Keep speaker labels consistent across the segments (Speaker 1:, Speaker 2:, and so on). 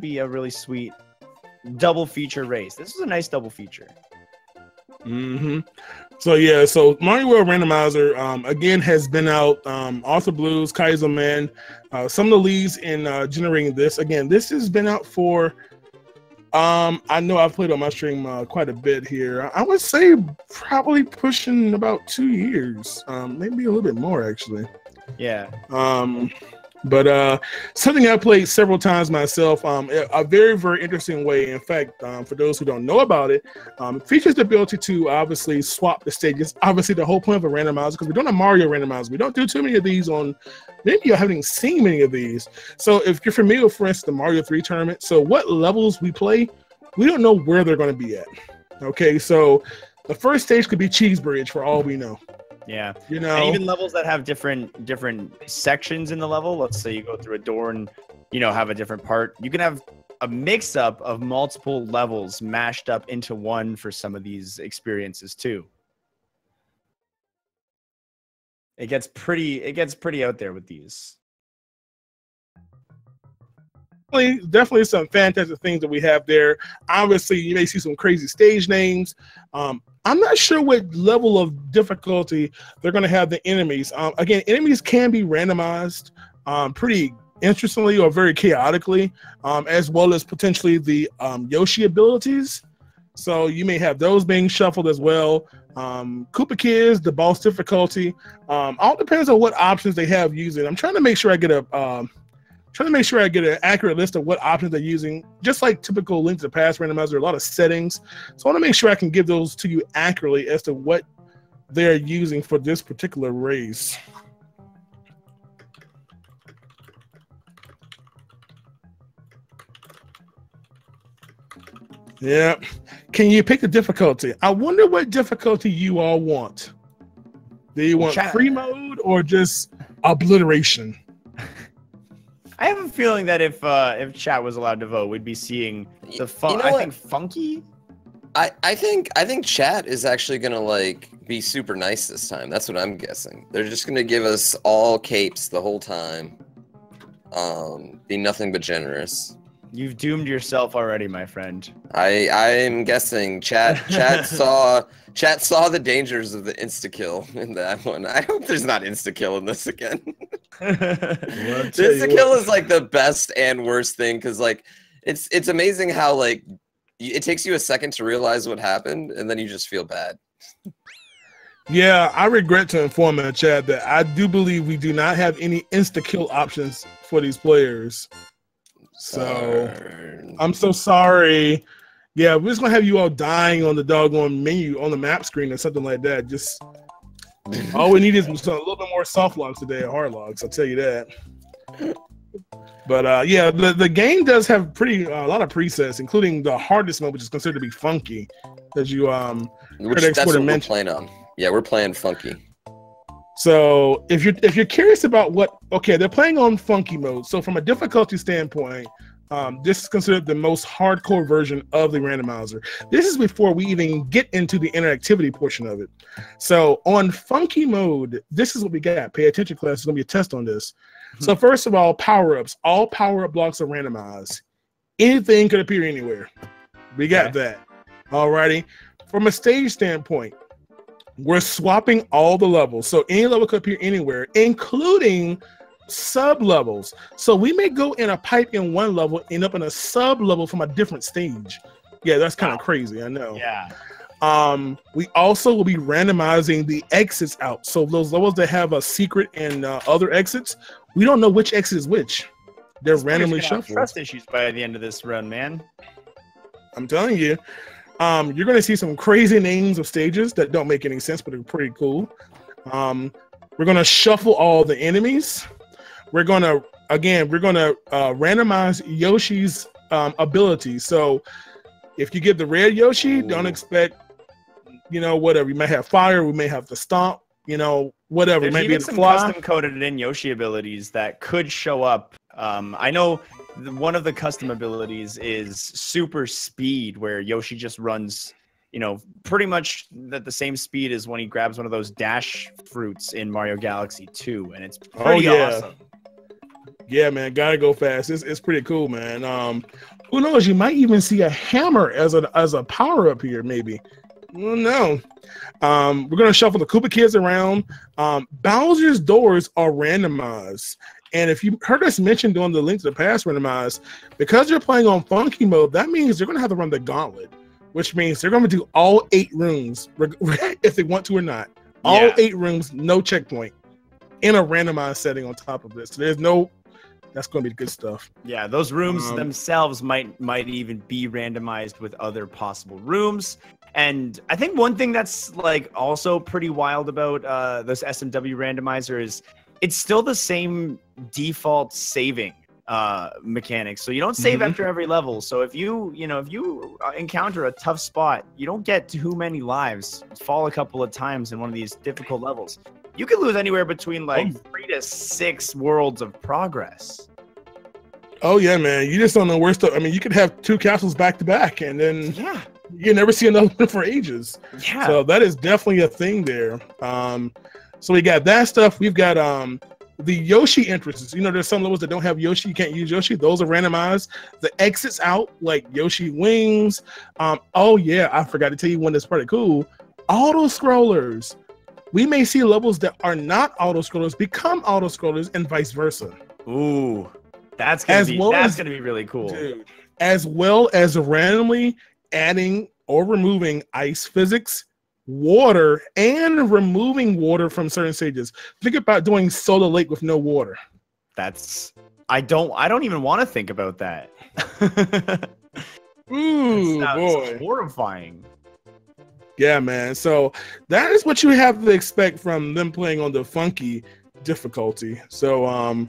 Speaker 1: could be a really sweet double feature race. This is a nice double feature.
Speaker 2: So yeah, so Mario World Randomizer again has been out. Arthur Blues, Kaizo Man, some of the leads in generating this. Again, this has been out for I know I've played on my stream quite a bit here. I would say probably pushing about 2 years, maybe a little bit more actually.
Speaker 1: Yeah.
Speaker 2: But something I played several times myself, a very, very interesting way. In fact, for those who don't know about it, features the ability to obviously swap the stages. Obviously, the whole point of a randomizer, because we don't have Mario randomizer. We don't do too many of these on, maybe you haven't seen many of these. So if you're familiar with, for instance, the Mario 3 tournament, so what levels we play, we don't know where they're going to be at. Okay, so the first stage could be Cheese Bridge for all we know.
Speaker 1: Yeah,
Speaker 2: you know,
Speaker 1: and even levels that have different sections in the level. Let's say you go through a door and have a different part. You can have a mix-up of multiple levels mashed up into one for some of these experiences too. It gets pretty out there with these.
Speaker 2: Definitely some fantastic things that we have there. Obviously, you may see some crazy stage names. I'm not sure what level of difficulty they're going to have the enemies. Again, enemies can be randomized pretty interestingly or very chaotically, as well as potentially the Yoshi abilities. So you may have those being shuffled as well. Koopa Kids, the boss difficulty, all depends on what options they have using. I'm trying to make sure I get an accurate list of what options they're using. Just like typical Link to the Past randomizer, there are a lot of settings. So I want to make sure I can give those to you accurately as to what they're using for this particular race. Yeah. Can you pick the difficulty? I wonder what difficulty you all want. Do you want free mode or just obliteration?
Speaker 1: I have a feeling that if chat was allowed to vote, we'd be seeing the fun. I think funky.
Speaker 3: I think chat is actually gonna be super nice this time. That's what I'm guessing. They're just gonna give us all capes the whole time. Be nothing but generous.
Speaker 1: You've doomed yourself already, my friend.
Speaker 3: I'm guessing chat saw the dangers of the insta kill in that one. I hope there's not insta kill in this again. The insta kill is like the best and worst thing because it's amazing how it takes you a second to realize what happened and then you just feel bad.
Speaker 2: Yeah, I regret to inform in the chat that I do believe we do not have any insta kill options for these players. So I'm so sorry. Yeah, we're just gonna have you all dying on the doggone menu on the map screen or something like that. Just all we need is a little bit more soft logs today or hard logs. I'll tell you that. But yeah, the game does have a lot of presets, including the hardest mode, which is considered to be funky, as you
Speaker 3: that's what we're playing on. Yeah, we're playing funky.
Speaker 2: So if you're curious about they're playing on funky mode. So from a difficulty standpoint, this is considered the most hardcore version of the randomizer. This is before we even get into the interactivity portion of it. So on funky mode, this is what we got. Pay attention, class. There's gonna be a test on this. So first of all, power-ups. All power-up blocks are randomized. Anything could appear anywhere. We got that. Alrighty. From a stage standpoint, we're swapping all the levels. So any level could appear anywhere, including sub-levels. So we may go in a pipe in one level, end up in a sub-level from a different stage. Yeah, that's kind of crazy, I know.
Speaker 1: Yeah.
Speaker 2: We also will be randomizing the exits out. So those levels that have a secret and other exits, we don't know which exit is which. They're randomly shuffled.
Speaker 1: Trust issues by the end of this run, man.
Speaker 2: I'm telling you. You're going to see some crazy names of stages that don't make any sense, but are pretty cool. We're going to shuffle all the enemies. We're going to randomize Yoshi's abilities. So if you get the red Yoshi, don't expect, whatever. You may have fire. We may have to stomp, whatever.
Speaker 1: There's even some custom-coded in Yoshi abilities that could show up. I know one of the custom abilities is super speed, where Yoshi just runs, pretty much at the same speed as when he grabs one of those dash fruits in Mario Galaxy 2, and it's pretty awesome.
Speaker 2: Yeah, man, gotta go fast. It's pretty cool, man. Who knows? You might even see a hammer as a power up here, maybe. Well, no. We're gonna shuffle the Koopa Kids around. Bowser's doors are randomized, and if you heard us mention during the Link to the Past randomized, because you're playing on funky mode, that means you're gonna have to run the gauntlet, which means they're gonna do all 8 rooms if they want to or not. All 8 rooms, no checkpoint, in a randomized setting on top of this. So there's no. That's going to be good stuff. Yeah, those rooms themselves might even be randomized with other possible rooms. And I think one thing that's like also pretty wild about this SMW randomizer is it's still the same default saving mechanics. So you don't save after every level. So if you encounter a tough spot, you don't get too many lives, fall a couple of times in one of these difficult levels. You could lose anywhere between like 3 to 6 worlds of progress. Oh yeah, man! You just don't know where stuff. I mean, you could have 2 castles back to back, and then you never see another one for ages. Yeah. So that is definitely a thing there. So we got that stuff. We've got the Yoshi entrances. You know, there's some levels that don't have Yoshi. You can't use Yoshi. Those are randomized. The exits out, like Yoshi Wings. Oh yeah, I forgot to tell you one that's pretty cool. Auto scrollers. We may see levels that are not auto-scrollers become auto-scrollers and vice versa. Ooh, that's gonna be really cool. Dude, as well as randomly adding or removing ice physics, water, and removing water from certain stages. Think about doing Solar Lake with no water. I don't even want to think about that. Ooh, that boy, horrifying. Yeah, man. So that is what you have to expect from them playing on the funky difficulty. So all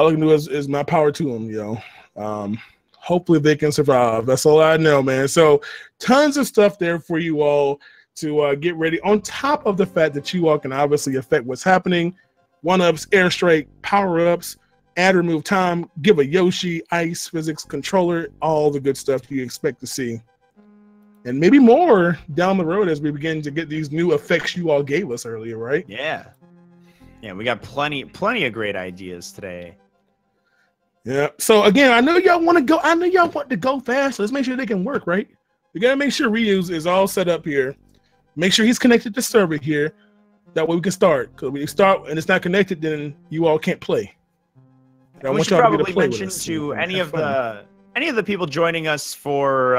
Speaker 2: I can do is my power to them, yo. Hopefully they can survive. That's all I know, man. So tons of stuff there for you all to get ready. On top of the fact that you all can obviously affect what's happening. 1-ups, airstrike, power-ups, add, remove time, give a Yoshi, ice, physics, controller, all the good stuff you expect to see. And maybe more down the road as we begin to get these new effects you all gave us earlier, right? Yeah. Yeah, we got plenty of great ideas today. Yeah. So again, I know y'all want to go. I know y'all want to go fast. So let's make sure they can work, right? We gotta make sure Ryu's is all set up here. Make sure he's connected to server here. That way we can start. Because when you start and it's not connected, then you all can't play. We should probably mention to any of the people joining us for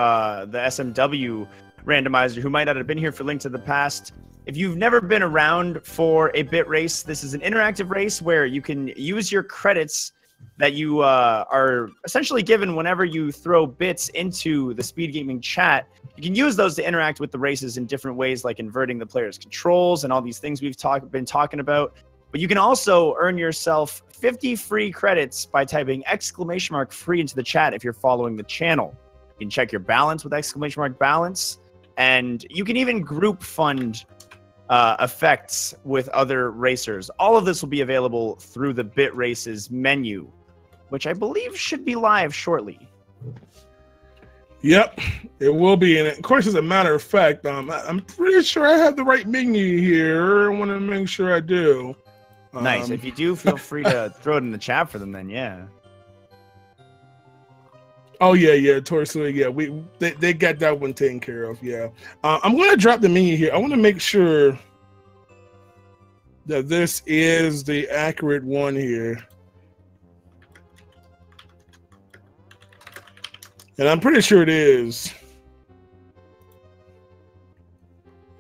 Speaker 2: the SMW randomizer who might not have been here for Link to the Past. If you've never been around for a bit race, this is an interactive race where you can use your credits that you are essentially given whenever you throw bits into the Speed Gaming chat. You can use those to interact with the races in different ways, like inverting the player's controls and all these things we've been talking about. But you can also earn yourself 50 free credits by typing !free into the chat if you're following the channel. You can check your balance with !balance, and you can even group fund effects with other racers. All of this will be available through the Bit Races menu, which I believe should be live shortly. Yep, it will be. And of course, as a matter of fact, I'm pretty sure I have the right menu here. I want to make sure I do. Nice. If you do, feel free to throw it in the chat for them then, yeah. Oh, yeah, Torso, yeah. They got that one taken care of, yeah. I'm going to drop the menu here. I want to make sure that this is the accurate one here. And I'm pretty sure it is.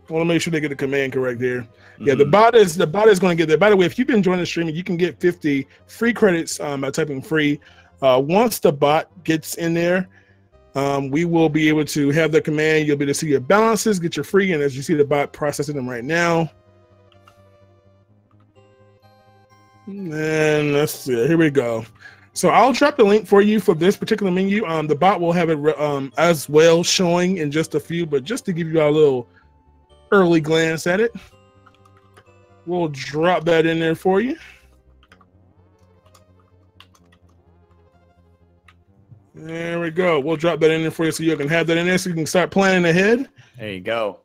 Speaker 2: I want to make sure they get the command correct here. Yeah, the bot is going to get there. By the way, if you've been joining the stream, you can get 50 free credits by typing free. Once the bot gets in there, we will be able to have the command. You'll be able to see your balances, get your free, and as you see the bot processing them right now. And let's see, here we go. So I'll drop the link for you for this particular menu. The bot will have it as well showing in just a few, but just to give you a little early glance at it, we'll drop that in there for you. There we go. We'll drop that in there for you so you can have that in there so you can start planning ahead. There you go.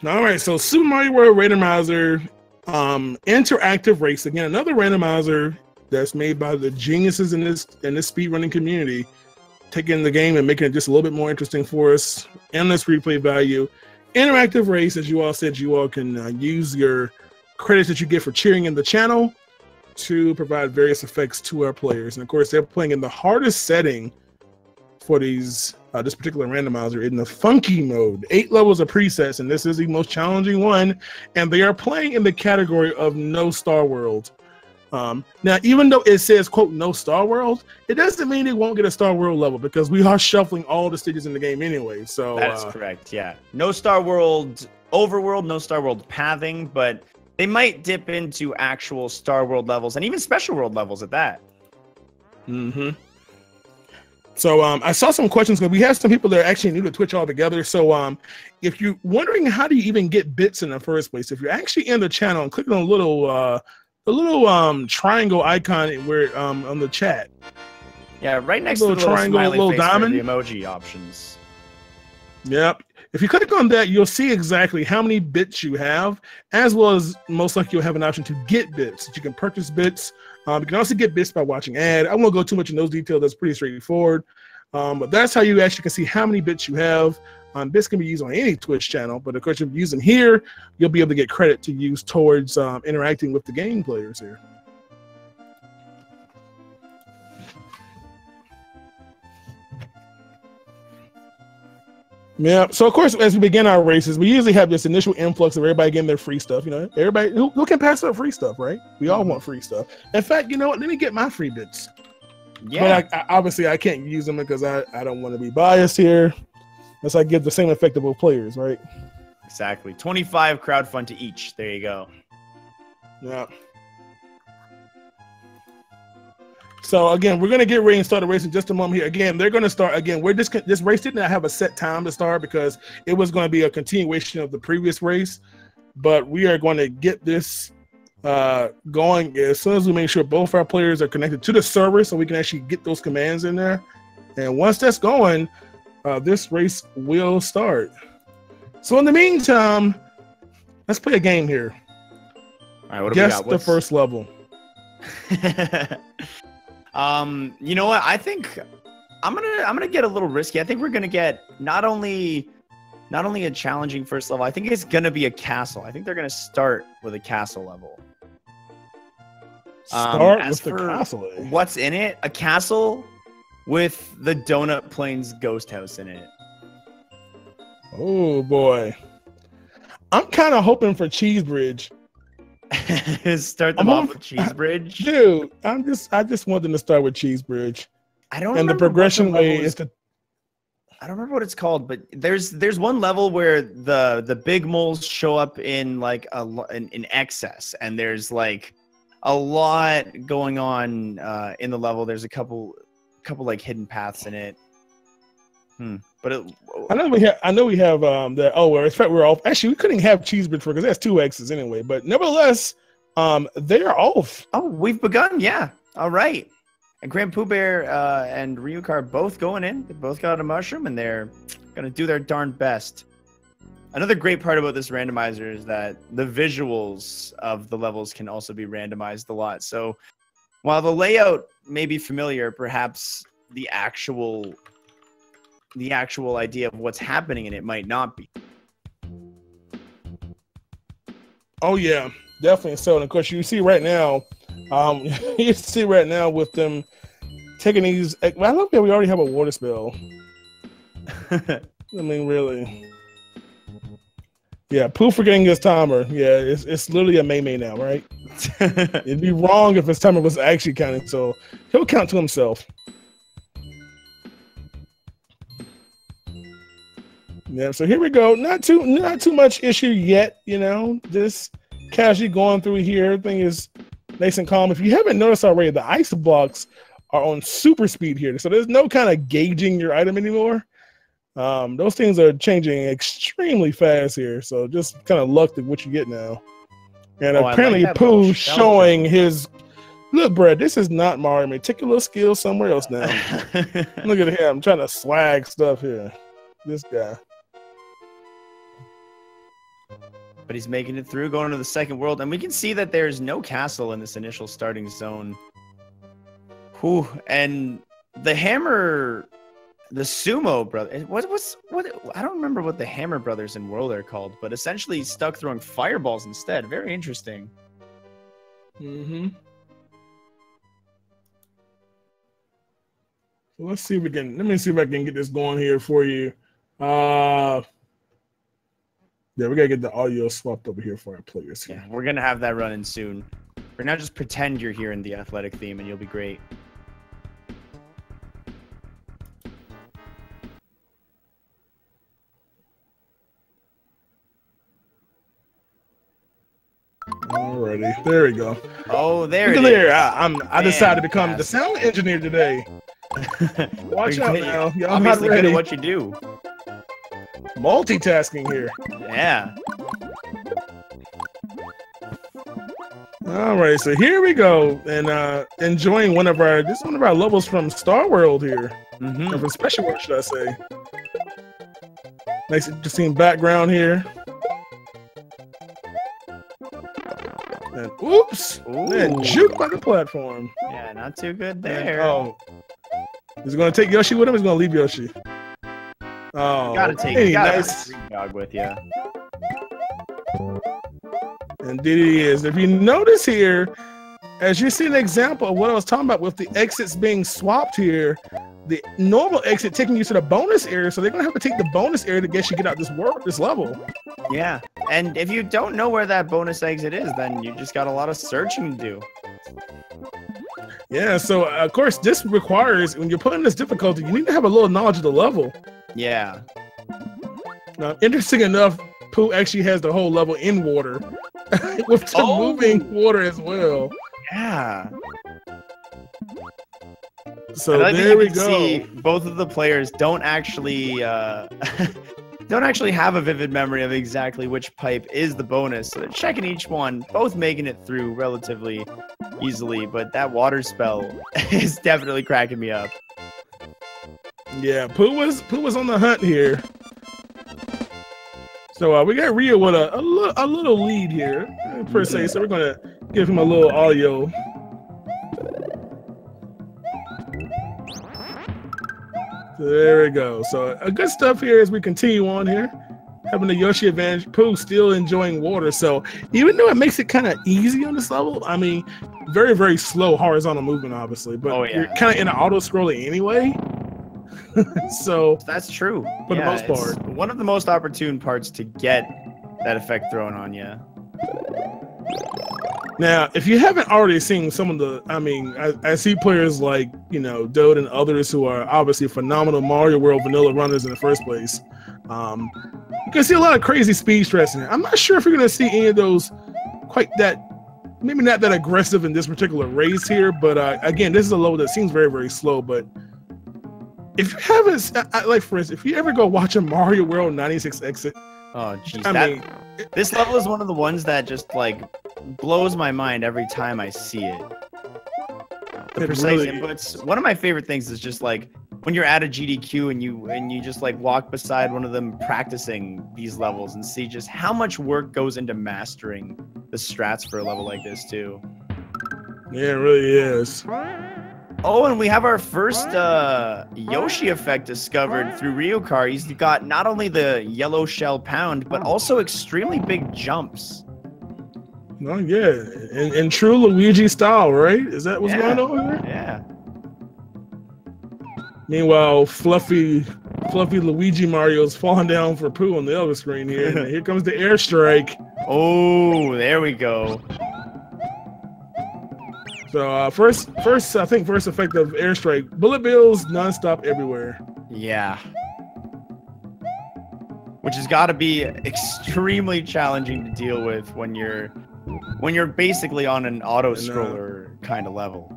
Speaker 2: All right, so Super Mario World Randomizer, interactive race. Again, another randomizer that's made by the geniuses in this speedrunning community, taking the game and making it just a little bit more interesting for us. Endless replay value. Interactive race, as you all said, you all can use your credits that you get for cheering in the channel to provide various effects to our players. And of course, they're playing in the hardest setting for these this particular randomizer in the funky mode. 8 levels of presets, and this is the most challenging one. And they are playing in the category of no Star World. Now, even though it says, quote, no Star World, it doesn't mean it won't get a Star World level because we are shuffling all the stages in the game anyway. So
Speaker 1: that's correct, yeah. No Star World overworld, no Star World pathing, but they might dip into actual Star World levels and even special world levels at that.
Speaker 2: Mm-hmm. So I saw some questions because we have some people that are actually new to Twitch altogether. So if you're wondering how do you even get bits in the first place, if you're actually in the channel and click on the little triangle icon where on the chat.
Speaker 1: Yeah, right next to the little triangle, smiley face diamond, the emoji options.
Speaker 2: Yep. If you click on that, you'll see exactly how many bits you have, as well as most likely you'll have an option to get bits. You can purchase bits. You can also get bits by watching ad. I won't go too much in those details. That's pretty straightforward. But that's how you actually can see how many bits you have. Bits can be used on any Twitch channel, but of course, if you use them here, you'll be able to get credit to use towards interacting with the game players here. Yeah, so of course, as we begin our races, we usually have this initial influx of everybody getting their free stuff. You know, everybody who can pass up free stuff, right? We all want free stuff. In fact, you know what? Let me get my free bits. Yeah. But obviously, I can't use them because I don't want to be biased here. Unless I give the same effect to both players, right?
Speaker 1: Exactly. 25 crowdfund to each. There you go.
Speaker 2: Yeah. So again, we're gonna get ready and start the race in just a moment here. Again, they're gonna start again. This race did not have a set time to start because it was going to be a continuation of the previous race, but we are going to get this going as soon as we make sure both our players are connected to the server, so we can actually get those commands in there. And once that's going, this race will start. So in the meantime, let's play a game here.
Speaker 1: All right, what
Speaker 2: Guess the first level.
Speaker 1: You know what? I think I'm gonna get a little risky. I think we're gonna get not only a challenging first level. I think it's gonna be a castle. I think they're gonna start with a castle level.
Speaker 2: Start with the castle.
Speaker 1: What's in it? A castle with the Donut Plains ghost house in it.
Speaker 2: Oh boy, I'm kind of hoping for Cheese Bridge.
Speaker 1: Start them off with Cheese Bridge,
Speaker 2: dude. I just want them to start with Cheese Bridge.
Speaker 1: I don't.
Speaker 2: And the progression way is to.
Speaker 1: I don't remember what it's called, but there's one level where the big moles show up in like in excess, and there's like a lot going on in the level. There's a couple like hidden paths in it. But
Speaker 2: I know we have that. Oh, well, in fact, we're off. Actually, we couldn't have Cheese Bridge because that's 2 X's anyway. But nevertheless, they are off.
Speaker 1: Oh, we've begun. Yeah. All right. And Grand Pooh Bear and Ryuka are both going in. They both got a mushroom, and they're gonna do their darn best. Another great part about this randomizer is that the visuals of the levels can also be randomized a lot. So while the layout may be familiar, perhaps the actual idea of what's happening in it might not be.
Speaker 2: Oh yeah, definitely. So, and of course, you see right now, with them taking these. I love that we already have a water spell. I mean, really. Yeah, Pooh forgetting his timer. Yeah, it's literally a May now, right? It'd be wrong if his timer was actually counting. So he'll count to himself. Yeah, so here we go. Not too much issue yet, you know. Just casually going through here. Everything is nice and calm. If you haven't noticed already, the ice blocks are on super speed here. So there's no kind of gauging your item anymore. Those things are changing extremely fast here. So just kind of luck to what you get now. And apparently Pooh showing his look, Brad, this is not Mario. Meticulous skill somewhere else now. Look at him. I'm trying to swag stuff here. This guy.
Speaker 1: But he's making it through, going to the second world. And we can see that there's no castle in this initial starting zone. Whew. And the hammer, the sumo brother, what? I don't remember what the hammer brothers in World are called, but essentially he's stuck throwing fireballs instead. Very interesting.
Speaker 2: Mm-hmm. So let's see if we can, let me see if I can get this going here for you. Yeah, we gotta get the audio swapped over here for our players here.
Speaker 1: Yeah, we're gonna have that running soon. For now, just pretend you're here in the athletic theme and you'll be great.
Speaker 2: Alrighty, there we go.
Speaker 1: Oh, there
Speaker 2: Look
Speaker 1: it
Speaker 2: there.
Speaker 1: is.
Speaker 2: I decided to become the sound engineer today. Watch out now. Y'all not
Speaker 1: Obviously
Speaker 2: ready.
Speaker 1: good at what you do.
Speaker 2: Multitasking here.
Speaker 1: Yeah.
Speaker 2: All right, so here we go, and enjoying one of our levels from Star World here, or from Special World, should I say? Nice, interesting background here. And oops, and juked by the platform.
Speaker 1: Yeah, not too good there.
Speaker 2: And, oh, he's gonna take Yoshi with him. He's gonna leave Yoshi. Oh,
Speaker 1: you gotta take.
Speaker 2: Hey,
Speaker 1: you gotta
Speaker 2: nice.
Speaker 1: have a dog with you.
Speaker 2: Indeed he is. If you notice here, as you see an example of what I was talking about with the exits being swapped here, the normal exit taking you to the bonus area, so they're gonna have to take the bonus area to get out this level.
Speaker 1: Yeah, and if you don't know where that bonus exit is, then you just got a lot of searching to do.
Speaker 2: Yeah, so of course this requires, when you're putting this difficulty, you need to have a little knowledge of the level.
Speaker 1: Yeah.
Speaker 2: Now, interesting enough, Pooh actually has the whole level in water, with the moving water as well.
Speaker 1: Yeah.
Speaker 2: So there we go.
Speaker 1: See, both of the players don't actually have a vivid memory of exactly which pipe is the bonus. So they're checking each one, both making it through relatively easily. But that water spell is definitely cracking me up.
Speaker 2: Yeah, Pooh was on the hunt here. So we got Rio with a little lead here, per se. So we're gonna give him a little audio. So there we go. So good stuff here as we continue on here, having the Yoshi advantage. Pooh still enjoying water. So even though it makes it kind of easy on this level, I mean, very, very slow horizontal movement, obviously. But you're kind of in an auto scrolling anyway. So
Speaker 1: that's true.
Speaker 2: For the most part,
Speaker 1: it's one of the most opportune parts to get that effect thrown on you.
Speaker 2: Now, if you haven't already seen some of the, I mean, I see players like, you know, Dode and others who are obviously phenomenal Mario World vanilla runners in the first place. You can see a lot of crazy speed stress in it. I'm not sure if you're going to see any of those quite that, maybe not that aggressive in this particular race here, but again, this is a level that seems very, very slow. But if you haven't, like for instance, if you ever go watch a Mario World 96 exit,
Speaker 1: oh jeez, this level is one of the ones that just like blows my mind every time I see it. The precise inputs. One of my favorite things is just like when you're at a GDQ and you just like walk beside one of them practicing these levels and see just how much work goes into mastering the strats for a level like this too.
Speaker 2: Yeah, it really is.
Speaker 1: Oh, and we have our first Yoshi effect discovered through Ryokar. He's got not only the yellow shell pound, but also extremely big jumps.
Speaker 2: Oh, yeah. In true Luigi style, right? Is that what's going on here?
Speaker 1: Yeah.
Speaker 2: Meanwhile, fluffy Luigi Mario's falling down for Pooh on the other screen here. And here comes the airstrike.
Speaker 1: Oh, there we go.
Speaker 2: So first effect of airstrike, bullet bills nonstop everywhere.
Speaker 1: Yeah. Which has got to be extremely challenging to deal with when you're basically on an auto scroller kind of level.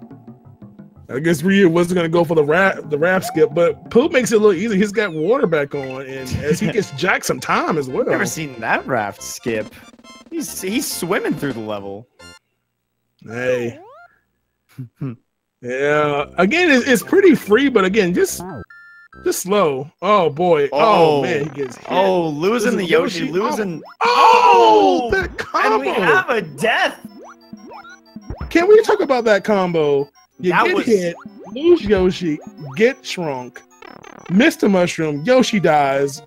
Speaker 2: I guess Ryu wasn't gonna go for the rap skip, but Pooh makes it a little easy. He's got water back on, and as he gets jacked some time as well.
Speaker 1: Never seen that raft skip. He's swimming through the level.
Speaker 2: Hey. Yeah, again, it's pretty free, but again, just Just slow. Oh boy. Oh, man, he gets hit.
Speaker 1: Oh, losing the Yoshi, losing.
Speaker 2: Oh, that combo.
Speaker 1: And we have a death.
Speaker 2: Can we talk about that combo? You get hit, lose Yoshi, get shrunk, miss the mushroom, Yoshi dies,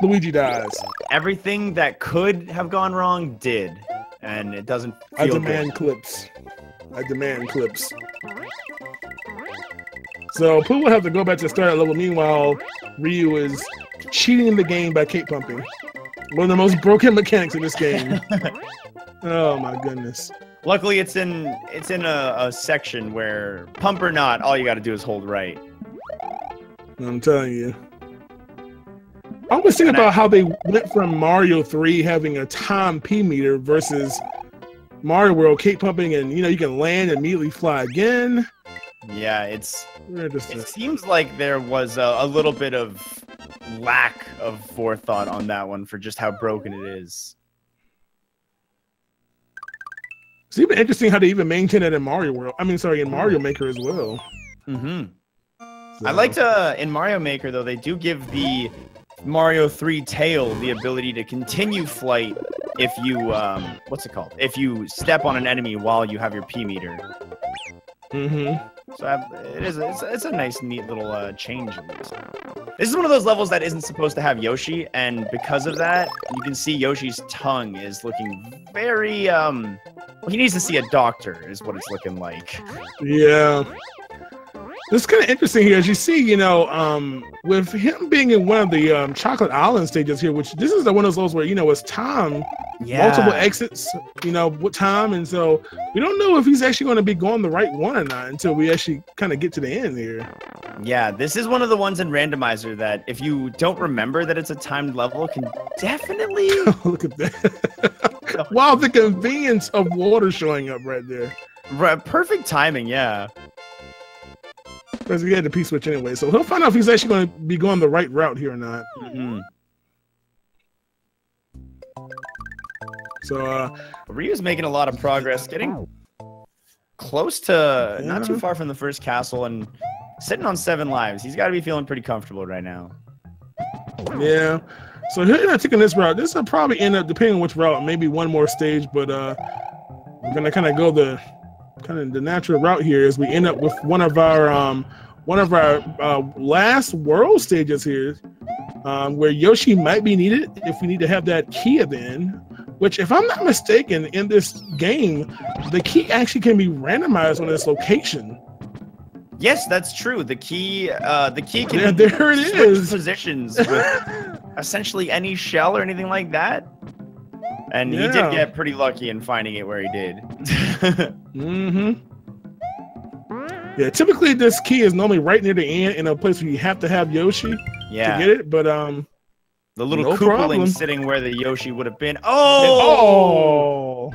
Speaker 2: Luigi dies.
Speaker 1: Everything that could have gone wrong did, and it doesn't feel
Speaker 2: I demand
Speaker 1: good.
Speaker 2: clips. I demand clips. So Pooh will have to go back to the start level. Meanwhile, Ryu is cheating the game by cape pumping. One of the most broken mechanics in this game. Oh my goodness.
Speaker 1: Luckily, it's in a section where pump or not, all you got to do is hold right.
Speaker 2: I'm telling you. I was thinking about how they went from Mario 3 having a time P meter versus Mario World cape pumping, and you can land and immediately fly again.
Speaker 1: Yeah, it seems like there was a little bit of lack of forethought on that one for just how broken it is.
Speaker 2: It's even interesting how they even maintain it in Mario World. I mean, sorry, in Mario Maker as well.
Speaker 1: Mm-hmm.
Speaker 2: So.
Speaker 1: I liked in Mario Maker though, they do give the Mario 3 tail the ability to continue flight if you what's it called? If you step on an enemy while you have your P meter.
Speaker 2: Mm-hmm.
Speaker 1: So it's a nice, neat little change in this. This is one of those levels that isn't supposed to have Yoshi, and because of that, you can see Yoshi's tongue is looking very well, he needs to see a doctor, is what it's looking like.
Speaker 2: Yeah. It's kind of interesting here, as you see, with him being in one of the Chocolate Island stages here, which this is one of those levels where, it's time, multiple exits, with time, and so we don't know if he's actually going to be going the right one or not until we actually kind of get to the end here. Yeah,
Speaker 1: this is one of the ones in Randomizer that if you don't remember that it's a timed level, can definitely...
Speaker 2: Look at that. Wow, the convenience of water showing up right there.
Speaker 1: Perfect timing, yeah.
Speaker 2: Because he had the P-switch anyway, so he'll find out if he's actually going to be going the right route here or not.
Speaker 1: Mm-hmm.
Speaker 2: So,
Speaker 1: Ryu's making a lot of progress, getting close to not too far from the first castle and sitting on 7 lives. He's got to be feeling pretty comfortable right now.
Speaker 2: Yeah. So he's not taking this route. This will probably end up, depending on which route, maybe one more stage, but we're gonna kind of go the natural route here as we end up with one of our last world stages here, where Yoshi might be needed if we need to have that key at the end. Which, if I'm not mistaken, in this game, the key actually can be randomized on this location.
Speaker 1: Yes, that's true. The key can
Speaker 2: there it is.
Speaker 1: Positions with essentially any shell or anything like that. And he did get pretty lucky in finding it where he did.
Speaker 2: Mm-hmm. Yeah, typically this key is normally right near the end in a place where you have to have Yoshi to get it, but
Speaker 1: the little
Speaker 2: no
Speaker 1: Koopaling sitting where the Yoshi would have been. Oh!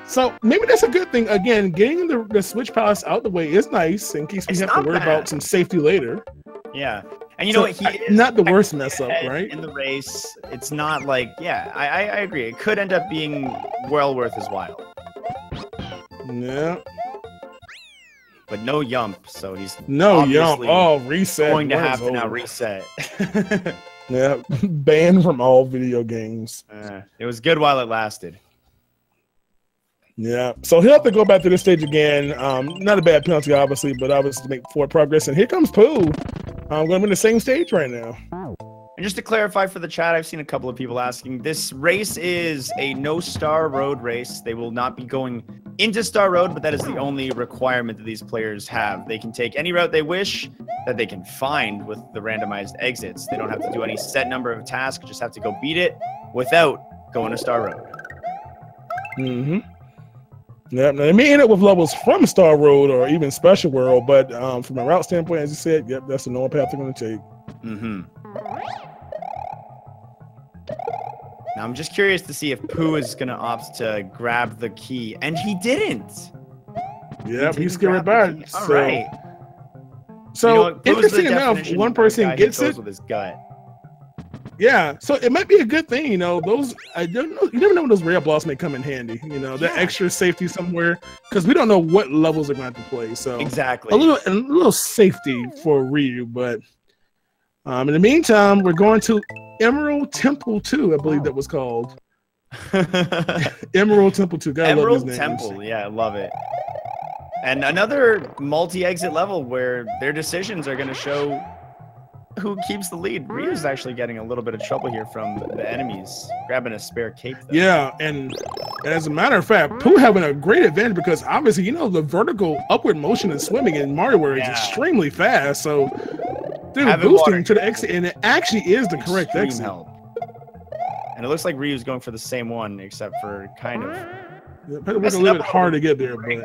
Speaker 2: So maybe that's a good thing. Again, getting the Switch Palace out the way is nice in case we have to worry about some safety later.
Speaker 1: Yeah. And you know what? He is
Speaker 2: not the worst mess up, right?
Speaker 1: In the race, it's not like, I agree. It could end up being well worth his while.
Speaker 2: Yeah.
Speaker 1: But no yump, so he's
Speaker 2: reset.
Speaker 1: Going to have to now reset.
Speaker 2: Yeah, banned from all video games.
Speaker 1: It was good while it lasted.
Speaker 2: Yeah, so he'll have to go back to this stage again. Not a bad penalty, obviously, but obviously to make forward progress. And here comes Pooh. I'm going to be in the same stage right now.
Speaker 1: And just to clarify for the chat, I've seen a couple of people asking, this race is a no Star Road race. They will not be going into Star Road, but that is the only requirement that these players have. They can take any route they wish that they can find with the randomized exits. They don't have to do any set number of tasks, just have to go beat it without going to Star Road.
Speaker 2: Mm-hmm. Yeah, now they may end up with levels from Star Road or even Special World, but from a route standpoint, as you said, yep, that's the normal path they're going to take.
Speaker 1: Mm-hmm. Now I'm just curious to see if Pooh is going to opt to grab the key, and he didn't.
Speaker 2: Yeah, he skipped right by it.
Speaker 1: All right.
Speaker 2: So, interesting enough, one person gets it.
Speaker 1: With his gut.
Speaker 2: Yeah, so it might be a good thing, you know. Those I don't know. You never know when those rare blocks may come in handy. You know, that extra safety somewhere because we don't know what levels they're going to have to play. So
Speaker 1: exactly,
Speaker 2: a little safety for Ryu. But in the meantime, we're going to Emerald Temple 2, I believe that was called. Emerald Temple 2. God,
Speaker 1: Emerald Temple, yeah, I love it. And another multi-exit level where their decisions are going to show who keeps the lead. Ryu's actually getting a little bit of trouble here from the enemies, grabbing a spare cape. Though.
Speaker 2: Yeah, and as a matter of fact, Pooh having a great advantage because obviously, you know, the vertical upward motion in swimming in Mario World is extremely fast. So they're boosting to the exit, and it actually is the correct exit.
Speaker 1: Help. And it looks like Ryu's going for the same one, except for kind of.
Speaker 2: Yeah, it was a little bit hard to get there, but.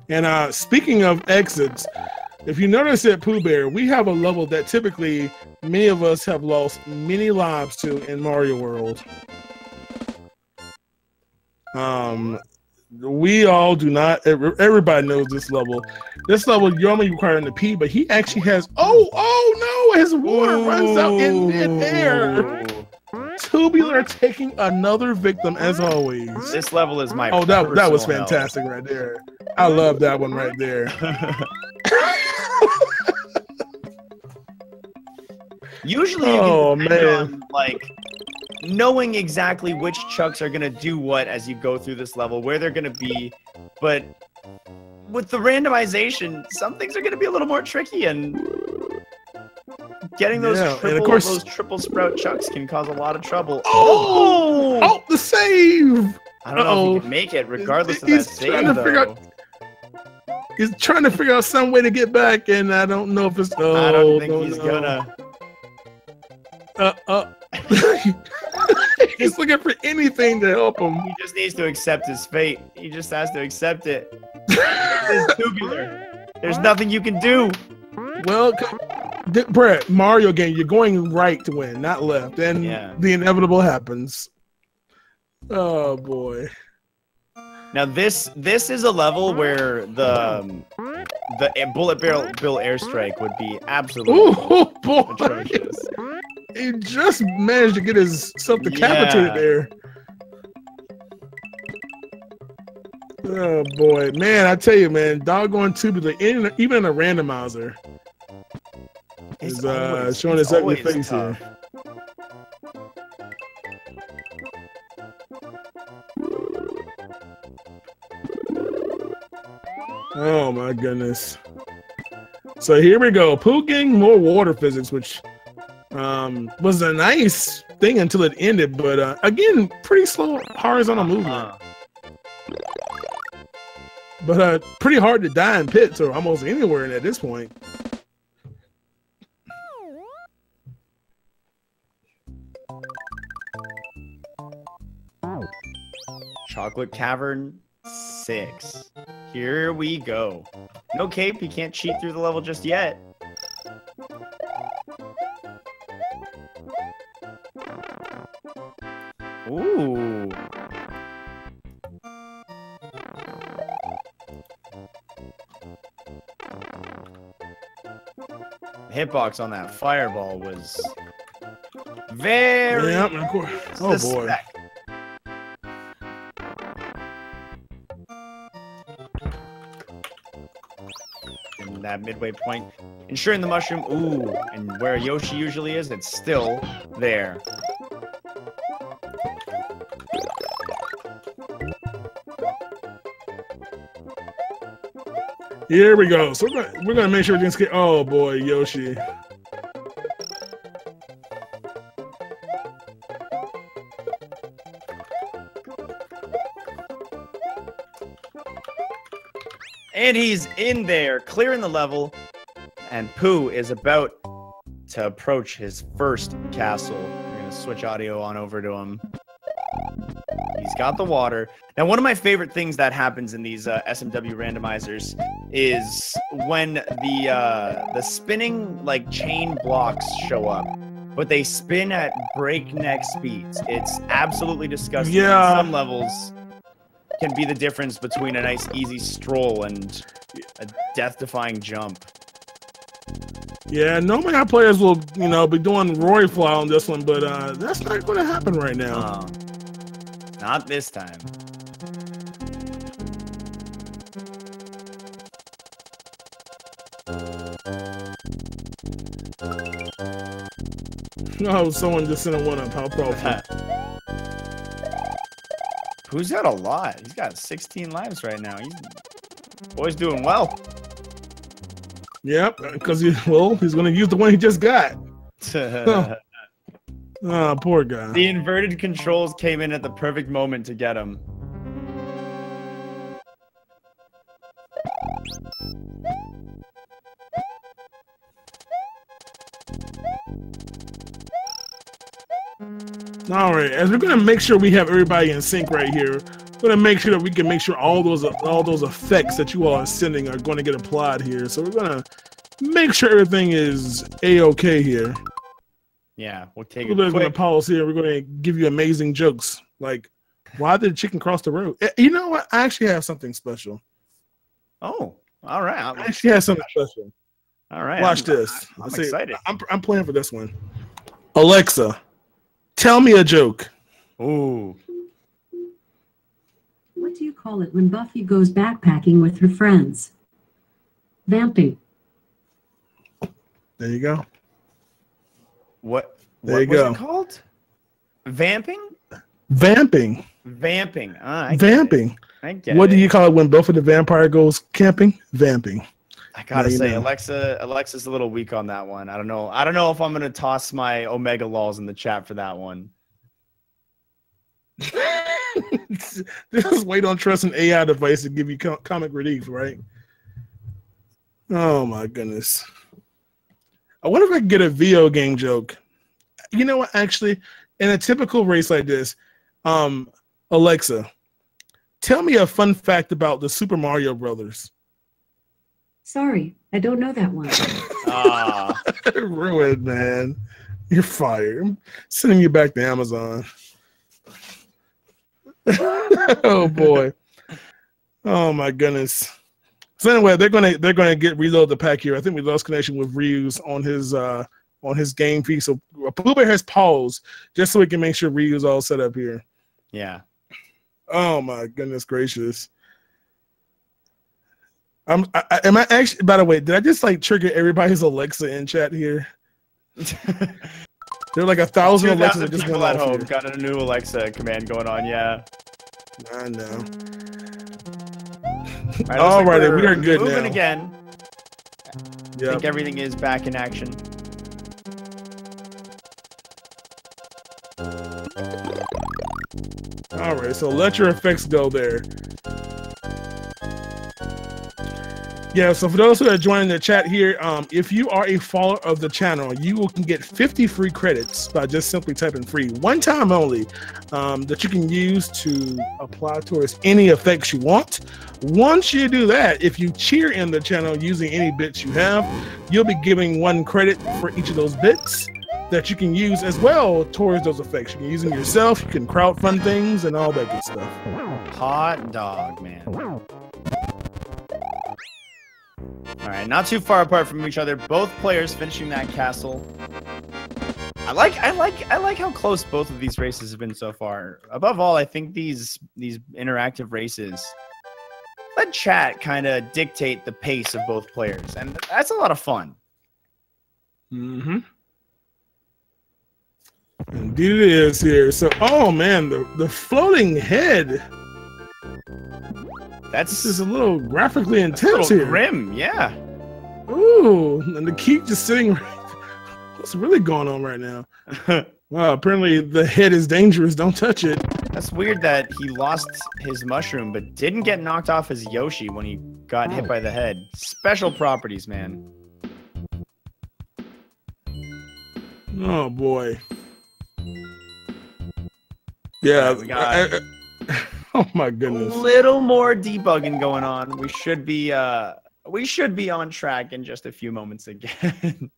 Speaker 2: And speaking of exits, if you notice at Pooh Bear, we have a level that typically many of us have lost many lives to in Mario World. We all do not. Everybody knows this level. This level normally requiring the P, but he actually has. Oh no! His water runs out in midair. Tubular taking another victim as always.
Speaker 1: This level is my.
Speaker 2: Oh, that was fantastic right there. I love that one right there.
Speaker 1: Usually, you can depend on, like, knowing exactly which chucks are gonna do what as you go through this level, where they're gonna be, but with the randomization, some things are gonna be a little more tricky, and getting those those triple sprout chucks can cause a lot of trouble.
Speaker 2: Oh, the save!
Speaker 1: I don't know if he can make it, regardless of that save, though.
Speaker 2: He's trying to figure out some way to get back, and I don't know if it's.
Speaker 1: I don't think he's gonna.
Speaker 2: He's looking for anything to help him.
Speaker 1: He just needs to accept his fate. He just has to accept it. It's tubular. There's nothing you can do.
Speaker 2: Well, Brett, Mario game, you're going right to win, not left, and the inevitable happens. Oh boy.
Speaker 1: Now this is a level where the bullet bill airstrike would be absolutely atrocious.
Speaker 2: He just managed to get himself decapitated there. Oh boy, man! I tell you, man, doggone tubular, even in a randomizer, is showing his ugly face here. Oh my goodness! So here we go. Pooh getting more water physics, which was a nice thing until it ended, but again, pretty slow horizontal movement. But pretty hard to die in pits or almost anywhere at this point.
Speaker 1: Chocolate Cavern 6. Here we go. No cape, you can't cheat through the level just yet. Ooh. The hitbox on that fireball was very
Speaker 2: oh boy.
Speaker 1: In that midway point, ensuring the mushroom, ooh, and where Yoshi usually is, it's still there.
Speaker 2: Here we go. So we're gonna make sure we didn't get. Oh boy, Yoshi.
Speaker 1: And he's in there, clearing the level, and Pooh is about to approach his first castle. We're gonna switch audio on over to him. He's got the water. Now, one of my favorite things that happens in these SMW randomizers is when the spinning like chain blocks show up, but they spin at breakneck speeds. It's absolutely disgusting.
Speaker 2: Yeah.
Speaker 1: Some levels can be the difference between a nice easy stroll and a death-defying jump.
Speaker 2: Yeah, normally our players will, be doing Rory Fly on this one, but that's not going to happen right now.
Speaker 1: Not this time.
Speaker 2: Oh, someone just sent a one up. How powerful.
Speaker 1: Who's got a lot? He's got 16 lives right now. Boy's doing well.
Speaker 2: Yep, because he's going to use the one he just got. Oh, poor guy.
Speaker 1: The inverted controls came in at the perfect moment to get him.
Speaker 2: All right, as we're going to make sure we have everybody in sync right here, we're going to make sure that we can make sure all those effects that you all are sending are going to get applied here. So we're going to make sure everything is A-okay here.
Speaker 1: Yeah, we'll take
Speaker 2: a little bit of pause here. We're going to give you amazing jokes. Like, why did the chicken cross the road? You know what? I actually have something special.
Speaker 1: Oh, all right.
Speaker 2: I actually have something special.
Speaker 1: All right.
Speaker 2: Watch this.
Speaker 1: I'm excited.
Speaker 2: I'm playing for this one. Alexa, tell me a joke.
Speaker 1: Ooh.
Speaker 4: What do you call it when Buffy goes backpacking with her friends? Vamping.
Speaker 2: There you go.
Speaker 1: What
Speaker 2: was
Speaker 1: it called? Vamping?
Speaker 2: Vamping.
Speaker 1: Vamping.
Speaker 2: Vamping.
Speaker 1: I get
Speaker 2: what
Speaker 1: it.
Speaker 2: do you call it when Buffy the vampire goes camping? Vamping.
Speaker 1: I gotta say, Alexa's a little weak on that one. I don't know if I'm gonna toss my Omega lols in the chat for that one.
Speaker 2: Just wait on trust an AI device to give you comic relief, right? Oh my goodness. I wonder if I can get a video game joke. You know what? Actually, in a typical race like this, Alexa, tell me a fun fact about the Super Mario Brothers.
Speaker 4: Sorry, I don't know that one.
Speaker 2: Ruined, man. You're fired. I'm sending you back to Amazon. Oh boy. Oh my goodness. So anyway, they're gonna get reload the pack here. I think we lost connection with Ryu's on his game feed. So Pooh Bear has paused just so we can make sure Ryu's all set up here.
Speaker 1: Yeah.
Speaker 2: Oh my goodness gracious. Am I actually? By the way, did I just like trigger everybody's Alexa in chat here? There are like 1,000 Alexas that just went
Speaker 1: at
Speaker 2: off
Speaker 1: home.
Speaker 2: here.
Speaker 1: Got a new Alexa command going on. Yeah.
Speaker 2: I know.
Speaker 1: All right,
Speaker 2: we are good
Speaker 1: moving
Speaker 2: now.
Speaker 1: Again.
Speaker 2: Yep.
Speaker 1: I think everything is back in action.
Speaker 2: All right, so let your effects go there. Yeah, so for those who are joining the chat here, if you are a follower of the channel, you can get 50 free credits by just simply typing free, one time only, that you can use to apply towards any effects you want. Once you do that, if you cheer in the channel using any bits you have, you'll be giving 1 credit for each of those bits that you can use as well towards those effects. You can use them yourself, you can crowdfund things, and all that good stuff.
Speaker 1: Hot dog, man. All right, not too far apart from each other. Both players finishing that castle. I like how close both of these races have been so far. Above all, I think these interactive races let chat kind of dictate the pace of both players, and that's a lot of fun.
Speaker 2: Mm-hmm. Indeed it is here. So, oh man, the floating head. This is a little graphically intense here.
Speaker 1: Grim, yeah.
Speaker 2: Ooh, and the keep just sitting. What's really going on right now? Wow, apparently the head is dangerous. Don't touch it.
Speaker 1: That's weird that he lost his mushroom, but didn't get knocked off his Yoshi when he got hit by the head. Special properties, man.
Speaker 2: Oh boy. Yeah. Oh my goodness.
Speaker 1: A little more debugging going on. We should be on track in just a few moments again.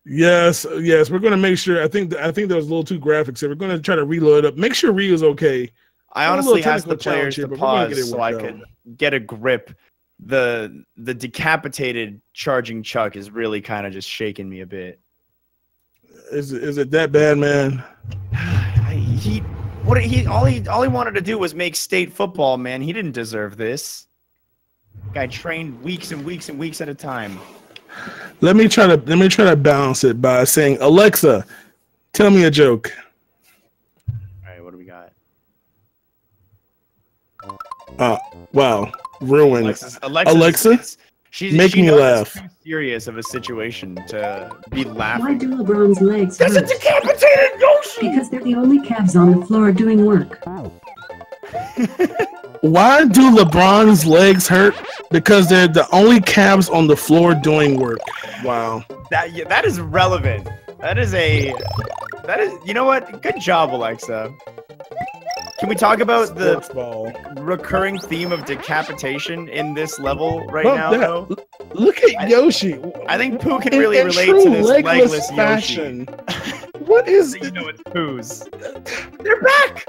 Speaker 2: Yes, we're gonna make sure. I think there was a little too graphics here. We're gonna try to reload up. Make sure Ryu's okay.
Speaker 1: I honestly asked the players to pause so I could get a grip. the decapitated charging Chuck is really kind of just shaking me a bit.
Speaker 2: Is it that bad, man?
Speaker 1: All he wanted to do was make state football, man. He didn't deserve this. Guy trained weeks and weeks and weeks at a time.
Speaker 2: Let me try to balance it by saying, Alexa, tell me a joke.
Speaker 1: All right, what do we got?
Speaker 2: Wow, ruined.
Speaker 1: Alexa,
Speaker 2: she make me laugh.
Speaker 1: It's too serious of a situation to be laughing.
Speaker 4: Why do LeBron's legs hurt?
Speaker 1: There's a decapitated Yoshi!
Speaker 4: Because they're the only calves on the floor doing work.
Speaker 2: Why do LeBron's legs hurt? Because they're the only calves on the floor doing work. Wow.
Speaker 1: That is relevant. That is you know what? Good job, Alexa. Can we talk about the recurring theme of decapitation in this level right now, though?
Speaker 2: Look at Yoshi.
Speaker 1: I think Pooh can really relate to this legless
Speaker 2: fashion.
Speaker 1: Yoshi.
Speaker 2: What is
Speaker 1: it? You know it's Pooh's.
Speaker 2: They're back!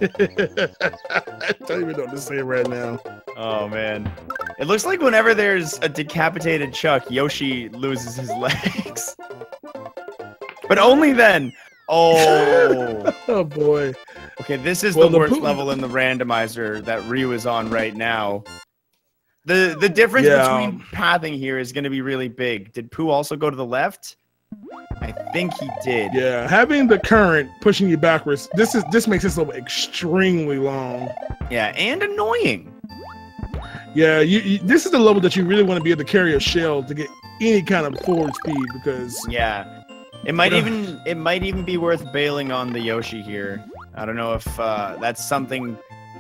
Speaker 2: I don't even know what to say right now.
Speaker 1: Oh, man. It looks like whenever there's a decapitated Chuck, Yoshi loses his legs. But only then. Oh.
Speaker 2: Oh, boy.
Speaker 1: Okay, this is the worst level in the randomizer that Ryu is on right now. The difference between pathing here is going to be really big. Did Pooh also go to the left? I think he did.
Speaker 2: Yeah, having the current pushing you backwards, this makes this level extremely long.
Speaker 1: Yeah, and annoying.
Speaker 2: Yeah, this is the level that you really want to be able to carry a shell to get any kind of forward speed because
Speaker 1: it might even be worth bailing on the Yoshi here. I don't know if that's something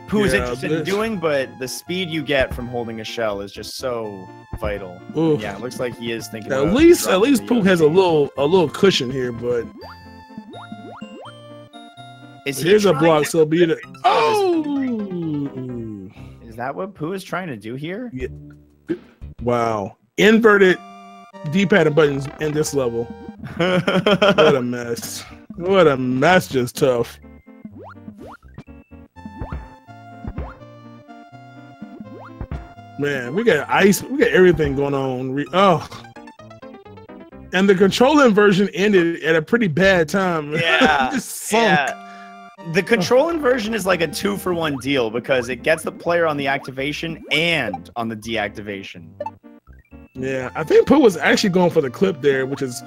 Speaker 1: Pooh is interested in doing, but the speed you get from holding a shell is just so vital.
Speaker 2: Oof.
Speaker 1: Yeah, it looks like he is thinking.
Speaker 2: At least Pooh has a little cushion here, but here's a block, so be it. Oh,
Speaker 1: is that what Pooh is trying to do here?
Speaker 2: Yeah. Wow, inverted D-pad and buttons in this level. What a mess! What a mess! Just tough. Man, we got ice. We got everything going on. And the controlling version ended at a pretty bad time.
Speaker 1: Yeah,
Speaker 2: just sunk.
Speaker 1: The controlling version is like a 2-for-1 deal because it gets the player on the activation and on the deactivation.
Speaker 2: Yeah, I think Pooh was actually going for the clip there, which is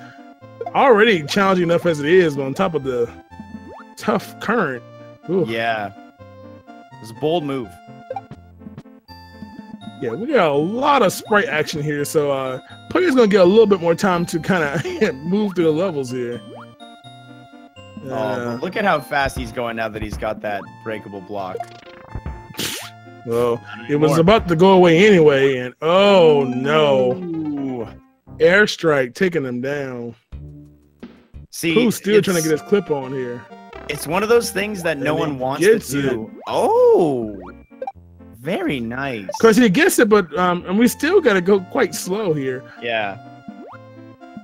Speaker 2: already challenging enough as it is, on top of the tough current. Ooh.
Speaker 1: Yeah, it was a bold move.
Speaker 2: Yeah, we got a lot of sprite action here, so player's gonna get a little bit more time to kind of move through the levels here.
Speaker 1: Oh, look at how fast he's going now that he's got that breakable block.
Speaker 2: Well, it was about to go away anyway, and oh no, airstrike taking him down.
Speaker 1: See,
Speaker 2: Pooh's still trying to get his clip on here.
Speaker 1: It's one of those things that no one wants to do. Oh. Very nice.
Speaker 2: Because he gets it, but and we still got to go quite slow here.
Speaker 1: Yeah.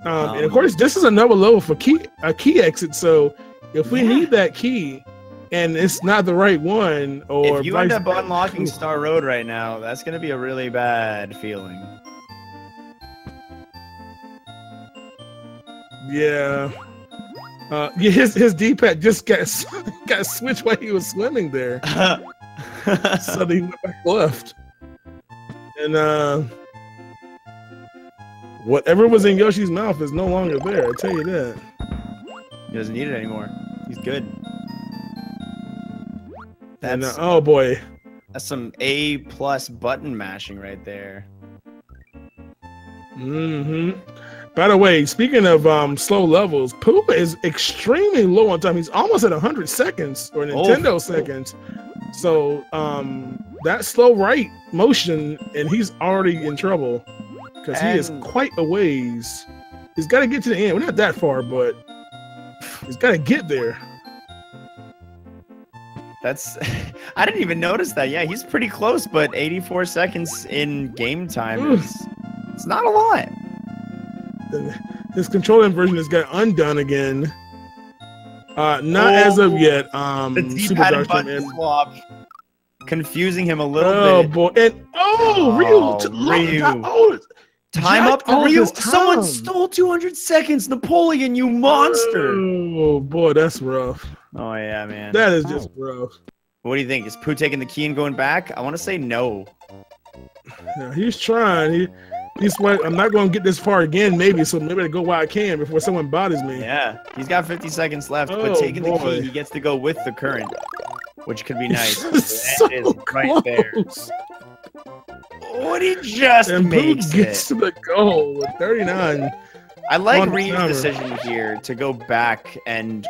Speaker 2: And of course, this is another level for a key exit. So if we need that key, and it's not the right one, or
Speaker 1: if you end up unlocking Star Road right now, that's gonna be a really bad feeling.
Speaker 2: Yeah. His D-pad just got switched while he was swimming there. So he went back left. And whatever was in Yoshi's mouth is no longer there, I'll tell you that.
Speaker 1: He doesn't need it anymore. He's good.
Speaker 2: That's oh boy.
Speaker 1: That's some A+ button mashing right there.
Speaker 2: Mm-hmm. By the way, speaking of slow levels, Pooh is extremely low on time. He's almost at 100 seconds or Nintendo seconds. So that slow right motion, and he's already in trouble because he is quite a ways. He's got to get to the end. We're not that far, but he's got to get there.
Speaker 1: That's I didn't even notice that. Yeah, he's pretty close, but 84 seconds in game time it's not a lot.
Speaker 2: His control inversion has got undone again. Not as of yet.
Speaker 1: The D-pad and button swap. confusing him a little
Speaker 2: Oh
Speaker 1: bit.
Speaker 2: boy! And Ryu.
Speaker 1: Time up for Ryu. Someone stole 200 seconds. Napoleon, you monster.
Speaker 2: Oh boy, that's rough.
Speaker 1: Oh yeah, man.
Speaker 2: That is just rough.
Speaker 1: What do you think? Is Pooh taking the key and going back? I want to say no.
Speaker 2: Yeah, he's trying. He's like, I'm not going to get this far again, maybe, so maybe I go while I can before someone bothers me.
Speaker 1: Yeah, he's got 50 seconds left, but taking the key, he gets to go with the current, which could be nice.
Speaker 2: So
Speaker 1: it is right there. What he just makes
Speaker 2: Pooh gets to the goal with 39.
Speaker 1: I like Ryu's decision here to go back and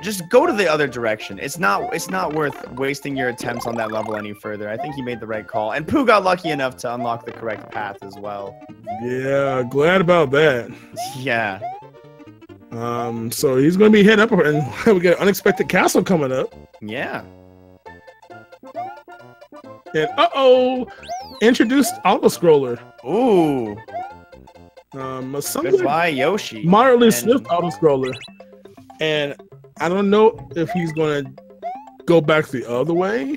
Speaker 1: just go to the other direction. It's not worth wasting your attempts on that level any further. I think he made the right call. And Pooh got lucky enough to unlock the correct path as well.
Speaker 2: Yeah, glad about that.
Speaker 1: Yeah.
Speaker 2: So he's going to be heading up, and we got an unexpected castle coming up.
Speaker 1: Yeah.
Speaker 2: And introduced auto-scroller.
Speaker 1: Ooh. Goodbye, Yoshi.
Speaker 2: Moderately swift auto-scroller. And I don't know if he's going to go back the other way.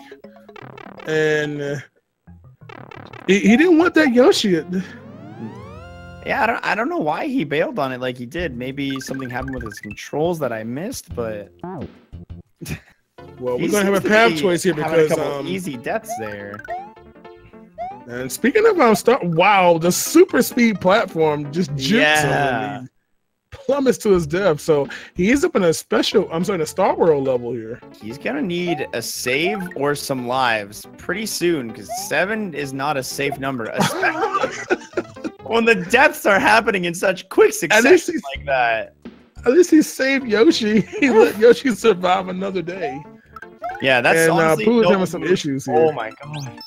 Speaker 2: And he didn't want that Yoshi.
Speaker 1: Yeah, I don't know why he bailed on it like he did. Maybe something happened with his controls that I missed, but...
Speaker 2: Well, we're going to have a path choice here because...
Speaker 1: a couple easy deaths there.
Speaker 2: And speaking of wow, the super speed platform just jukes him and plummets to his death. So he is up in a Star World level here.
Speaker 1: He's gonna need a save or some lives pretty soon because 7 is not a safe number, especially when the deaths are happening in such quick succession like that.
Speaker 2: At least he saved Yoshi. He let Yoshi survive another day.
Speaker 1: Yeah, that's honestly
Speaker 2: Pooh's having some issues here.
Speaker 1: Oh my god.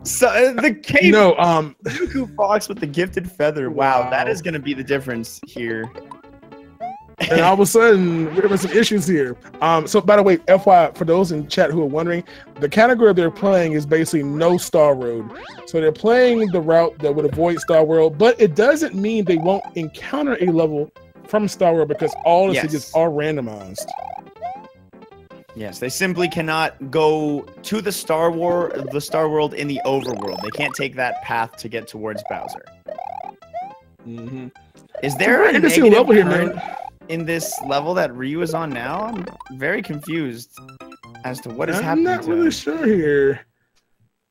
Speaker 1: So the cape, Dooku Fox with the gifted feather. Wow, that is going to be the difference here.
Speaker 2: And all of a sudden, we're having some issues here. So by the way, FYI, for those in chat who are wondering, the category they're playing is basically no Star Road. So they're playing the route that would avoid Star World, but it doesn't mean they won't encounter a level from Star World because all the stages are randomized.
Speaker 1: Yes, they simply cannot go to the Star World in the overworld. They can't take that path to get towards Bowser.
Speaker 2: Mm-hmm.
Speaker 1: Is there a negative level here in this level that Ryu is on now? I'm very confused as to what is happening.
Speaker 2: I'm not really sure here.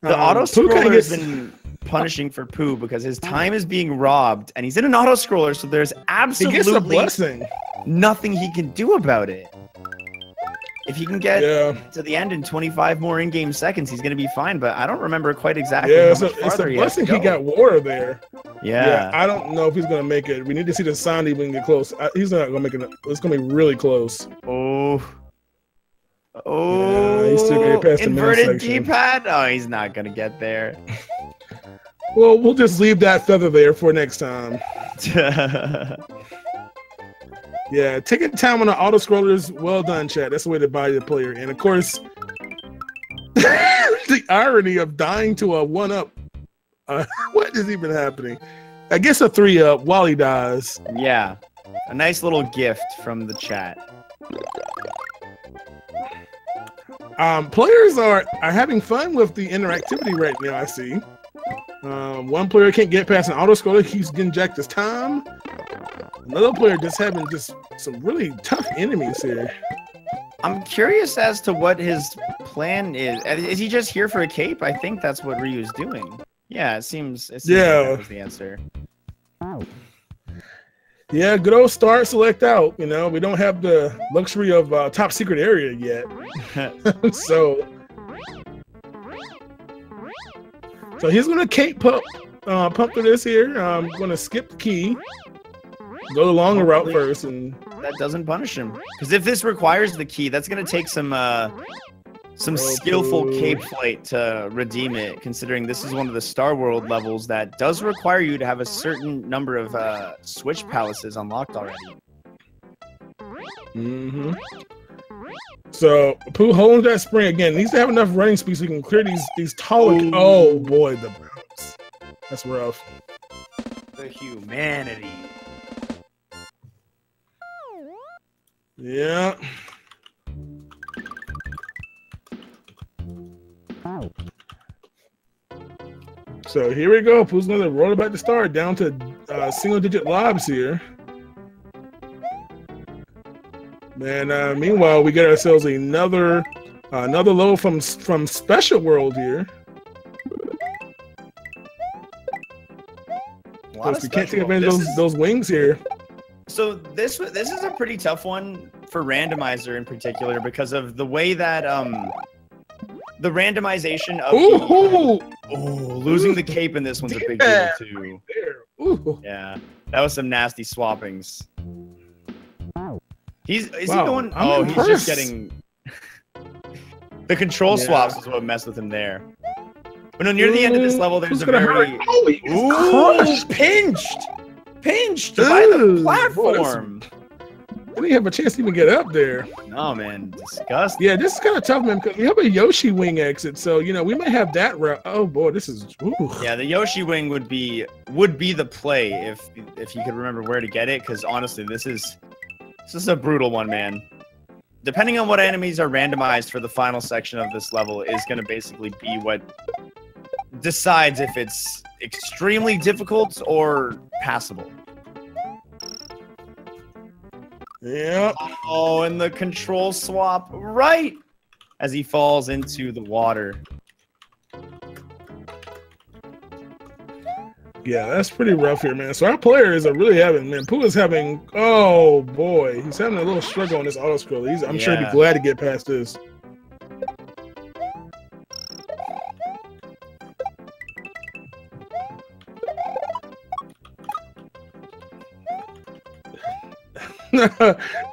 Speaker 1: The auto-scroller has been punishing for Pooh because his time is being robbed, and he's in an auto-scroller, so there's absolutely nothing he can do about it. If he can get to the end in 25 more in-game seconds, he's going to be fine, but I don't remember quite exactly how much farther
Speaker 2: it's a blessing he got water there.
Speaker 1: Yeah.
Speaker 2: I don't know if he's going to make it. We need to see the sound even get close. He's not going to make it. It's going to be really close.
Speaker 1: Oh.
Speaker 2: Yeah, he's still going to pass the
Speaker 1: inverted D-pad? Oh, he's not going to get there.
Speaker 2: Well, we'll just leave that feather there for next time. Yeah, taking time on the auto scrollers, well done, chat. That's the way to buy the player. And of course, the irony of dying to a 1-up. What is even happening? I guess a 3-up while he dies.
Speaker 1: Yeah, a nice little gift from the chat.
Speaker 2: Players are having fun with the interactivity right now, I see. One player can't get past an auto scroller. He's getting jacked his time. Another player just having some really tough enemies here.
Speaker 1: I'm curious as to what his plan is. Is he just here for a cape? I think that's what Ryu's doing. Yeah, it seems like that was the answer.
Speaker 2: Yeah, good old start, select out. You know, we don't have the luxury of top secret area yet. So he's gonna cape pump through this here. I'm gonna skip the key. Go the longer route first, and
Speaker 1: that doesn't punish him. Because if this requires the key, that's gonna take some skillful cape flight to redeem it. Considering this is one of the Star World levels that does require you to have a certain number of Switch Palaces unlocked already.
Speaker 2: Mm-hmm. So Pooh holding that spring again. Needs to have enough running speed so he can clear these taller. Oh boy, the bounce. That's rough.
Speaker 1: The humanity.
Speaker 2: Yeah. So here we go. Pooh's gonna roll it back to start down to single-digit lives here. And meanwhile, we get ourselves another level from Special World here. Because we can't take advantage of those wings here.
Speaker 1: So this is a pretty tough one for Randomizer in particular because of the way that the randomization of losing the cape in this one's a big deal too. Yeah, that was some nasty swappings. Is he going? He's just getting the control swaps is what messed with him there. But no, near the end of this level, there's a very pinched by the platform.
Speaker 2: I didn't have a chance to even get up there.
Speaker 1: No, man, disgusting.
Speaker 2: Yeah, this is kind of tough, man, because we have a Yoshi wing exit, so you know we might have that route. Oh boy, this is.
Speaker 1: Yeah, the Yoshi wing would be the play if you could remember where to get it, because honestly, this is a brutal one, man. Depending on what enemies are randomized for the final section of this level is going to basically be what decides if it's extremely difficult or passable.
Speaker 2: Yeah.
Speaker 1: Oh, and the control swap right as he falls into the water.
Speaker 2: Yeah, that's pretty rough here, man. So our players are really having, man, Pooh is having, oh boy, he's having a little struggle on this auto scroll. I'm sure he'd be glad to get past this.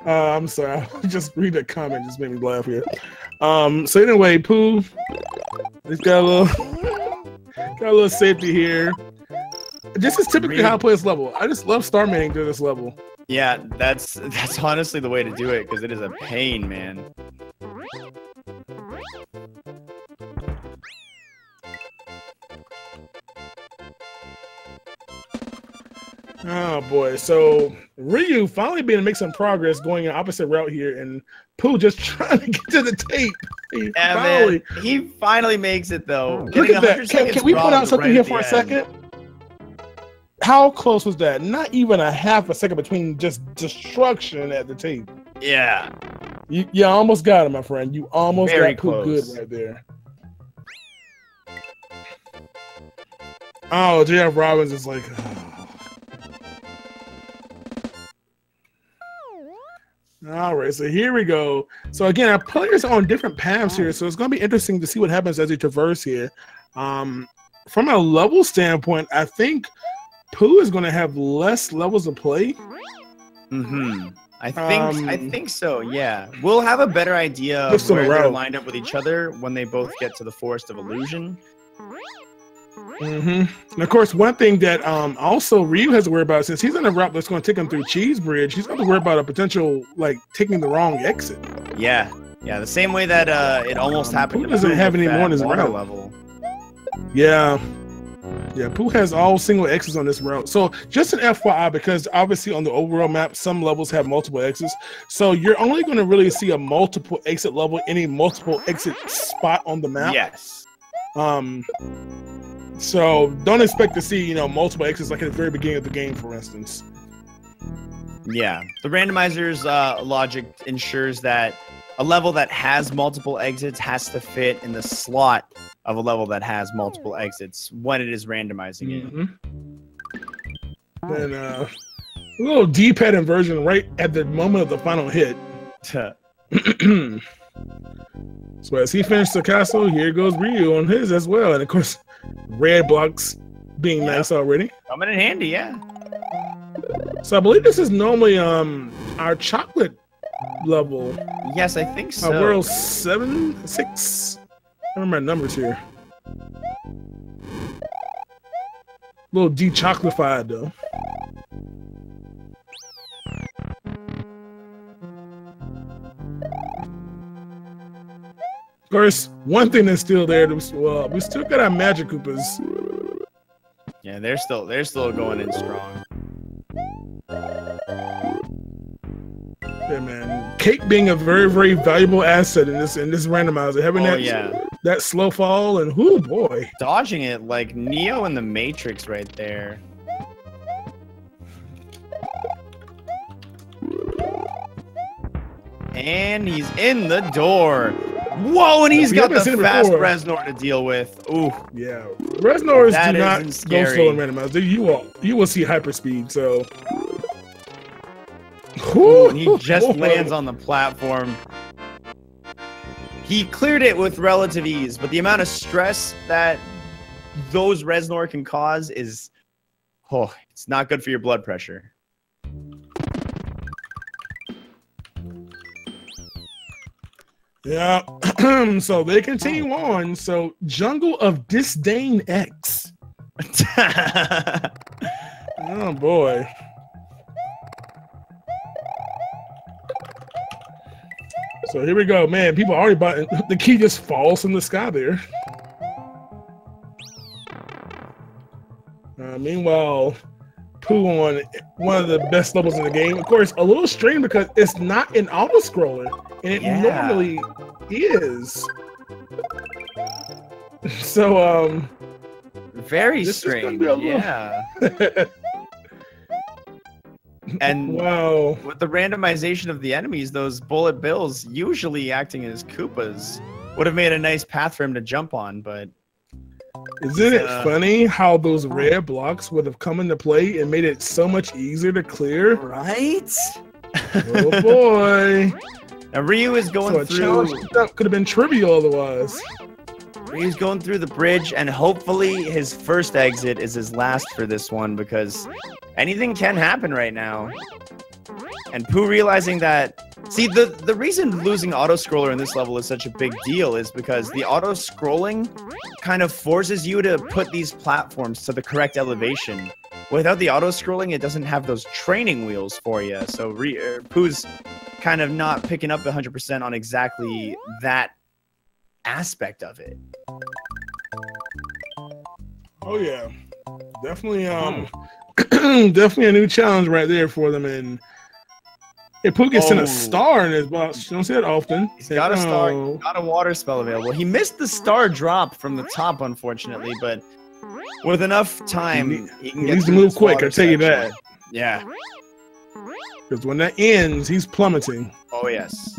Speaker 2: I'm sorry. I'll just read the comment. Just made me laugh here. So anyway, Pooh, he's got a little safety here. This is typically how I play this level. I just love Starmaning through this level.
Speaker 1: Yeah, that's honestly the way to do it because it is a pain, man.
Speaker 2: Oh boy, so Ryu finally being to make some progress going an opposite route here, and Pooh just trying to get to the tape.
Speaker 1: He finally makes it though.
Speaker 2: Look at that. Can we put out something here for a second? How close was that? Not even a half a second between just destruction at the tape.
Speaker 1: Yeah.
Speaker 2: You almost got him, my friend. You almost
Speaker 1: Very
Speaker 2: got Pooh good right there. Oh, J.F. Robbins is like... All right, so here we go. So again, our players are on different paths here, so it's going to be interesting to see what happens as they traverse here. From a level standpoint, I think Pooh is going to have less levels to play.
Speaker 1: I think so. Yeah, we'll have a better idea of where they're lined up with each other when they both get to the Forest of Illusion.
Speaker 2: And of course, one thing that also Ryu has to worry about, since he's on a route that's going to take him through Cheese Bridge, he's going to worry about a potential like taking the wrong exit.
Speaker 1: Yeah, the same way that it almost happened.
Speaker 2: Pooh doesn't have any more on his route level. Yeah, Pooh has all single exits on this route. So just an FYI, because obviously on the overall map, some levels have multiple exits. So you're only going to really see a multiple exit level, any multiple exit spot on the map.
Speaker 1: Yes.
Speaker 2: So don't expect to see, multiple exits like at the very beginning of the game, for instance.
Speaker 1: Yeah, the randomizer's logic ensures that a level that has multiple exits has to fit in the slot of a level that has multiple exits when it is randomizing it.
Speaker 2: Then a little D-pad inversion right at the moment of the final hit. So as he finished the castle, here goes Ryu on his as well. And of course, red blocks being nice already.
Speaker 1: Coming in handy, yeah.
Speaker 2: So I believe this is normally our chocolate level.
Speaker 1: Yes, I think so.
Speaker 2: World 7, 6. I remember my numbers here. A little de-chocolatified though. Of course, one thing that's still there, we still got our Magic Koopas.
Speaker 1: Yeah, they're still going in strong.
Speaker 2: Yeah, man. Cake being a very, very valuable asset in this randomizer. Having that that slow fall, and whoo boy,
Speaker 1: dodging it like Neo in the Matrix right there. And he's in the door. Whoa, and he's got the fast Reznor to deal with. Ooh.
Speaker 2: Yeah. Reznors do not go
Speaker 1: scary.
Speaker 2: slow in randomizer. You will see hyperspeed, so.
Speaker 1: Ooh, and he just lands on the platform. He cleared it with relative ease, but the amount of stress that those Reznor can cause is, oh, it's not good for your blood pressure.
Speaker 2: Yeah, so they continue on. So Jungle of Disdain X. Oh boy. So here we go, man. People already bought it. The key just falls from the sky there. Meanwhile, Pooh on one of the best levels in the game. Of course, a little strange because it's not an auto-scroller, and it normally is. So,
Speaker 1: very strange. Yeah. And
Speaker 2: wow,
Speaker 1: with the randomization of the enemies, those bullet bills usually acting as Koopas would have made a nice path for him to jump on, but
Speaker 2: isn't it funny how those red blocks would have come into play and made it so much easier to clear?
Speaker 1: Right?
Speaker 2: Oh boy.
Speaker 1: Now Ryu is going through.
Speaker 2: That could have been trivial otherwise.
Speaker 1: Ryu's going through the bridge, and hopefully his first exit is his last for this one, because anything can happen right now. And Pooh realizing that, see, the reason losing auto-scroller in this level is such a big deal is because the auto-scrolling kind of forces you to put these platforms to the correct elevation. Without the auto-scrolling, it doesn't have those training wheels for you. So Pooh's kind of not picking up 100% on exactly that aspect of it.
Speaker 2: Oh yeah, definitely definitely a new challenge right there for them. And Pooh gets in a star in his box. You don't see that often.
Speaker 1: He's got a star, got a water spell available. He missed the star drop from the top, unfortunately, but with enough time, he can get
Speaker 2: needs to move quick. I'll tell you that.
Speaker 1: Yeah,
Speaker 2: because when that ends, he's plummeting.
Speaker 1: Oh yes.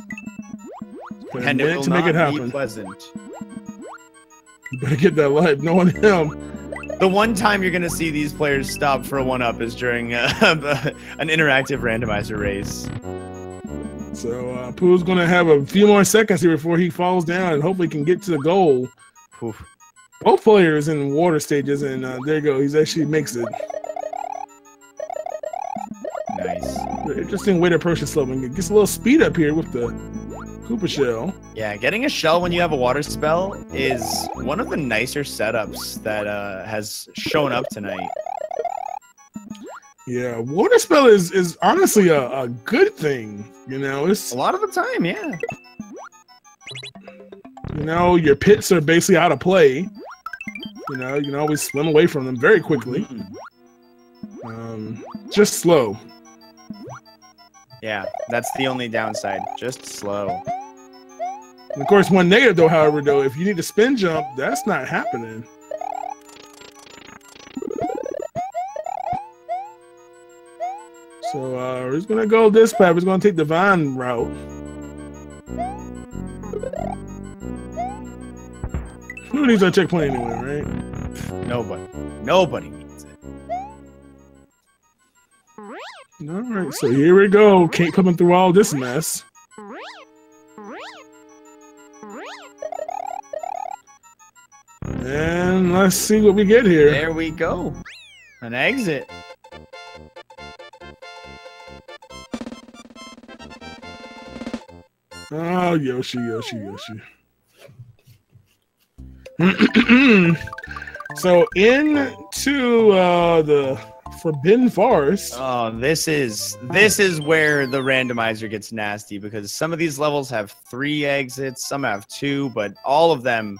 Speaker 2: And it will not
Speaker 1: be pleasant.
Speaker 2: You better get that life, knowing him.
Speaker 1: The one time you're going to see these players stop for a 1-up is during an interactive randomizer race.
Speaker 2: So Pooh's going to have a few more seconds here before he falls down and hopefully can get to the goal.
Speaker 1: Oof.
Speaker 2: Both players in water stages, and there you go. He's actually makes it.
Speaker 1: Nice.
Speaker 2: Interesting way to approach this level. It gets a little speed up here with the Koopa shell.
Speaker 1: Yeah, getting a shell when you have a water spell is one of the nicer setups that has shown up tonight.
Speaker 2: Yeah, water spell is honestly a good thing. You know, it's
Speaker 1: a lot of the time, yeah.
Speaker 2: You know, your pits are basically out of play. You know, you can always swim away from them very quickly. Just slow.
Speaker 1: Yeah, that's the only downside. Just slow.
Speaker 2: And of course, one negative though, however, if you need to spin jump, that's not happening. So we're just gonna go this path. We're just gonna take the vine route. Who needs that checkpoint anyway, right?
Speaker 1: Nobody needs it.
Speaker 2: All right, so here we go. Kate coming through all this mess. And let's see what we get here.
Speaker 1: There we go. An exit.
Speaker 2: Oh, Yoshi. So into the Forbidden Forest.
Speaker 1: Oh, this is where the randomizer gets nasty, because some of these levels have 3 exits, some have 2, but all of them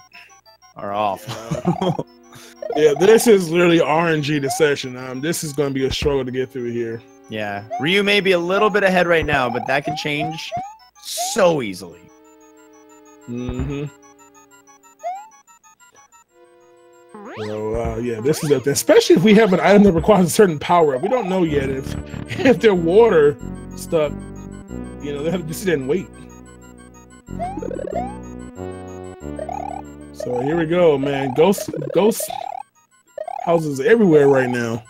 Speaker 1: are off.
Speaker 2: Yeah, this is literally RNG to session. This is going to be a struggle to get through here.
Speaker 1: Yeah, Ryu may be a little bit ahead right now, but that can change so easily.
Speaker 2: So yeah, this is it. Especially if we have an item that requires a certain power. We don't know yet if they're water stuck. You know, they have to sit there and wait. So here we go, man. Ghost houses everywhere right now.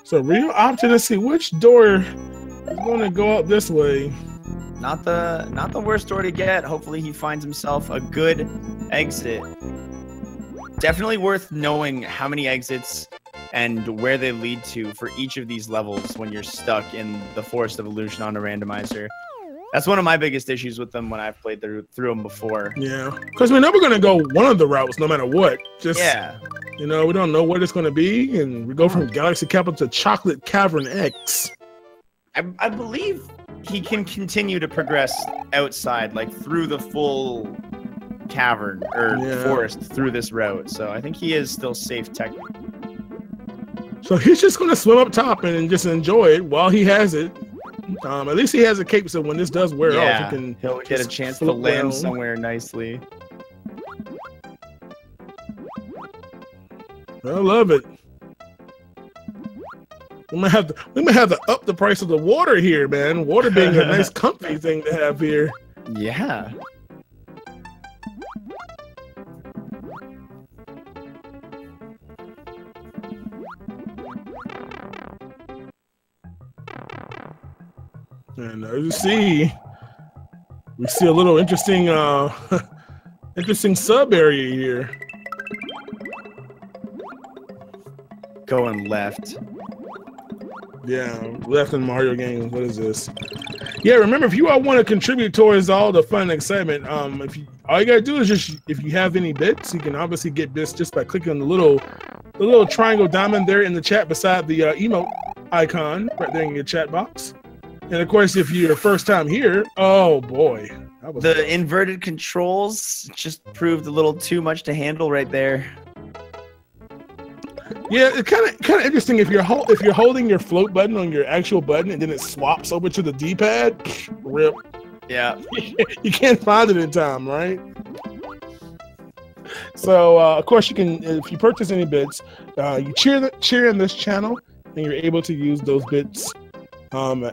Speaker 2: So real option. Let's see which door is going to go out this way.
Speaker 1: Not the worst door to get. Hopefully he finds himself a good exit. Definitely worth knowing how many exits and where they lead to for each of these levels when you're stuck in the Forest of Illusion on a randomizer. That's one of my biggest issues with them when I've played through them before.
Speaker 2: Yeah, because we're never going to go one of the routes no matter what. Just,
Speaker 1: yeah.
Speaker 2: You know, we don't know what it's going to be, and we go from Galaxy Capital to Chocolate Cavern X.
Speaker 1: I believe he can continue to progress outside, like through the full cavern or forest through this route. So I think he is still safe technically.
Speaker 2: So he's just going to swim up top and just enjoy it while he has it. At least he has a cape, so when this does wear off,
Speaker 1: he'll get a chance to land somewhere nicely.
Speaker 2: I love it. We might have to up the price of the water here, man. Water being a nice, comfy thing to have here.
Speaker 1: Yeah.
Speaker 2: And as you see, we see a little interesting, interesting sub area here.
Speaker 1: Going left.
Speaker 2: Yeah, left in Mario games. What is this? Yeah, remember, if you all want to contribute towards all the fun and excitement, all you gotta do is just, if you have any bits, you can obviously get bits just by clicking on the little triangle diamond there in the chat beside the emote icon right there in your chat box. And of course, if you're first time here, oh boy,
Speaker 1: the inverted controls just proved a little too much to handle right there.
Speaker 2: Yeah, it's kind of interesting if you're holding your float button on your actual button and then it swaps over to the D-pad. Rip.
Speaker 1: Yeah.
Speaker 2: You can't find it in time, right? So of course you can, if you purchase any bits, you cheer in this channel, and you're able to use those bits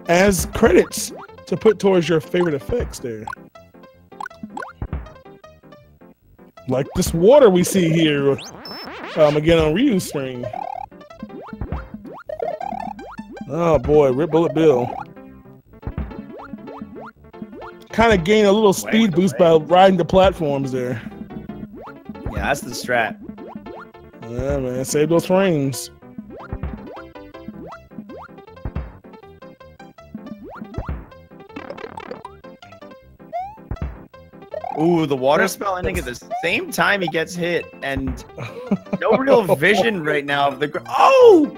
Speaker 2: as credits to put towards your favorite effects there. Like this water we see here. Again on Ryu's screen. Oh boy, Rip Bullet Bill. Kind of gain a little speed boost by riding the platforms there.
Speaker 1: Yeah, that's the strat.
Speaker 2: Yeah, man, save those frames.
Speaker 1: Ooh, the water spell ending at the same time he gets hit, and no real vision right now of the oh!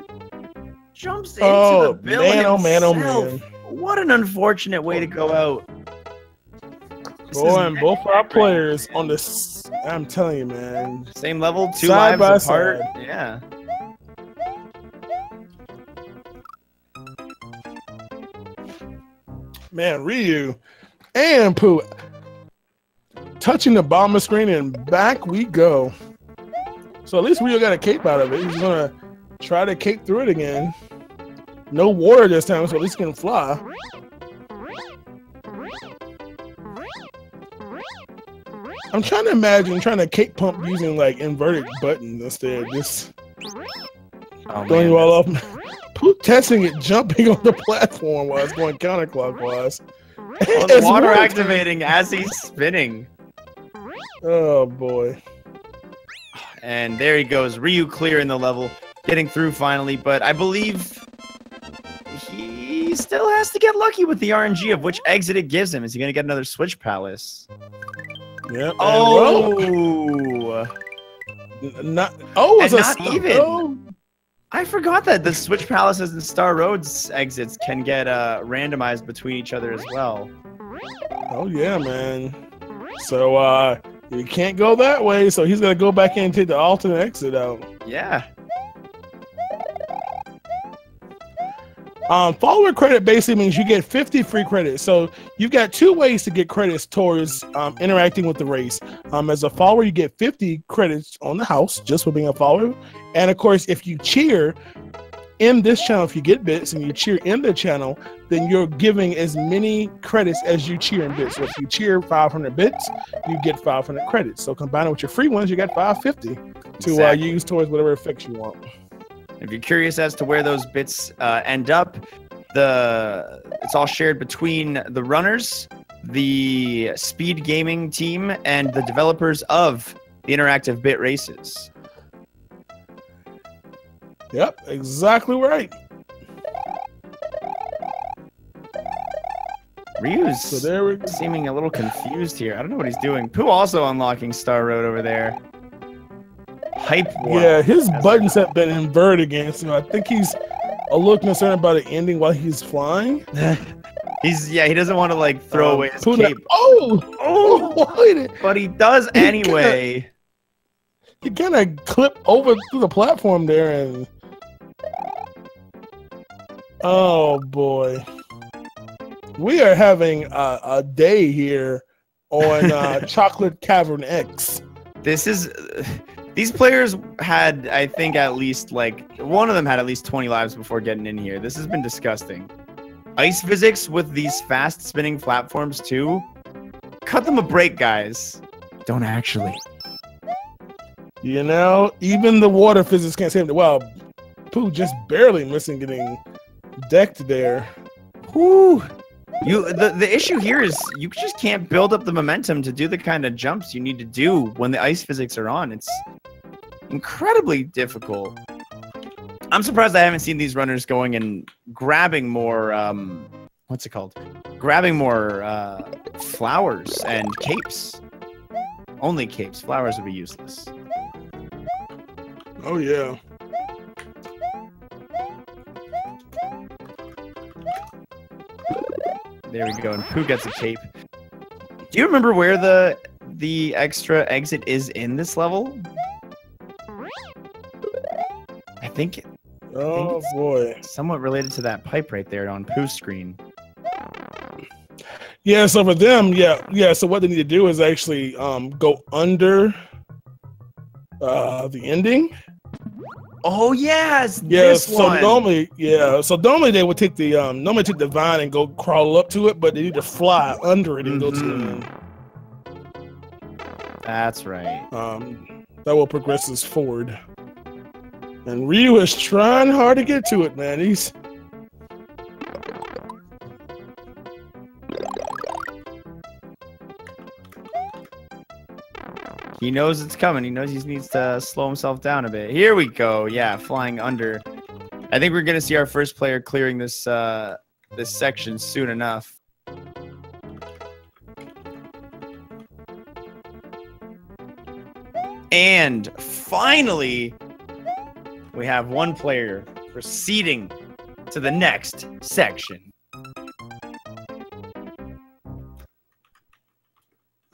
Speaker 1: Jumps into the villain himself.
Speaker 2: Oh man.
Speaker 1: What an unfortunate way to go out.
Speaker 2: Boy, and both our players on this, I'm telling you, man.
Speaker 1: Same level, two
Speaker 2: side
Speaker 1: lives
Speaker 2: by
Speaker 1: apart.
Speaker 2: side.
Speaker 1: Yeah.
Speaker 2: Man, Ryu and Pooh touching the bottom of the screen, and back we go. So at least Ryu got a cape out of it. He's gonna try to cape through it again. No water this time, so at least he can fly. I'm trying to imagine trying to cape pump using like inverted buttons instead. Just going all off. Pooh testing it, jumping on the platform while it's going counterclockwise.
Speaker 1: Well, the water activating as he's spinning.
Speaker 2: Oh boy.
Speaker 1: And there he goes, Ryu clearing the level, getting through finally, but I believe he still has to get lucky with the RNG of which exit it gives him. Is he going to get another Switch Palace?
Speaker 2: Yeah.
Speaker 1: Oh!
Speaker 2: It's not
Speaker 1: even. Oh. I forgot that the Switch Palaces and Star Roads exits can get randomized between each other as well.
Speaker 2: Oh yeah, man. So you can't go that way, so he's gonna go back in and take the alternate exit out.
Speaker 1: Yeah.
Speaker 2: Follower credit basically means you get 50 free credits. So you've got 2 ways to get credits towards interacting with the race. As a follower, you get 50 credits on the house just for being a follower. And of course, if you cheer in this channel, if you get bits and you cheer in the channel, then you're giving as many credits as you cheer in bits. So if you cheer 500 bits, you get 500 credits. So combined with your free ones, you got 550 to use towards whatever effects you want.
Speaker 1: If you're curious as to where those bits end up, it's all shared between the runners, the Speed Gaming team, and the developers of the interactive bit races.
Speaker 2: Yep, exactly right.
Speaker 1: Ryu's seeming a little confused here. I don't know what he's doing. Pooh also unlocking Star Road over there. Hype War.
Speaker 2: Yeah, his buttons have been inverted again, so I think he's a little concerned about it ending while he's flying.
Speaker 1: He doesn't want to like throw away his cape. But he does anyway.
Speaker 2: He kind of clipped over through the platform there, and oh boy, we are having a day here on Chocolate Cavern X.
Speaker 1: These players had, I think, at least one of them had at least 20 lives before getting in here. This has been disgusting. Ice physics with these fast spinning platforms too. Cut them a break, guys. Don't actually.
Speaker 2: You know, even the water physics can't save it. Well, Pooh just barely missing getting decked there.
Speaker 1: Whoo! The issue here is you just can't build up the momentum to do the kind of jumps you need to do when the ice physics are on. It's incredibly difficult. I'm surprised I haven't seen these runners going and grabbing more, what's it called? Grabbing more flowers and capes. Only capes. Flowers would be useless.
Speaker 2: Oh, yeah.
Speaker 1: There we go, and Pooh gets a cape. Do you remember where the extra exit is in this level? I think it's
Speaker 2: boy,
Speaker 1: somewhat related to that pipe right there on Pooh's screen.
Speaker 2: Yeah, so for them, yeah. So what they need to do is actually go under the ending.
Speaker 1: Oh yes,
Speaker 2: yeah.
Speaker 1: This
Speaker 2: So
Speaker 1: one.
Speaker 2: normally they would take the vine and go crawl up to it, but they need to fly under it and go to the end.
Speaker 1: That's right.
Speaker 2: That will progress us forward. And Ryu is trying hard to get to it, man.
Speaker 1: He knows it's coming. He knows he needs to slow himself down a bit. Here we go. Yeah, flying under. I think we're gonna see our first player clearing this this section soon enough. And finally, we have one player proceeding to the next section.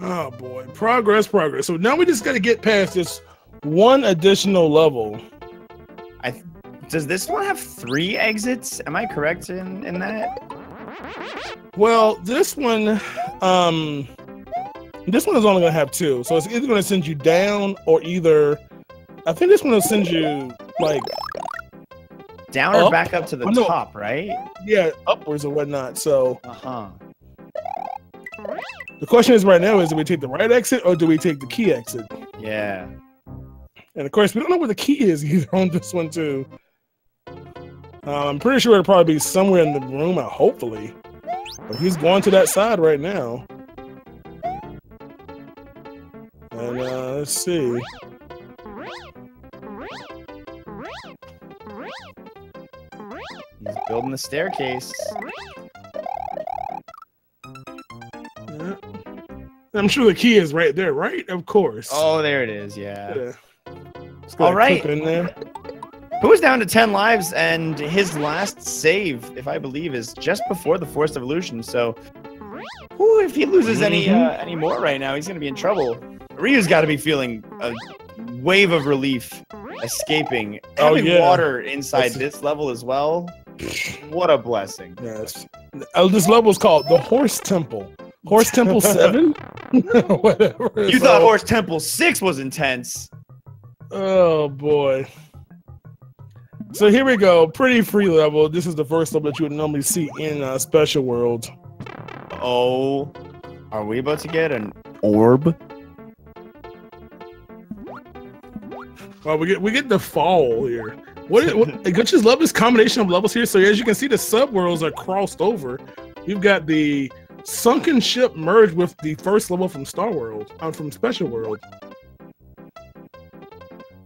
Speaker 2: Oh boy, progress. So now we just got to get past this one additional level.
Speaker 1: Does this one have 3 exits? Am I correct in that?
Speaker 2: Well, this one is only gonna have 2. So it's either gonna send you down or I think this one will send you like
Speaker 1: down or back up to the top, right?
Speaker 2: Yeah, upwards or whatnot. So the question is right now is, do we take the right exit or do we take the key exit?
Speaker 1: Yeah.
Speaker 2: And of course, we don't know where the key is either on this one too. I'm pretty sure it'll probably be somewhere in the room, hopefully. But he's going to that side right now. And let's see.
Speaker 1: He's building the staircase.
Speaker 2: Yeah. I'm sure the key is right there, right? Of course.
Speaker 1: Oh, there it is. Yeah.
Speaker 2: All right. In there.
Speaker 1: Who's down to 10 lives, and his last save, if I believe, is just before the forced evolution. So, if he loses any more right now, he's gonna be in trouble. Ryu's got to be feeling a wave of relief escaping. Having water inside this level as well. What a blessing.
Speaker 2: Yes. This level is called the Horse Temple. Horse Temple 7? Whatever.
Speaker 1: You thought Horse Temple 6 was intense.
Speaker 2: Oh, boy. So here we go. Pretty free level. This is the first level that you would normally see in Special World.
Speaker 1: Oh, are we about to get an orb?
Speaker 2: Well, we get the fall here. I just love this combination of levels here. So as you can see, the subworlds are crossed over. You've got the sunken ship merged with the first level from from Special World.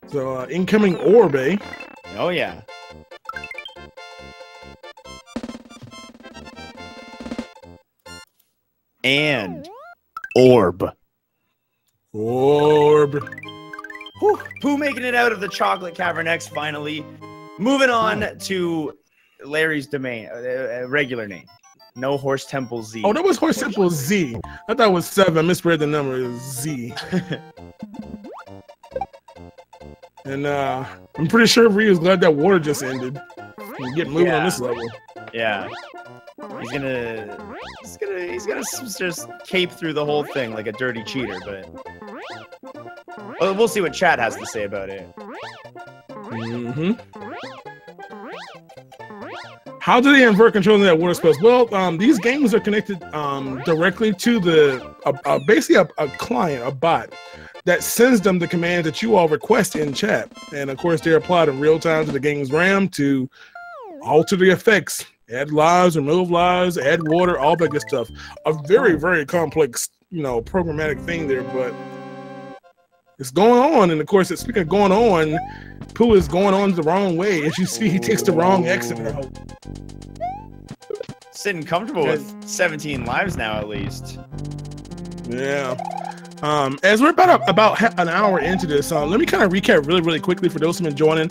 Speaker 2: So incoming orb, eh?
Speaker 1: Oh yeah. And orb.
Speaker 2: Orb.
Speaker 1: Whew. Pooh making it out of the chocolate cavern X finally. Moving on to Larry's domain, regular name. No Horse Temple Z.
Speaker 2: Oh, that was Horse Temple Z. I thought it was 7. I misread the number. It was Z. And I'm pretty sure Ryu's glad that water just ended. And get moving on this level.
Speaker 1: Yeah. He's gonna just cape through the whole thing like a dirty cheater, but well, we'll see what chat has to say about it.
Speaker 2: Mm-hmm. How do they invert controlling that water spells? Well, these games are connected directly to basically a client, a bot, that sends them the commands that you all request in chat. And of course, they're applied in real time to the game's RAM to alter the effects, add lives, remove lives, add water, all that good stuff. A very, very complex, programmatic thing there, but it's going on. And of course, speaking of going on, Pooh is going on the wrong way. As you see, he takes the wrong exit route.
Speaker 1: Sitting comfortable with 17 lives now, at least.
Speaker 2: Yeah. As we're about an hour into this, let me kind of recap really quickly for those who've been joining.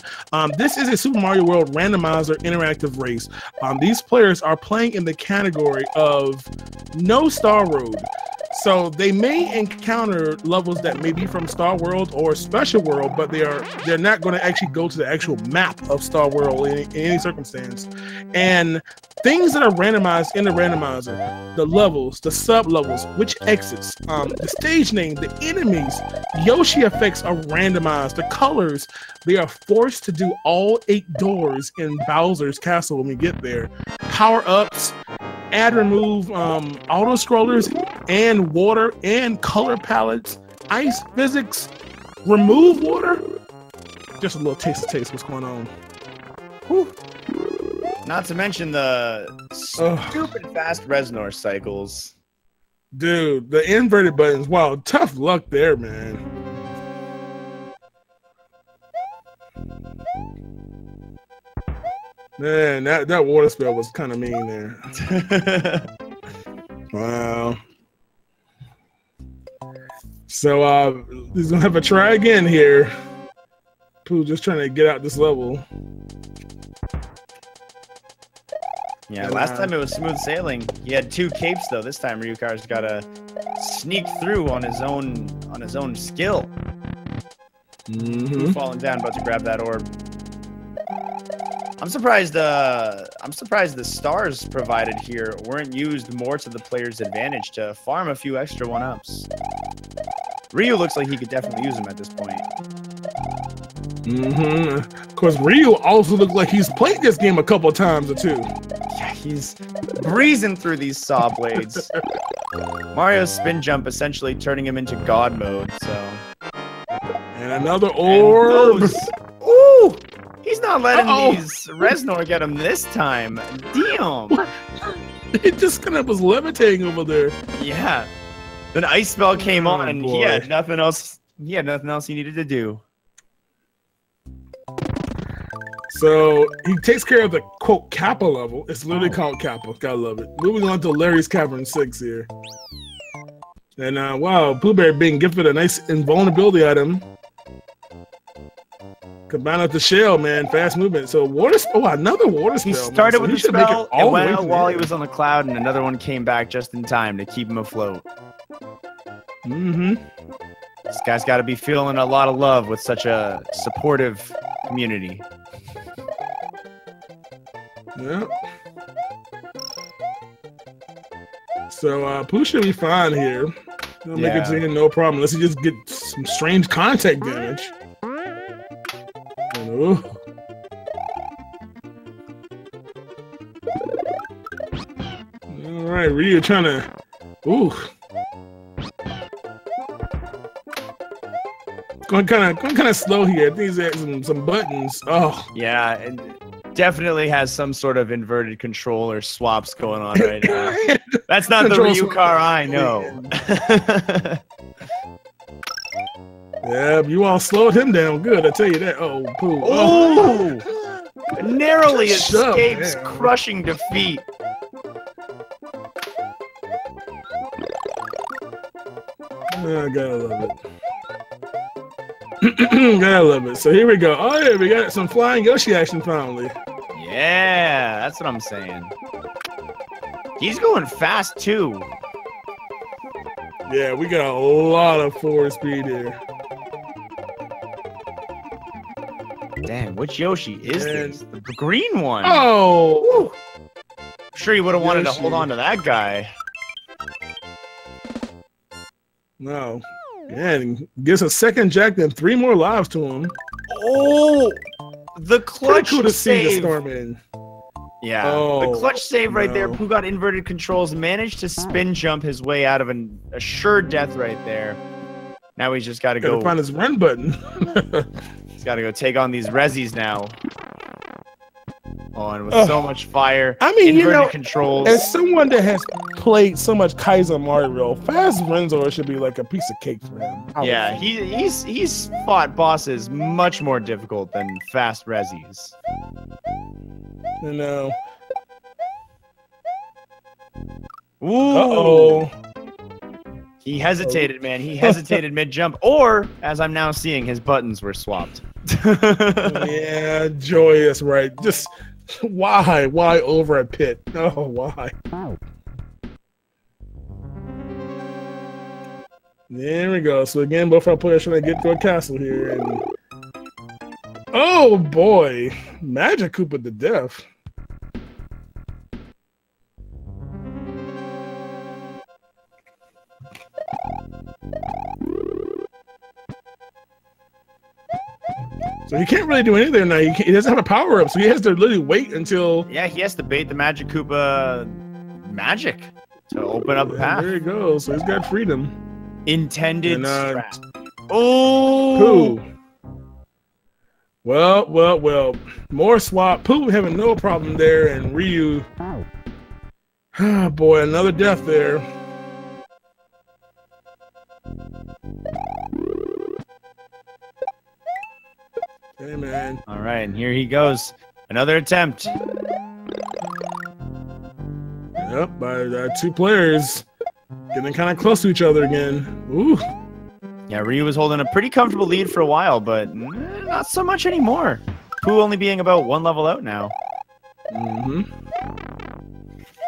Speaker 2: This is a Super Mario World Randomizer interactive race. These players are playing in the category of no Star Road. So they may encounter levels that may be from Star World or Special World, but they're not going to actually go to the actual map of Star World in any circumstance. And things that are randomized in the randomizer, the levels, the sub-levels, which exits, the stage name, the enemies, Yoshi effects are randomized. The colors, they are forced to do all 8 doors in Bowser's Castle when we get there. Power-ups, add, remove auto-scrollers, and water, and color palettes, ice physics, remove water. Just a little taste what's going on. Whew.
Speaker 1: Not to mention the stupid fast Reznor cycles.
Speaker 2: Dude, the inverted buttons. Wow, tough luck there, man. Man, that water spell was kind of mean there. Wow. So he's gonna have a try again here. Pooh just trying to get out this level.
Speaker 1: Yeah, last time it was smooth sailing. He had 2 capes though. This time Ryukar's got to sneak through on his own skill.
Speaker 2: Mm-hmm.
Speaker 1: Falling down, about to grab that orb. I'm surprised the stars provided here weren't used more to the player's advantage to farm a few extra 1-ups. Ryu looks like he could definitely use them at this point.
Speaker 2: Mm-hmm. Of course, Ryu also looks like he's played this game a couple times or two.
Speaker 1: Yeah, he's breezing through these saw blades. Mario's spin jump essentially turning him into God mode, so.
Speaker 2: And another orb.
Speaker 1: Ooh! He's not letting these Reznor get him this time. Damn!
Speaker 2: It just kind of was levitating over there.
Speaker 1: Yeah. Then ice spell came on, and
Speaker 2: boy.
Speaker 1: he had nothing else. He had nothing else he needed to do.
Speaker 2: So he takes care of the quote Kappa level. It's literally called Kappa. Gotta love it. Moving on to Larry's Cavern 6 here. And wow, Pooh Bear being gifted a nice invulnerability item. Combine with the shell, man. Fast movement. So water. Oh, another water spell.
Speaker 1: He started with the spell, it went out while he
Speaker 2: was
Speaker 1: was on the cloud, and another one came back just in time to keep him afloat.
Speaker 2: Mm-hmm.
Speaker 1: This guy's got to be feeling a lot of love with such a supportive community.
Speaker 2: Yeah. So Pooh should be fine here. He'll make it to him no problem unless he just get some strange contact damage. And, all right, Ryu trying to. Ooh. Going kind of slow here. I think he's got some buttons. Oh.
Speaker 1: Yeah, and definitely has some sort of inverted controller swaps going on right now. That's not the Ryu car I know.
Speaker 2: Yeah, you all slowed him down good, I tell you that. Oh, Pooh.
Speaker 1: Oh! Narrowly escapes crushing defeat.
Speaker 2: I gotta love it. Gotta love it. So here we go. Oh yeah, we got some flying Yoshi action finally.
Speaker 1: Yeah, that's what I'm saying. He's going fast too.
Speaker 2: Yeah, we got a lot of forward speed here.
Speaker 1: Damn, which Yoshi is this? The green one.
Speaker 2: Oh!
Speaker 1: I'm sure you would have wanted to hold on to that guy.
Speaker 2: No. Yeah, and gives a second jack, then 3 more lives to him.
Speaker 1: Oh! The clutch
Speaker 2: cool to
Speaker 1: save.
Speaker 2: see the Starman.
Speaker 1: Yeah, the clutch save right there. Pooh got inverted controls, managed to spin jump his way out of an assured death right there. Now he's just got to go
Speaker 2: find his run button.
Speaker 1: He's got to go take on these Rezzies now. Oh, and with so much fire,
Speaker 2: I mean,
Speaker 1: inverted controls.
Speaker 2: As someone that has played so much Kaiser Mario, Fast Renzo should be like a piece of cake for him.
Speaker 1: Yeah, he's fought bosses much more difficult than Fast Rezzies.
Speaker 2: You know.
Speaker 1: Ooh.
Speaker 2: Uh-oh.
Speaker 1: He hesitated, man. He hesitated mid-jump. Or, as I'm now seeing, his buttons were swapped.
Speaker 2: Yeah, joyous, right? Just why? Why over a pit? Oh, why? There we go. So again, both our players trying to get to a castle here. And oh boy, Magic Koopa to death. So he can't really do anything now. He doesn't have a power up, so he has to literally wait until.
Speaker 1: Yeah, he has to bait the Magic Koopa magic to open up a path.
Speaker 2: There he goes. So he's got freedom.
Speaker 1: Intended trap.
Speaker 2: Oh! Pooh. Well. More swap. Pooh having no problem there, and Ryu. Oh boy, another death there. Hey man.
Speaker 1: All right, and here he goes. Another attempt.
Speaker 2: Yep, by 2 players getting kind of close to each other again. Ooh.
Speaker 1: Yeah, Ryu was holding a pretty comfortable lead for a while, but not so much anymore. Pooh only being about 1 level out now.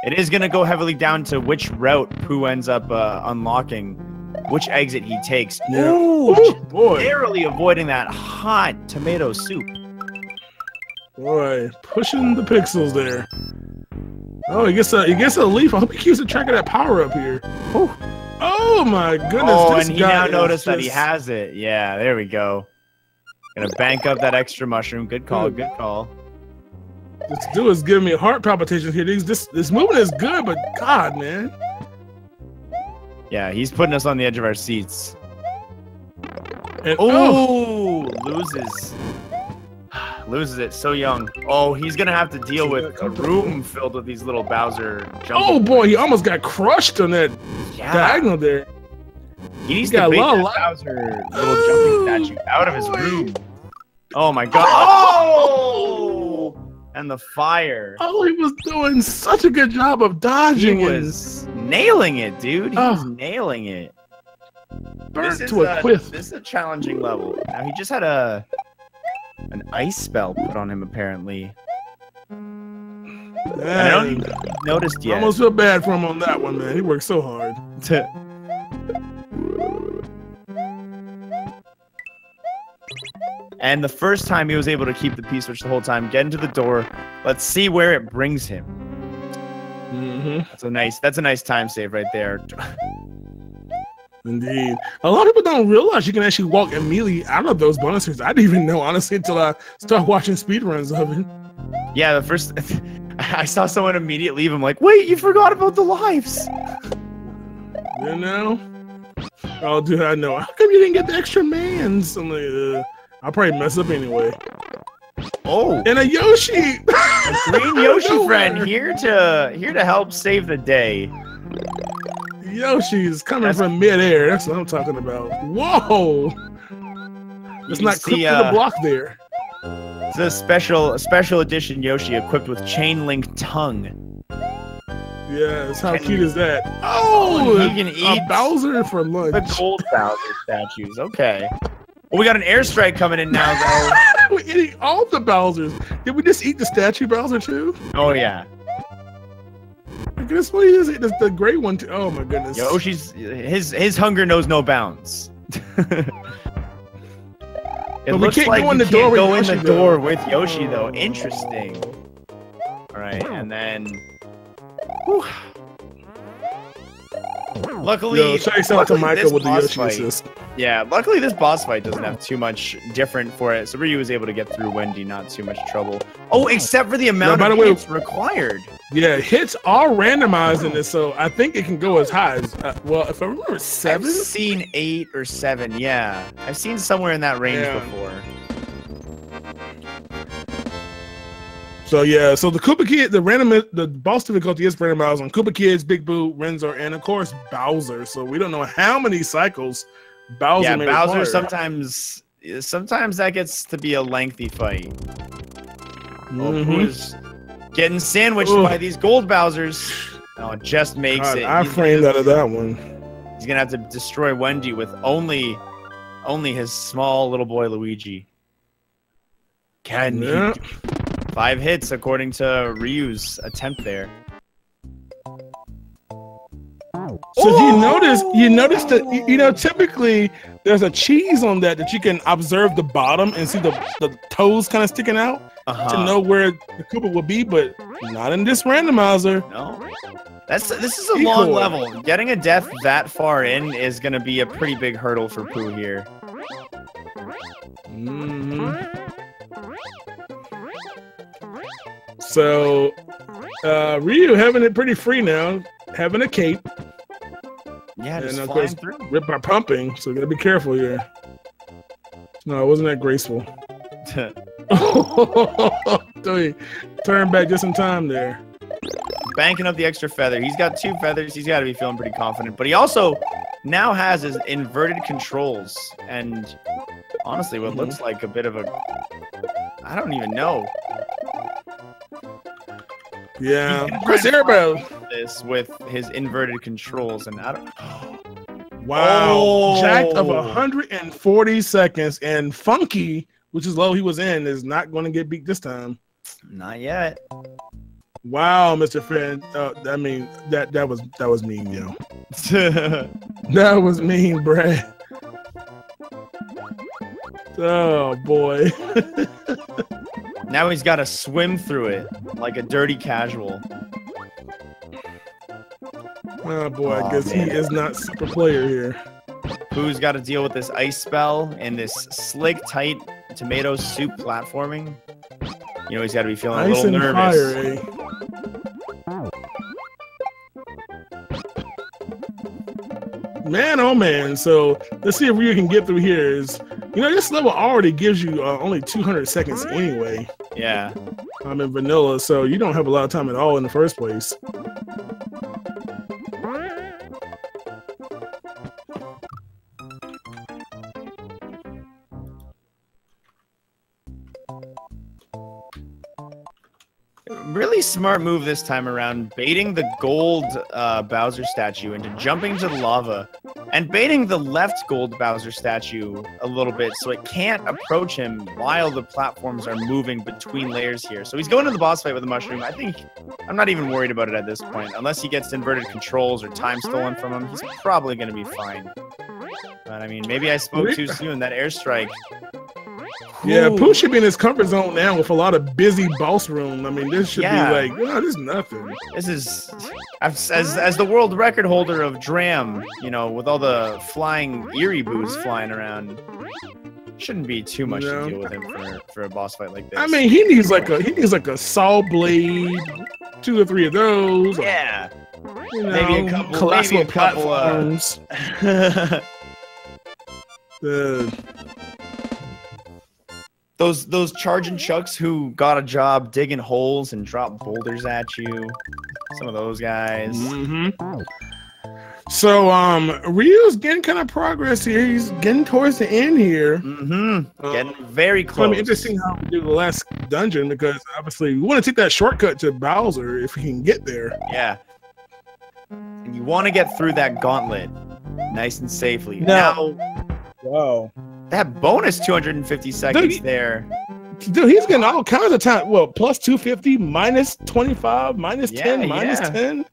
Speaker 1: It is going to go heavily down to which route Pooh ends up unlocking, which exit he takes.
Speaker 2: Yeah.
Speaker 1: Ooh,
Speaker 2: boy.
Speaker 1: Narrowly avoiding that hot tomato soup.
Speaker 2: Boy, pushing the pixels there. Oh, he gets a leaf. I hope he keeps track of that power up here. Oh my goodness.
Speaker 1: Oh, and he now noticed that he has it. Yeah, there we go. Gonna bank up that extra mushroom. Good call, good call.
Speaker 2: This dude is giving me heart palpitations here. This movement is good, but God, man.
Speaker 1: Yeah, he's putting us on the edge of our seats.
Speaker 2: And,
Speaker 1: loses it so young. Oh, he's gonna have to deal with a room filled with these little Bowser jumping.
Speaker 2: Oh boy, he almost got crushed on that diagonal there.
Speaker 1: He needs to bait that Bowser little jumping statue out of his room. Oh my god. Oh! And the fire.
Speaker 2: Oh, he was doing such a good job of dodging.
Speaker 1: He was nailing it, dude. He was nailing it.
Speaker 2: Burnt to a quiff.
Speaker 1: This is a challenging level. Now he just had an ice spell put on him, apparently.
Speaker 2: Man,
Speaker 1: I don't even noticed yet.
Speaker 2: I almost feel bad for him on that one, man. He worked so hard. And the first time he was able to keep the P-switch the whole time, get into the door,
Speaker 1: Let's see where it brings him.
Speaker 2: Mm-hmm.
Speaker 1: That's a nice time save right there.
Speaker 2: Indeed. A lot of people don't realize you can actually walk immediately out of those bonuses. I didn't even know, honestly, until I started watching speedruns of it.
Speaker 1: Yeah, the first I saw someone immediately leave. I'm like, wait, you forgot about the lives.
Speaker 2: You know? Oh, dude, I know. How come you didn't get the extra mans? I'm like, I'll probably mess up anyway.
Speaker 1: Oh,
Speaker 2: and a Yoshi,
Speaker 1: a green Yoshi friend here to help save the day.
Speaker 2: Yoshi's coming from midair. That's what I'm talking about. Whoa! It's not clipped to the block there.
Speaker 1: It's a special edition Yoshi equipped with chain link tongue.
Speaker 2: Yes, how cute is that? Oh,
Speaker 1: he can eat
Speaker 2: Bowser for lunch.
Speaker 1: The gold Bowser statues. Okay. Well, we got an airstrike coming in now, though.
Speaker 2: We're eating all the Bowsers. Did we just eat the statue Bowser too?
Speaker 1: Oh yeah.
Speaker 2: I guess what is it? The gray one too. Oh my goodness.
Speaker 1: Yoshi's his hunger knows no bounds. It looks
Speaker 2: can't
Speaker 1: like
Speaker 2: go in
Speaker 1: we
Speaker 2: the
Speaker 1: can't
Speaker 2: door
Speaker 1: go
Speaker 2: with
Speaker 1: in
Speaker 2: Yoshi,
Speaker 1: the door
Speaker 2: though.
Speaker 1: with Yoshi though. Interesting. All right, and then. Whew. Luckily,
Speaker 2: show yourself to Michael with the Yoshi assist.
Speaker 1: Yeah, luckily this boss fight doesn't have too much different for it, so Ryu was able to get through Wendy, not too much trouble. Oh, except for the amount of hits required.
Speaker 2: Yeah, hits are randomized in this, so I think it can go as high as, well, if I remember, 7?
Speaker 1: I've seen 8 or 7, yeah. I've seen somewhere in that range before.
Speaker 2: So yeah, so the Koopa Kid, the boss difficulty is randomized on Koopa Kids, Big Boo, Renzo, and of course Bowser. So we don't know how many cycles Bowser may
Speaker 1: Bowser
Speaker 2: require.
Speaker 1: sometimes that gets to be a lengthy fight. Who's getting sandwiched by these gold Bowsers? Oh, it just makes it.
Speaker 2: I framed out of that one.
Speaker 1: He's gonna have to destroy Wendy with only his small little boy Luigi. Can he? 5 hits according to Ryu's attempt there.
Speaker 2: So you notice that typically there's a cheese on that you can observe the bottom and see the toes kind of sticking out to know where the Koopa will be, but not in this randomizer.
Speaker 1: No. This is a long level. Getting a death that far in is gonna be a pretty big hurdle for Pooh here.
Speaker 2: So, Ryu having it pretty free now, having a cape.
Speaker 1: Yeah, just
Speaker 2: and of
Speaker 1: flying
Speaker 2: course,
Speaker 1: through.
Speaker 2: ripped by pumping, so gotta be careful here. No, it wasn't that graceful. So he turned back just in time there.
Speaker 1: Banking up the extra feather. He's got 2 feathers. He's got to be feeling pretty confident. But he also now has his inverted controls. And honestly, what looks like a bit of a... I don't even know.
Speaker 2: Yeah, Chris Airbow.
Speaker 1: This with his inverted controls, and I don't.
Speaker 2: Wow, jacked of 140 seconds, and Funky, which is low he was in, is not going to get beat this time.
Speaker 1: Not yet.
Speaker 2: Wow, Mr. Friend. I mean, that was mean, yo. That was mean, Brad. Oh boy.
Speaker 1: Now he's got to swim through it like a dirty casual.
Speaker 2: Oh boy, I guess he is not super player here.
Speaker 1: Pooh's got to deal with this ice spell and this slick, tight tomato soup platforming. You know, he's got to be feeling a little nervous.
Speaker 2: Fire, eh? Man, oh man. So let's see if Ryu can get through here. This level already gives you only 200 seconds anyway.
Speaker 1: Yeah.
Speaker 2: I'm in vanilla, so you don't have a lot of time at all in the first place.
Speaker 1: Really smart move this time around, baiting the gold Bowser statue into jumping to the lava, and baiting the left gold Bowser statue a little bit so it can't approach him while the platforms are moving between layers here. So he's going to the boss fight with the mushroom. I'm not even worried about it at this point. Unless he gets inverted controls or time stolen from him, he's probably going to be fine. But I mean, maybe I spoke too soon. That airstrike.
Speaker 2: Yeah, Pooh should be in his comfort zone now with a lot of busy boss room. I mean, this should be like, oh, this is nothing.
Speaker 1: This is, as the world record holder of Dram, you know, with all the flying Erie-boos flying around, shouldn't be too much to deal with him for a boss fight like this.
Speaker 2: I mean, he needs like a saw blade, 2 or 3 of those.
Speaker 1: Yeah,
Speaker 2: You know,
Speaker 1: maybe a couple
Speaker 2: collapsible platforms.
Speaker 1: Those charging chucks who got a job digging holes and drop boulders at you. Some of those guys.
Speaker 2: So Ryu's getting kind of progress here. He's getting towards the end here.
Speaker 1: Getting very close.
Speaker 2: It'll be interesting how we do the last dungeon because obviously we want to take that shortcut to Bowser if we can get there.
Speaker 1: Yeah. And you want to get through that gauntlet nice and safely.
Speaker 2: Wow.
Speaker 1: That bonus 250 seconds there.
Speaker 2: Dude, he's getting all kinds of time. Well, plus 250, minus 25, minus 10, minus 10.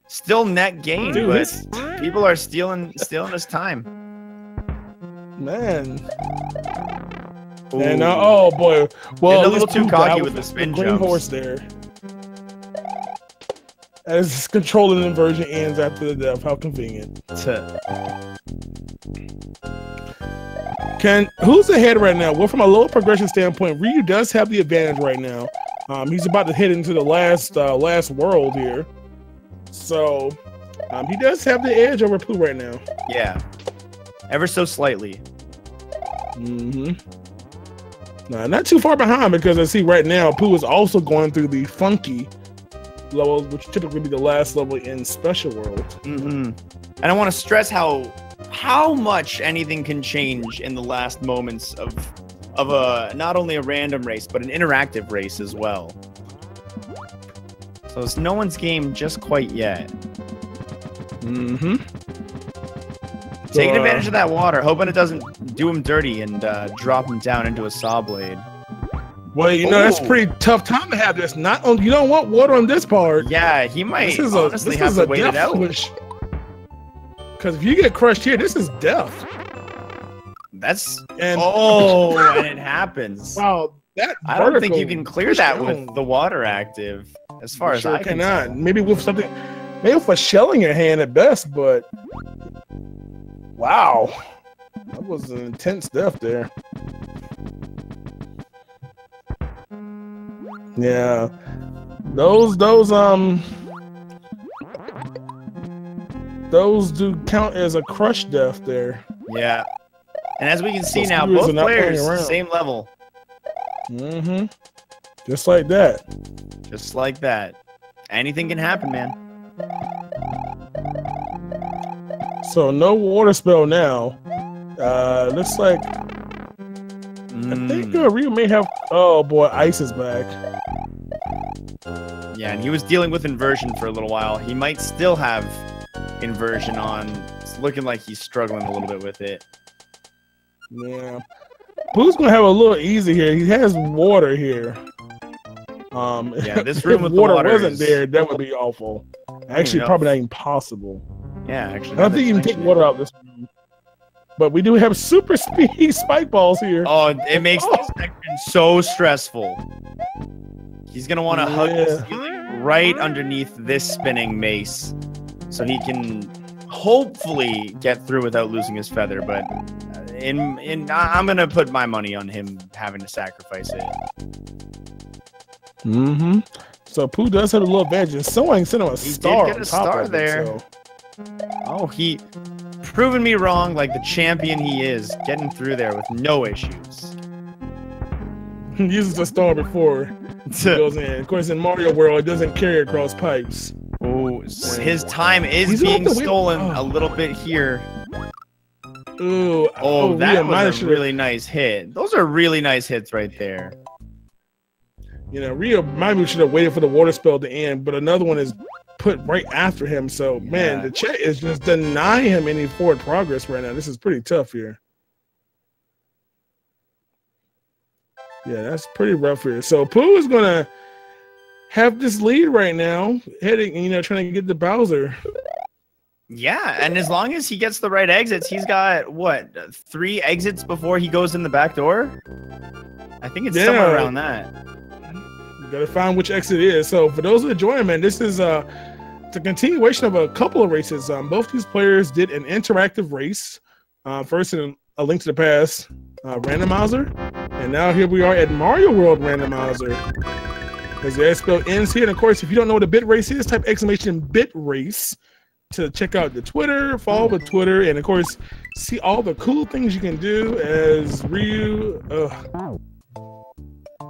Speaker 1: Still net gain,
Speaker 2: dude,
Speaker 1: but people are stealing his time.
Speaker 2: Man. And oh boy. Well,
Speaker 1: a little too cocky with the spin
Speaker 2: green
Speaker 1: jumps.
Speaker 2: horse there. As his controlling inversion ends after the death. How convenient. Who's ahead right now? Well, from a low progression standpoint, Ryu does have the advantage right now. He's about to hit into the last world here. So he does have the edge over Pooh right now.
Speaker 1: Yeah. Ever so slightly.
Speaker 2: Not too far behind because I see right now Pooh is also going through the funky level, which typically be the last level in Special World.
Speaker 1: And I want to stress how much anything can change in the last moments of a not only a random race but an interactive race as well. So it's no one's game just quite yet. Taking advantage of that water, hoping it doesn't do him dirty and drop him down into a saw blade.
Speaker 2: Well, you know, that's a pretty tough time to have this. You don't want water on this part.
Speaker 1: Yeah, he might honestly have to wait it out.
Speaker 2: Because if you get crushed here, this is death.
Speaker 1: And it happens.
Speaker 2: Wow,
Speaker 1: I don't think you can clear that with the water active, as far as I can tell.
Speaker 2: Maybe with something, maybe with a shell in your hand at best, but wow, that was an intense death there. Yeah, those do count as a crush death there.
Speaker 1: Yeah, and as we can see now, both players same level.
Speaker 2: Just like that.
Speaker 1: Just like that. Anything can happen, man.
Speaker 2: So no water spell now. Looks like I think Ryu may have. Oh boy, ice is back.
Speaker 1: Yeah, and he was dealing with inversion for a little while. He might still have inversion on. It's looking like he's struggling a little bit with it.
Speaker 2: Yeah. Pooh's gonna have a little easy here. He has water here.
Speaker 1: Yeah, this room with
Speaker 2: water
Speaker 1: the water
Speaker 2: wasn't there, that would be awful. Actually, probably not even possible.
Speaker 1: Yeah, actually.
Speaker 2: I don't think you can take water out of this room. But we do have super speed spike balls here.
Speaker 1: Oh, it makes this section so stressful. He's gonna want to hug the ceiling right underneath this spinning mace, so he can hopefully get through without losing his feather. But I'm gonna put my money on him having to sacrifice it.
Speaker 2: So Pooh does have a little advantage, and someone sent him a star.
Speaker 1: He did get a star there. Oh, he proving me wrong like the champion he is, getting through there with no issues.
Speaker 2: He uses the star before he goes in. Of course, in Mario World, it doesn't carry across pipes.
Speaker 1: Oh, his time is being stolen a little bit here.
Speaker 2: Ooh,
Speaker 1: that was a really nice hit. Those are really nice hits right there.
Speaker 2: You know, Rio maybe should have waited for the water spell to end, but another one is put right after him. So, man, the chat is just denying him any forward progress right now. This is pretty tough here. Yeah, that's pretty rough here. So Pooh is gonna have this lead right now, heading, trying to get the Bowser.
Speaker 1: Yeah, and as long as he gets the right exits, he's got what, 3 exits before he goes in the back door? I think it's somewhere around that.
Speaker 2: You gotta find which exit it is. So for those who are joining, man, this is it's a continuation of a couple of races. Both these players did an interactive race. First in A Link to the Past randomizer, and now here we are at Mario World randomizer. As the spell ends here, and of course, if you don't know what a bit race is, type !bit race to check out the Twitter, follow the Twitter, and of course, see all the cool things you can do as Ryu.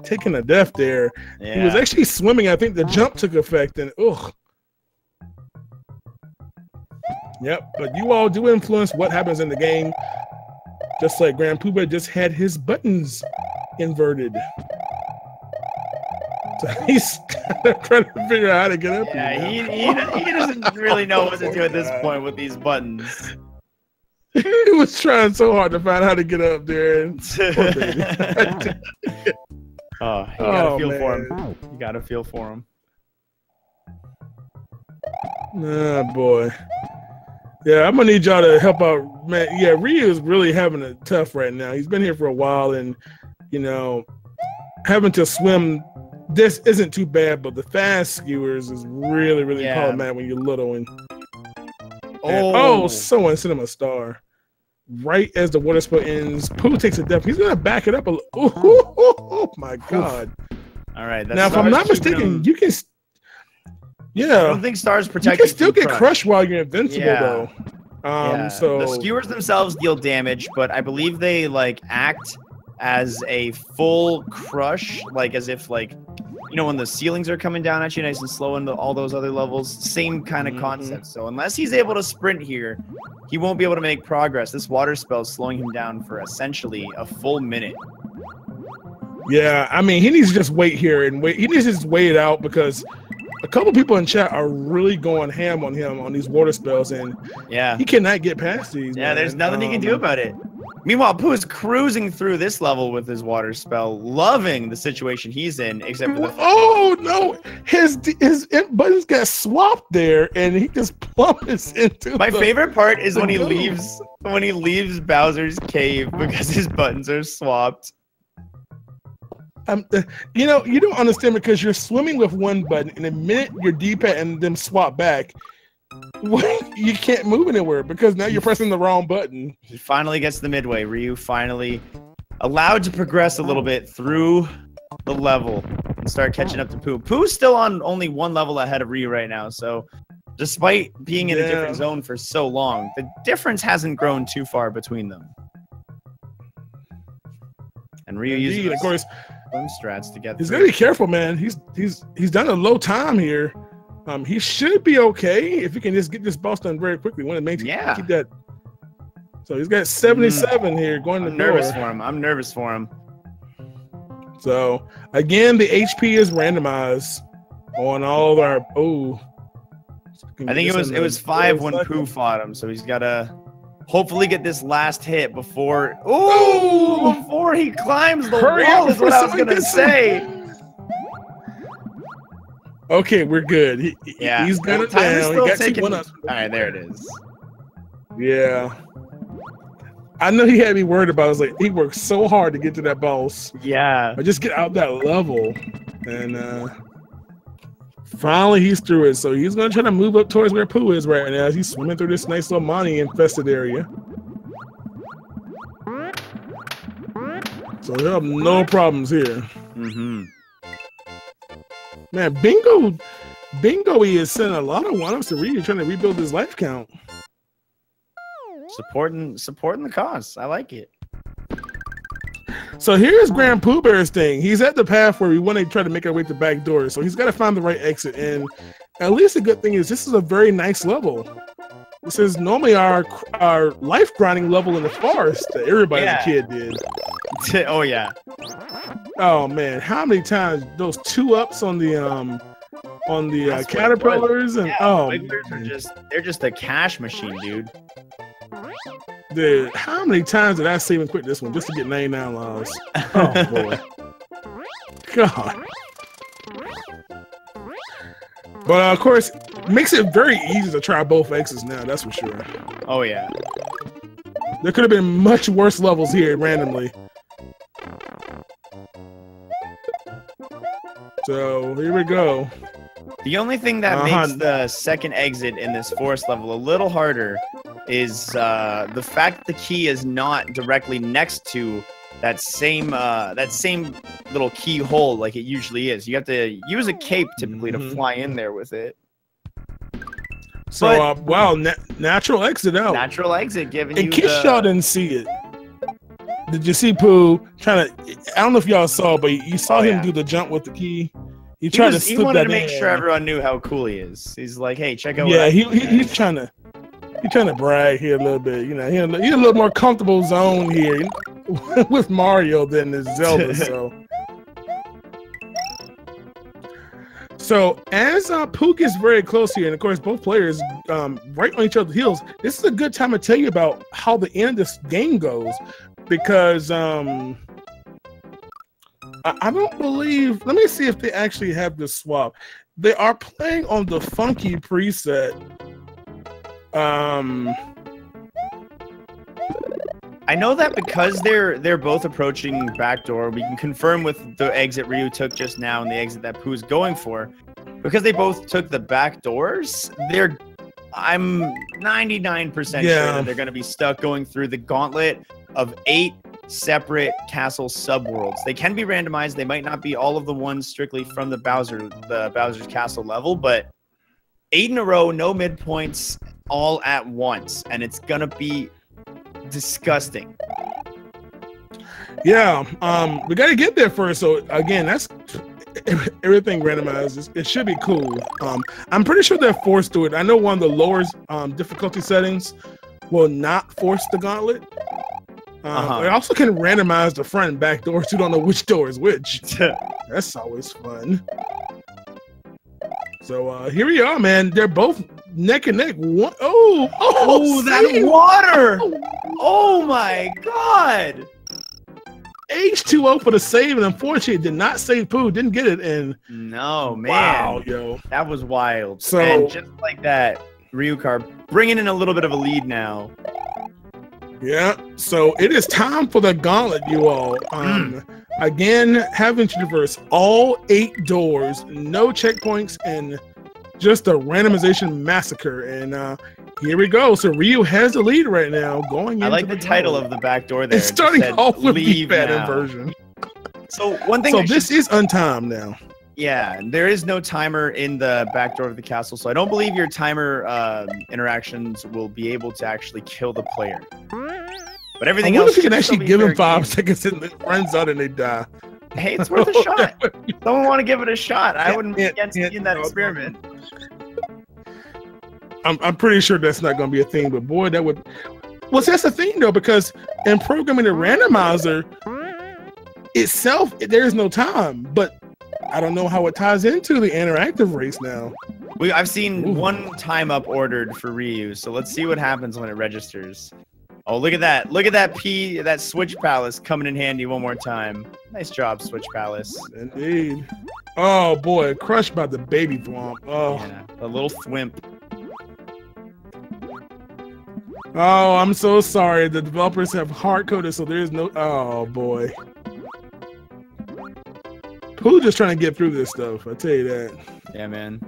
Speaker 2: Taking a death there. Yeah. He was actually swimming. I think the jump took effect, and Yep, but you all do influence what happens in the game. Just like Grand Pooba just had his buttons inverted. So he's trying to figure out how to get up.
Speaker 1: Yeah, he doesn't really know what to do at this point with these buttons.
Speaker 2: He was trying so hard to find how to get up there. And
Speaker 1: oh, you gotta feel for him. You gotta feel for him.
Speaker 2: Oh boy. Yeah, I'm gonna need y'all to help out, man. Yeah, Ryu is really having it tough right now. He's been here for a while, and you know, having to swim this isn't too bad, but the fast skewers is really problematic when you're little. And someone sent him a star right as the water spell ends. Pooh takes a death. He's gonna back it up a little. Oh my god!
Speaker 1: All right.
Speaker 2: Now, if I'm not mistaken, you can. Yeah,
Speaker 1: I don't think stars protect.
Speaker 2: You can still get crushed while you're invincible, though. So
Speaker 1: the skewers themselves deal damage, but I believe they like act as a full crush, like as if like when the ceilings are coming down at you nice and slow into all those other levels. Same kind of concept. So unless he's able to sprint here, he won't be able to make progress. This water spell is slowing him down for essentially a full minute.
Speaker 2: Yeah, I mean he needs to just wait here and wait. He needs to just wait it out because a couple people in chat are really going ham on him on these water spells, and he cannot get past these.
Speaker 1: Yeah, there's nothing he can do about it. Meanwhile, Pooh is cruising through this level with his water spell, loving the situation he's in, except for the
Speaker 2: no, his buttons got swapped there, and he just plummets into.
Speaker 1: My favorite part is when he leaves Bowser's cave because his buttons are swapped.
Speaker 2: You don't understand because you're swimming with one button, and the minute your D-pad and them swap back, you can't move anywhere because now you're pressing the wrong button.
Speaker 1: He finally gets the midway. Ryu finally allowed to progress a little bit through the level and start catching up to Pooh. Pooh's still on only one level ahead of Ryu right now, so despite being in a different zone for so long, the difference hasn't grown too far between them. And Ryu uses,
Speaker 2: of course,
Speaker 1: swim strats to get.
Speaker 2: He's gotta be careful, man. He's done a low time here. He should be okay if he can just get this boss done very quickly. Want to maintain, keep that. So he's got 77 here going to the door.
Speaker 1: I'm nervous for him.
Speaker 2: So again, the HP is randomized on all of our.
Speaker 1: I think it was 5 when Pooh fought him, so he's gotta hopefully get this last hit before. Before he climbs the wall is what I was gonna say.
Speaker 2: Okay, we're good. He's got it down. He got 2-1 up.
Speaker 1: All right, there it is.
Speaker 2: Yeah. I know he had me worried about it. I was like, he worked so hard to get to that boss.
Speaker 1: Yeah.
Speaker 2: But just get out that level. And finally he's through it. So he's going to try to move up towards where Pooh is right now. He's swimming through this nice little Monty-infested area. So he'll have no problems here.
Speaker 1: Mm-hmm.
Speaker 2: Man, Bingo he is sending a lot of one-ups to Ryu, trying to rebuild his life count.
Speaker 1: Supporting the cause. I like it.
Speaker 2: So here's Grand Pooh Bear's thing. He's at the path where we want to try to make our way to the back door. So he's got to find the right exit. And at least the good thing is this is a very nice level. This is normally our life grinding level in the forest that everybody as a kid did.
Speaker 1: Oh yeah.
Speaker 2: Oh man, how many times those 2-ups on the caterpillars and
Speaker 1: they're just a cash machine, dude.
Speaker 2: Dude, how many times did I save and quit this one just to get 99 lives? Oh boy. God. But of course, makes it very easy to try both X's now, that's for sure.
Speaker 1: Oh yeah.
Speaker 2: There could have been much worse levels here randomly. So here we go.
Speaker 1: The only thing that makes the second exit in this forest level a little harder is the fact that the key is not directly next to that same little keyhole like it usually is. You have to use a cape typically to fly in there with it.
Speaker 2: So wow, natural exit out.
Speaker 1: Natural exit giving you.
Speaker 2: In case y'all didn't see it, did you see Pooh trying to? I don't know if y'all saw, but you saw him do the jump with the key. He tried to slip that in. He wanted to make
Speaker 1: sure everyone knew how cool he is. He's like, hey, check out.
Speaker 2: Yeah, he's trying to brag here a little bit. You know, he's a little more comfortable zone here with Mario than the Zelda. So as Pooh gets very close here, and of course both players right on each other's heels, this is a good time to tell you about how the end of this game goes, because I don't believe. Let me see if they actually have this swap. They are playing on the funky preset.
Speaker 1: I know that because they're both approaching backdoor, we can confirm with the exit Ryu took just now and the exit that Pooh's going for. Because they both took the back doors, I'm 99% sure that they're going to be stuck going through the gauntlet of 8 separate castle subworlds. They can be randomized. They might not be all of the ones strictly from the Bowser's castle level, but 8 in a row, no midpoints, all at once, and it's gonna be disgusting.
Speaker 2: Yeah, we gotta get there first. So again, that's everything randomized. It should be cool. I'm pretty sure they're forced to it. I know one of the lower difficulty settings will not force the gauntlet. They also can randomize the front and back doors. You don't know which door is which. That's always fun. So here we are, man. They're both neck and neck. Oh,
Speaker 1: that water! Oh my god!
Speaker 2: H2O for the save, and unfortunately, it did not save Pooh. Didn't get it in.
Speaker 1: No, man.
Speaker 2: Wow, yo,
Speaker 1: that was wild.
Speaker 2: So,
Speaker 1: and just like that, Ryukar bringing in a little bit of a lead now.
Speaker 2: Yeah, so it is time for the gauntlet, you all. Again, having to traverse all 8 doors, no checkpoints, and just a randomization massacre. And here we go. So Ryu has the lead right now. Going.
Speaker 1: I like the title of the back door there.
Speaker 2: It's starting off with the bad inversion.
Speaker 1: So one thing.
Speaker 2: So this is untimed now.
Speaker 1: Yeah, there is no timer in the back door of the castle, so I don't believe your timer interactions will be able to actually kill the player. But everything else,
Speaker 2: if you can actually give them 5 seconds and it runs out and they die.
Speaker 1: Hey, it's worth a shot. Someone want to give it a shot. I wouldn't be against in that experiment.
Speaker 2: I'm pretty sure that's not going to be a thing, but boy, that would. Well, that's the thing though, because in programming the randomizer itself, there's no time, but I don't know how it ties into the interactive race now.
Speaker 1: I've seen one time up ordered for Ryu, so let's see what happens when it registers. Oh, look at that. Look at that Switch Palace coming in handy one more time. Nice job, Switch Palace.
Speaker 2: Indeed. Oh, boy. Crushed by the baby thwomp. Oh.
Speaker 1: Yeah, the little thwimp.
Speaker 2: Oh, I'm so sorry. The developers have hard-coded, so there's no... Oh, boy. Pooh just trying to get through this stuff, I tell you that.
Speaker 1: Yeah, man.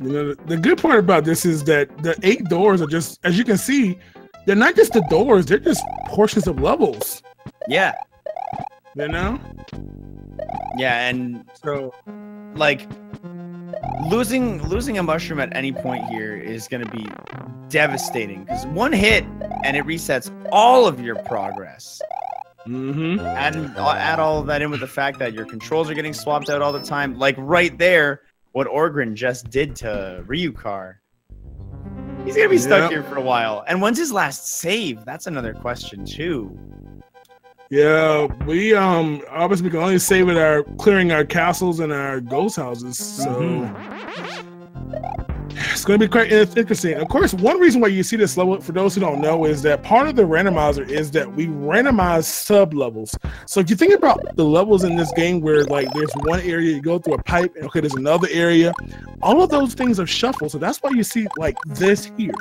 Speaker 2: You know, the good part about this is that the 8 doors are just, as you can see, they're not just the doors, they're just portions of levels.
Speaker 1: Yeah.
Speaker 2: You know?
Speaker 1: Yeah, and
Speaker 2: so,
Speaker 1: like, losing a mushroom at any point here is going to be devastating, because one hit and it resets all of your progress. And add all of that in with the fact that your controls are getting swapped out all the time. Like right there, what Orgrin just did to Ryukar. He's gonna be stuck here for a while. And when's his last save? That's another question too.
Speaker 2: Yeah, we obviously we can only save it our clearing our castles and our ghost houses. So it's going to be quite interesting. Of course, one reason why you see this level, for those who don't know, is that part of the randomizer is that we randomize sub levels. So if you think about the levels in this game where like there's one area you go through a pipe, and okay, there's another area, all of those things are shuffled. So that's why you see like this here.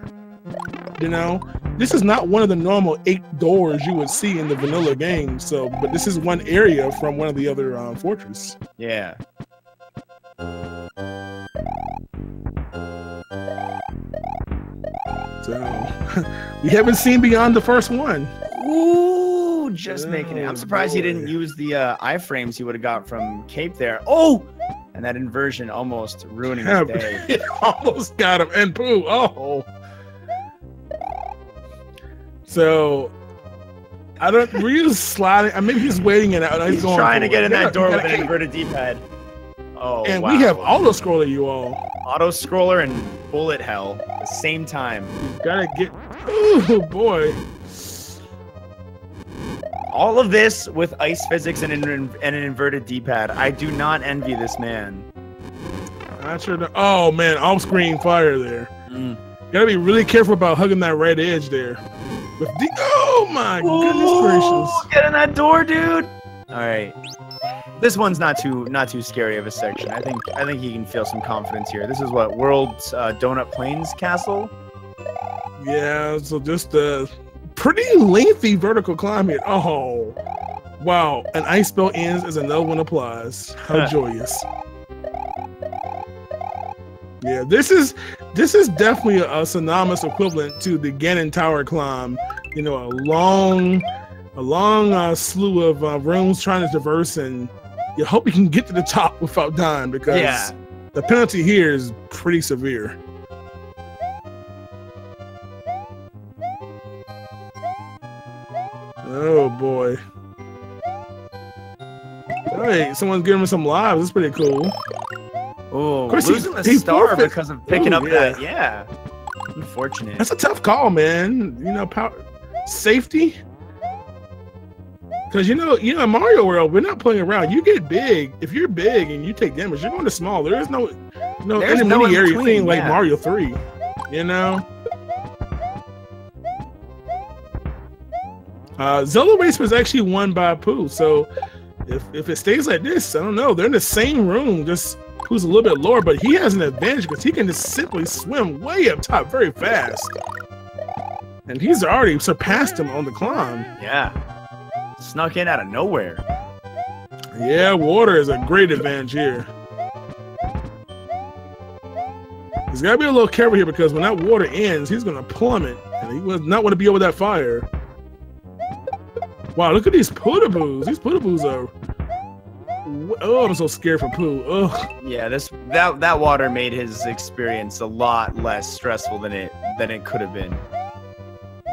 Speaker 2: You know, this is not one of the normal 8 doors you would see in the vanilla game. So, but this is one area from one of the other fortresses.
Speaker 1: Yeah.
Speaker 2: So we haven't seen beyond the first one.
Speaker 1: Ooh, just making it. I'm surprised he didn't use the iframes he would have got from Cape there. Oh, and that inversion almost ruining his day.
Speaker 2: It almost got him. And Pooh. Oh. So I don't. Were you just sliding? I mean, he's waiting it out.
Speaker 1: He's
Speaker 2: going
Speaker 1: trying to get in that door with an inverted D-pad. Oh,
Speaker 2: and
Speaker 1: wow.
Speaker 2: we have auto scroller, you all.
Speaker 1: Auto scroller and bullet hell at the same time.
Speaker 2: Gotta get. Oh boy.
Speaker 1: All of this with ice physics and an inverted D-pad. I do not envy this man.
Speaker 2: I sure don't. Oh man, off-screen fire there. Gotta be really careful about hugging that right edge there. With oh my goodness gracious!
Speaker 1: Get in that door, dude. All right, this one's not too scary of a section. I think he can feel some confidence here. This is what World's Donut Plains Castle.
Speaker 2: Yeah, so just a pretty lengthy vertical climb here. Oh, wow! An ice spell ends as another one applies. How joyous! Yeah, this is definitely a synonymous equivalent to the Ganon Tower climb. You know, a long slew of rooms trying to traverse, and you hope you can get to the top without dying, because the penalty here is pretty severe. Oh boy! Hey, someone's giving me some lives. That's pretty cool.
Speaker 1: Oh, losing the star because of picking up that. Yeah. Unfortunate.
Speaker 2: That's a tough call, man. You know, safety. Because you know, in Mario World, we're not playing around. You get big. If you're big and you take damage, you're going to small. There is no intermediary thing like Mario 3. You know. Zelda Race was actually won by Pooh. So if it stays like this, I don't know. They're in the same room, just Pooh's a little bit lower, but he has an advantage because he can just simply swim way up top very fast. And he's already surpassed him on the climb.
Speaker 1: Yeah. Snuck in out of nowhere.
Speaker 2: Yeah, water is a great advantage here. He's got to be a little careful here, because when that water ends, he's going to plummet. And he does not want to be over that fire. Wow, look at these Pooh-da-boos. These Pooh-da-boos are... Oh, I'm so scared for Pooh. Ugh.
Speaker 1: Yeah, that water made his experience a lot less stressful than it could have been.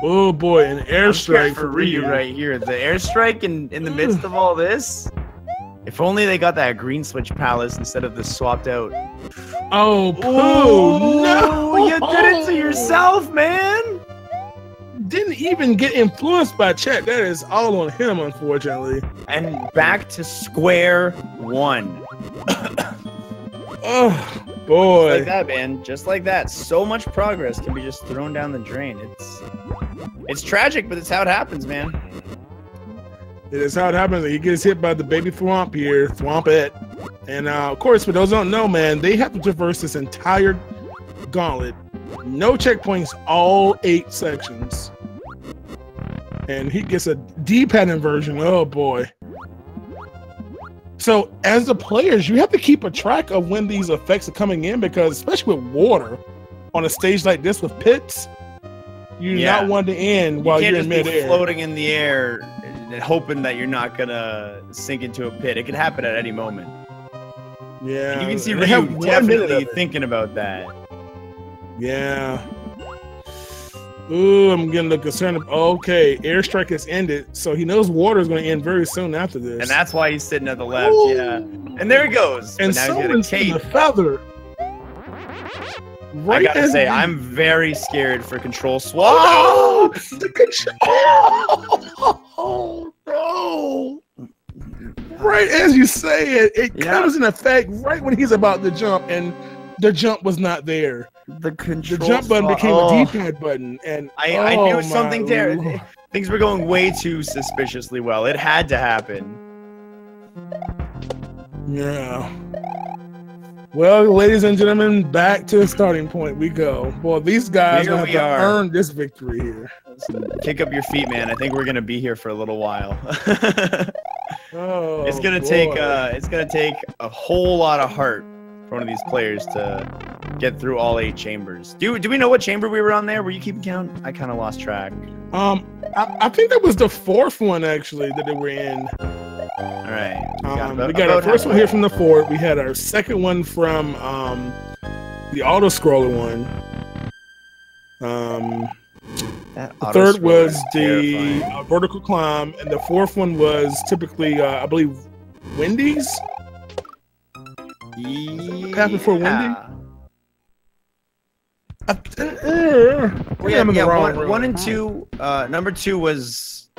Speaker 2: Oh boy, an airstrike
Speaker 1: for Ryu right here. The airstrike in the midst of all this. If only they got that green switch palace instead of the swapped out.
Speaker 2: Oh, Pooh! No,
Speaker 1: you did it to yourself, man.
Speaker 2: Didn't even get influenced by chat. That is all on him, unfortunately.
Speaker 1: And back to square one.
Speaker 2: Oh boy!
Speaker 1: Just like that, man. Just like that. So much progress can be just thrown down the drain. It's tragic, but it's how it happens, man.
Speaker 2: It is how it happens. He gets hit by the baby Thwomp here, Thwompette. And of course, for those who don't know, man, they have to traverse this entire gauntlet. No checkpoints, all 8 sections. And he gets a D-pad inversion. Oh boy. So as the players, you have to keep a track of when these effects are coming in, because especially with water on a stage like this with pits, you do not want to end while you're in midair.
Speaker 1: Floating in the air and hoping that you're not gonna sink into a pit. It can happen at any moment.
Speaker 2: Yeah.
Speaker 1: And you can see Ryu definitely thinking about that.
Speaker 2: Yeah. Ooh, I'm getting a little concerned. Okay, airstrike has ended, so he knows water is going to end very soon after this.
Speaker 1: And that's why he's sitting at the left.
Speaker 2: Ooh.
Speaker 1: Yeah. And there he goes.
Speaker 2: And someone's in the feather.
Speaker 1: Right, I gotta say, I'm very scared for control swap.
Speaker 2: Oh, the control. Oh no! Right as you say it, it comes in effect right when he's about to jump, and the jump was not there. The jump button became a D-pad button, and
Speaker 1: I knew something there. Things were going way too suspiciously well. It had to happen.
Speaker 2: Yeah. Well, ladies and gentlemen, back to the starting point we go. Boy, these guys have to earn this victory here.
Speaker 1: Kick up your feet, man. I think we're gonna be here for a little while.
Speaker 2: Oh,
Speaker 1: it's gonna take a whole lot of heart for one of these players to get through all 8 chambers. Do we know what chamber we were on there? Were you keeping count? I kind of lost track.
Speaker 2: I think that was the 4th one actually that they were in.
Speaker 1: All right.
Speaker 2: We got our first one here from the 4th. We had our second one from the auto scroller one. The 3rd was the vertical climb, and the 4th one was typically, I believe, Wendy's. Path before Wendy.
Speaker 1: One and 2. Number 2 was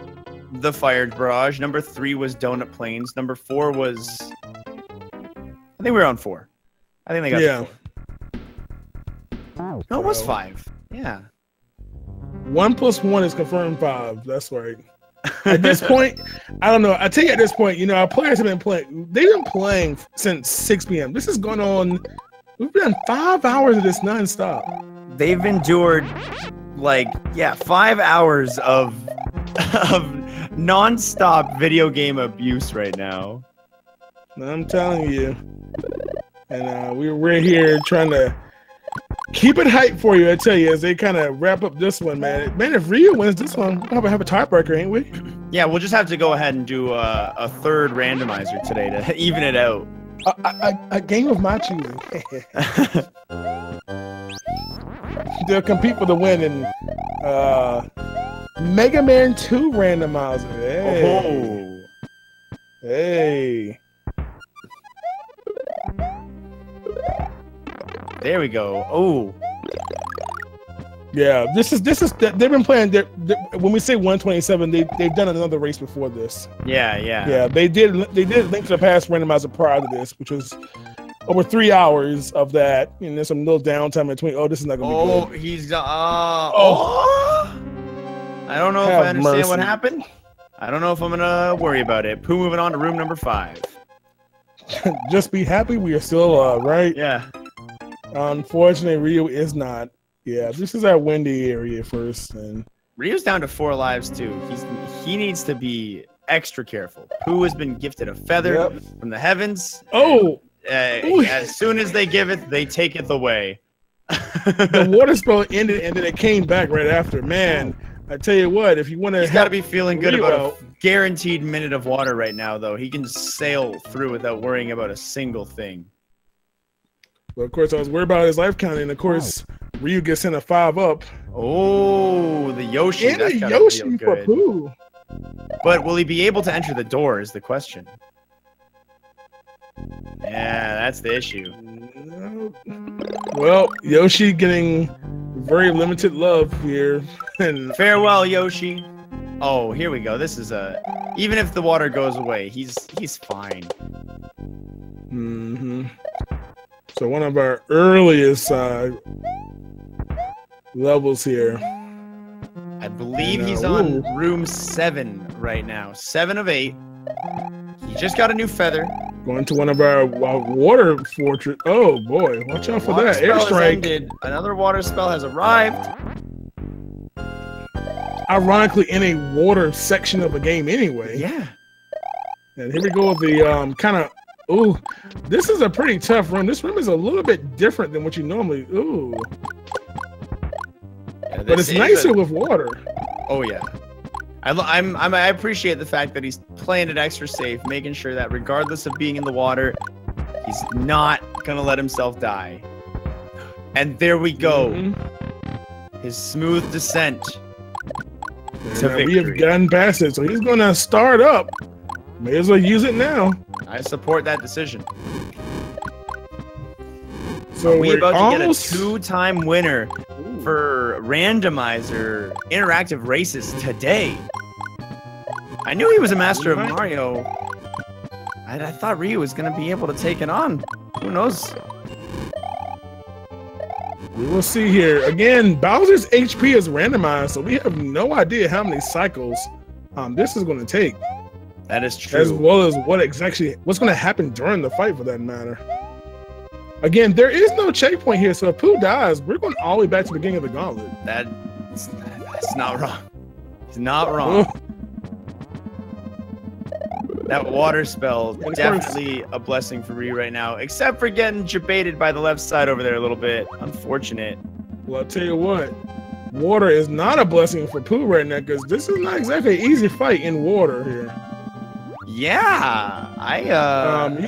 Speaker 1: the Fire Barrage. Number 3 was Donut Plains. Number 4 was. I think we were on 4. I think they got 4. No, it was 5. Yeah.
Speaker 2: 1 + 1 is confirmed 5. That's right. At this point, I don't know. I tell you, at this point, you know, our players have been playing. They've been playing since 6 p.m. This is going on. We've done 5 hours of this nonstop.
Speaker 1: They've endured, 5 hours of nonstop video game abuse right now.
Speaker 2: I'm telling you. And we're here trying to keep it hype for you, I tell you, as they kind of wrap up this one, man. Man, if Ryu wins this one, we'll probably have a tiebreaker, ain't we?
Speaker 1: Yeah, we'll just have to go ahead and do a 3rd randomizer today to even it out.
Speaker 2: A game of my choosing. They'll compete for the win in Mega Man 2 randomizer. Hey.
Speaker 1: Oh.
Speaker 2: Hey.
Speaker 1: There we go. Oh.
Speaker 2: Yeah, this is they've been playing. When we say 127, they've done another race before this.
Speaker 1: Yeah.
Speaker 2: They did Link to the Past randomizer prior to this, which was over 3 hours of that. And there's some little downtime between. Oh, this is not gonna be good.
Speaker 1: He's I don't know if I understand what happened. I don't know if I'm gonna worry about it. Pooh, moving on to room number 5.
Speaker 2: Just be happy we are still alive, right?
Speaker 1: Yeah.
Speaker 2: Unfortunately, Ryu is not. Yeah, this is our windy area first, and
Speaker 1: Ryu's down to 4 lives too. He needs to be extra careful. Pooh has been gifted a feather from the heavens.
Speaker 2: Oh,
Speaker 1: as soon as they give it, they take it away.
Speaker 2: The water spell ended, and then it came back right after. Man, I tell you what, if you want to,
Speaker 1: he's got to be feeling good about a guaranteed minute of water right now, though. He can sail through without worrying about a single thing.
Speaker 2: Well, of course, I was worried about his life count, and of course, Ryu gets in a 5 up.
Speaker 1: Oh, the Yoshi.
Speaker 2: And a Yoshi for Pooh.
Speaker 1: But will he be able to enter the door is the question. Yeah, that's the issue.
Speaker 2: Well, Yoshi getting very limited love here. And
Speaker 1: farewell, Yoshi. Oh, here we go. This is even if the water goes away, he's fine.
Speaker 2: Mm-hmm. So one of our earliest levels here.
Speaker 1: I believe he's on room 7 right now. 7 of 8. He just got a new feather.
Speaker 2: Going to one of our water fortress. Oh boy, watch out for that airstrike.
Speaker 1: Another water spell has arrived.
Speaker 2: Ironically, in a water section of a game anyway.
Speaker 1: Yeah.
Speaker 2: And here we go with the kind of. Ooh, this is a pretty tough room. This room is a little bit different than what you normally. Ooh. Yeah, but it's nicer with water.
Speaker 1: Oh yeah. I appreciate the fact that he's playing it extra safe, making sure that regardless of being in the water, he's not gonna let himself die. And there we go. His smooth descent to victory.
Speaker 2: We have gotten past it, so he's gonna start up. May as well use it now.
Speaker 1: I support that decision.
Speaker 2: So
Speaker 1: we're about to get a 2-time winner for Randomizer interactive races today. I knew he was a master of Mario. I thought Ryu was going to be able to take it on. Who knows?
Speaker 2: We will see here. Again, Bowser's HP is randomized, so we have no idea how many cycles this is going to take.
Speaker 1: That is true.
Speaker 2: As well as what's going to happen during the fight, for that matter. Again, there is no checkpoint here, so if Pooh dies, we're going all the way back to the beginning of the gauntlet.
Speaker 1: That's not wrong. It's not wrong. That water spell, definitely a blessing for Ryu right now, except for getting jebaited by the left side over there a little bit. Unfortunate.
Speaker 2: Well, I'll tell you what, water is not a blessing for Pooh right now, because this is not exactly an easy fight in water here.
Speaker 1: Yeah,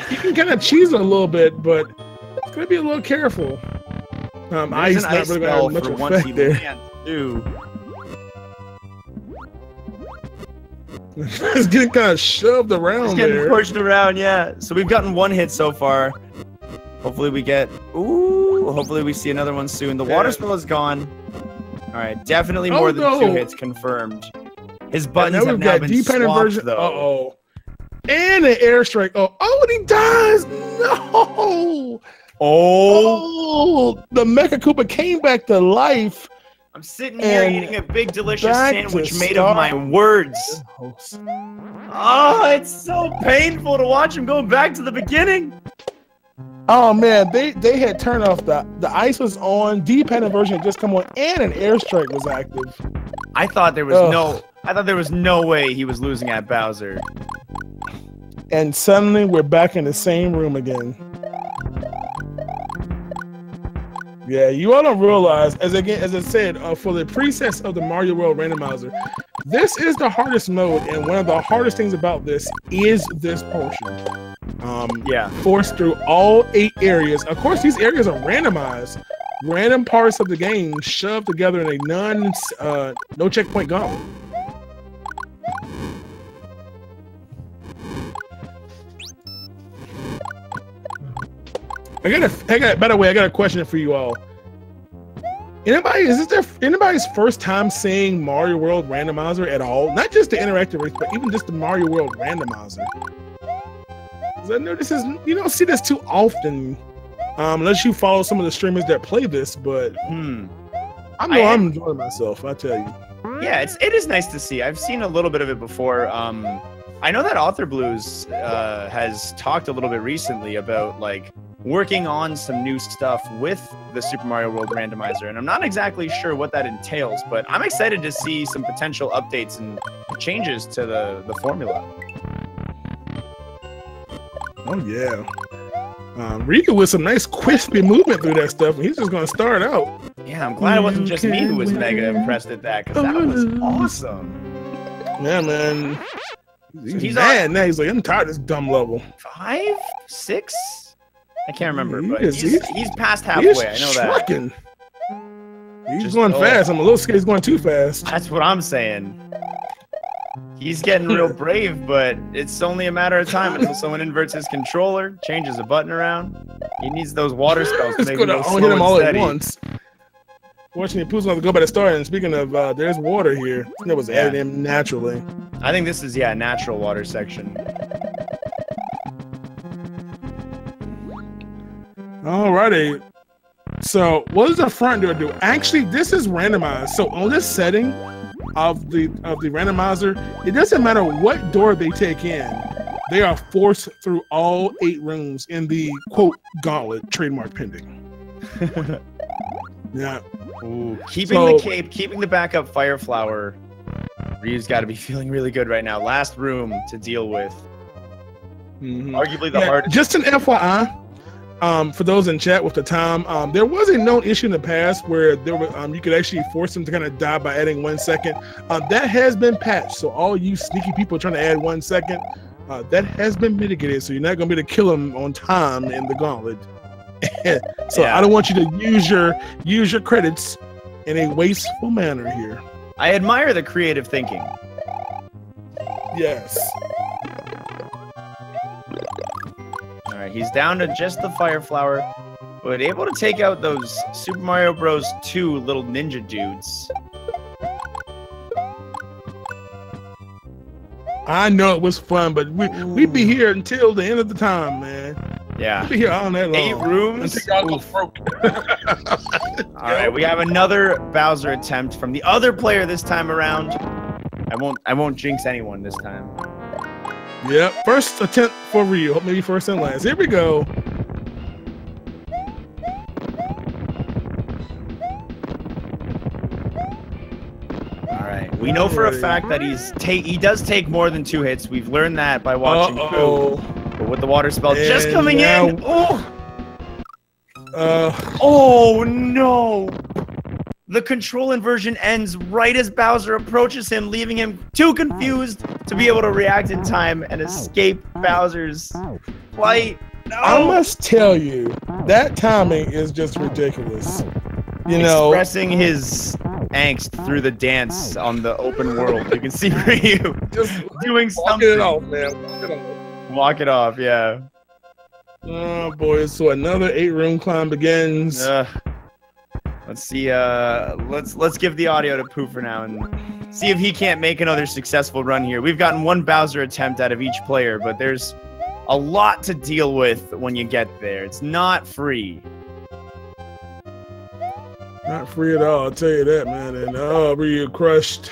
Speaker 2: you can kind of cheese it a little bit, but it's gonna be a little careful. Ice not really gonna have much effect there. It's getting kind of shoved around.
Speaker 1: It's getting pushed around, yeah. So we've gotten one hit so far. Hopefully we get. Ooh, hopefully we see another one soon. The water spell is gone. All right, definitely more than 2 hits confirmed. His buttons have now been swapped, though.
Speaker 2: Uh-oh. And an airstrike. Oh, and he dies. No. Oh, the Mecha Koopa came back to life.
Speaker 1: I'm sitting here eating a big delicious sandwich made of my words. Oh, it's so painful to watch him go back to the beginning.
Speaker 2: Oh man, they had turned off the ice was on, D-pad inversion had just come on, and an airstrike was active.
Speaker 1: I thought there was no way he was losing at Bowser.
Speaker 2: And suddenly we're back in the same room again. Yeah, you all don't realize, as I said, for the presets of the Mario World Randomizer, this is the hardest mode, and one of the hardest things about this is this portion. Forced through all 8 areas. Of course, these areas are randomized. Random parts of the game shoved together in a no checkpoint gauntlet. By the way, I got a question for you all. Is this anybody's first time seeing Mario World Randomizer at all? Not just the interactive race, but even just the Mario World Randomizer. Because I know you don't see this too often, unless you follow some of the streamers that play this. But I'm enjoying myself, I tell you.
Speaker 1: Yeah, it is nice to see. I've seen a little bit of it before. I know that Author Blues has talked a little bit recently about working on some new stuff with the Super Mario World Randomizer, and I'm not exactly sure what that entails, but I'm excited to see some potential updates and changes to the formula.
Speaker 2: Oh yeah. Rika with some nice crispy movement through that stuff, and he's just gonna start out.
Speaker 1: Yeah, I'm glad it wasn't just me who was mega impressed at that, because that was awesome.
Speaker 2: Yeah, man. He's mad now. He's like, I'm tired of this dumb level.
Speaker 1: 5, 6? I can't remember, but he's past halfway. I know
Speaker 2: trucking. That. He's going fast. I'm a little scared he's going too fast.
Speaker 1: That's what I'm saying. He's getting real brave, but it's only a matter of time until someone inverts his controller, changes a button around. He needs those water spells to make him go slow
Speaker 2: hit him all
Speaker 1: steady.
Speaker 2: At once. Fortunately, Pooh's going to go by the start. And speaking of, there's water here. That was added in naturally.
Speaker 1: I think this is a natural water section.
Speaker 2: Alrighty. So what does the front door do? Actually, this is randomized. So on this setting of the randomizer, it doesn't matter what door they take in. They are forced through all 8 rooms in the quote gauntlet, trademark pending. Yeah.
Speaker 1: Ooh, keeping the cape, keeping the backup fire flower. Ryu's got to be feeling really good right now. Last room to deal with. Arguably the hardest.
Speaker 2: Just an FYI. For those in chat with the time, there was a known issue in the past where there were you could actually force them to kind of die by adding 1 second. That has been patched, so all you sneaky people trying to add 1 second, that has been mitigated. So you're not going to be able to kill them on time in the gauntlet. So I don't want you to use your credits in a wasteful manner here.
Speaker 1: I admire the creative thinking.
Speaker 2: Yes.
Speaker 1: He's down to just the fire flower, but able to take out those Super Mario Bros. 2 little ninja dudes.
Speaker 2: I know it was fun, but we'd be here until the end of the time, man.
Speaker 1: Yeah.
Speaker 2: We'd be here all night long.
Speaker 1: 8 rooms.
Speaker 2: Until y'all go broke.
Speaker 1: All right, we have another Bowser attempt from the other player this time around. I won't jinx anyone this time.
Speaker 2: Yep, first attempt for Ryu. Maybe first and last. Here we go.
Speaker 1: We know for a fact that he does take more than 2 hits. We've learned that by watching Pooh. But with the water spell just coming in. Oh no! The control inversion ends right as Bowser approaches him, leaving him too confused to be able to react in time and escape Bowser's flight. No.
Speaker 2: I must tell you, that timing is just ridiculous. You know,
Speaker 1: expressing his angst through the dance on the open world. You can see Ryu just doing something.
Speaker 2: Walk it off, man. Walk it off.
Speaker 1: Walk it off, yeah.
Speaker 2: Oh boy, so another 8-room climb begins.
Speaker 1: Let's see. Let's give the audio to Pooh for now and see if he can't make another successful run here. We've gotten 1 Bowser attempt out of each player, but there's a lot to deal with when you get there. It's not free.
Speaker 2: Not free at all, I'll tell you that, man. And Ryu crushed.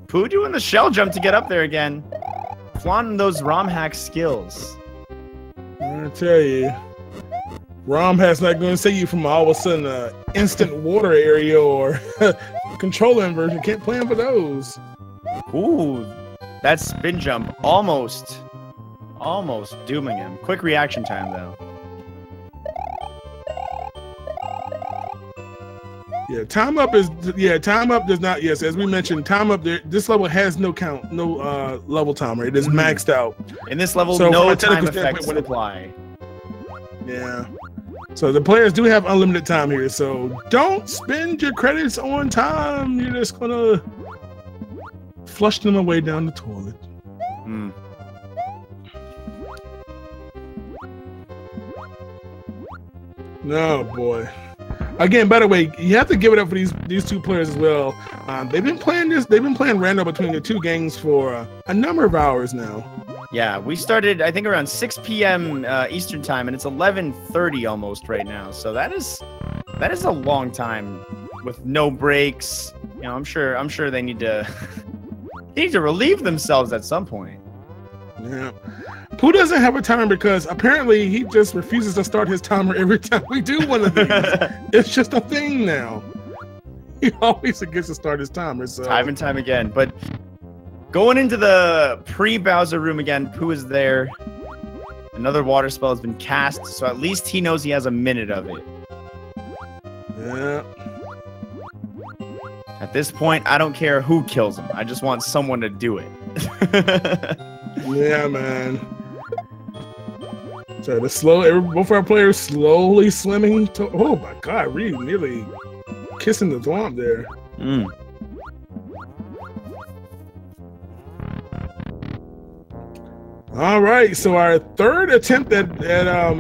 Speaker 1: Pooh doing the shell jump to get up there again. Flaunting those ROM hack skills.
Speaker 2: I tell you, ROM hack's not going to save you from all of a sudden an instant water area or controller inversion. Can't plan for those.
Speaker 1: Ooh, that spin jump almost dooming him. Quick reaction time though.
Speaker 2: Yeah, time up does not. Yes, as we mentioned, time up there. This level has no count, no level timer. It is maxed out.
Speaker 1: In this level, so no time effects apply.
Speaker 2: Yeah. So the players do have unlimited time here. So don't spend your credits on time. You're just gonna flush them away down the toilet. No, boy. Again, by the way, you have to give it up for these 2 players as well. They've been playing Rando between the 2 gangs for a number of hours now.
Speaker 1: Yeah, we started I think around 6 p.m. Eastern time, and it's 11:30 almost right now. So that is a long time with no breaks. You know, I'm sure they need to relieve themselves at some point.
Speaker 2: Yeah. Pooh doesn't have a timer because apparently he just refuses to start his timer every time we do one of these. It's just a thing now. He always forgets to start his timer. So
Speaker 1: time and time again. But going into the pre-Bowser room again, Pooh is there. Another water spell has been cast, so at least he knows he has a minute of it.
Speaker 2: Yeah.
Speaker 1: At this point, I don't care who kills him. I just want someone to do it.
Speaker 2: Yeah, man. So both our players slowly swimming to. Oh my God, Ryu nearly kissing the thwomp there. All right, so our 3rd attempt at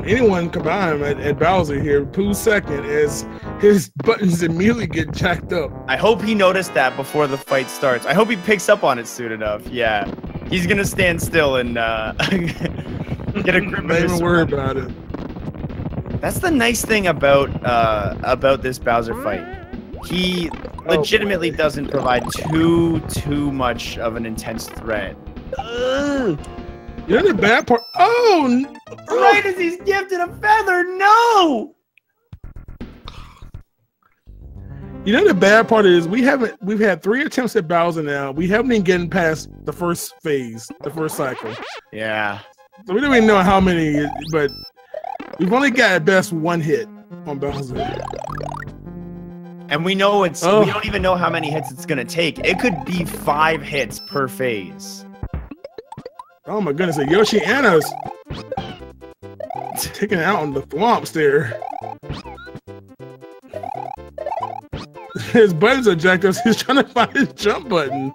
Speaker 2: anyone combined at Bowser here. Pooh's 2nd as his buttons immediately get jacked up.
Speaker 1: I hope he noticed that before the fight starts. I hope he picks up on it soon enough. Yeah, he's gonna stand still and get a grip of his.
Speaker 2: Don't even worry about it.
Speaker 1: That's the nice thing about this Bowser fight. He legitimately doesn't provide too much of an intense threat.
Speaker 2: You know the bad part?
Speaker 1: Right as he's gifted a feather, no!
Speaker 2: You know the bad part is we've had 3 attempts at Bowser now. We haven't even gotten past the first phase, the first cycle.
Speaker 1: Yeah.
Speaker 2: So we don't even know how many, but we've only got at best 1 hit on Bowser.
Speaker 1: And we know we don't even know how many hits it's gonna take. It could be 5 hits per phase.
Speaker 2: Oh my goodness, Yoshi and us taking it out on the thwomps there. His buttons are jacked up. He's trying to find his jump button.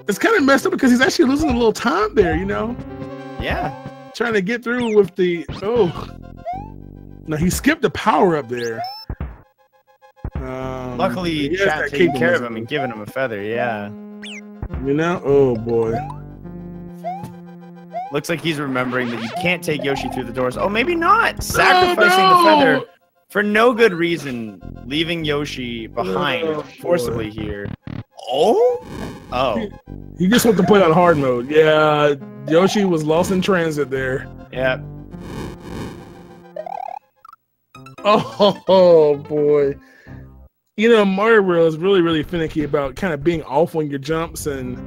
Speaker 2: It's kind of messed up because he's actually losing a little time there, you know?
Speaker 1: Yeah.
Speaker 2: Trying to get through with the... No, he skipped the power up there.
Speaker 1: Luckily, Chat taking care of him and giving him a feather, yeah.
Speaker 2: You know? Oh, boy.
Speaker 1: Looks like he's remembering that you can't take Yoshi through the doors. Oh, maybe not! Sacrificing the feather for no good reason, leaving Yoshi behind forcibly here. Oh?
Speaker 2: He just wants to play on hard mode. Yeah, Yoshi was lost in transit there.
Speaker 1: Yeah.
Speaker 2: Oh boy. You know, Mario World is really, really finicky about kind of being off on your jumps and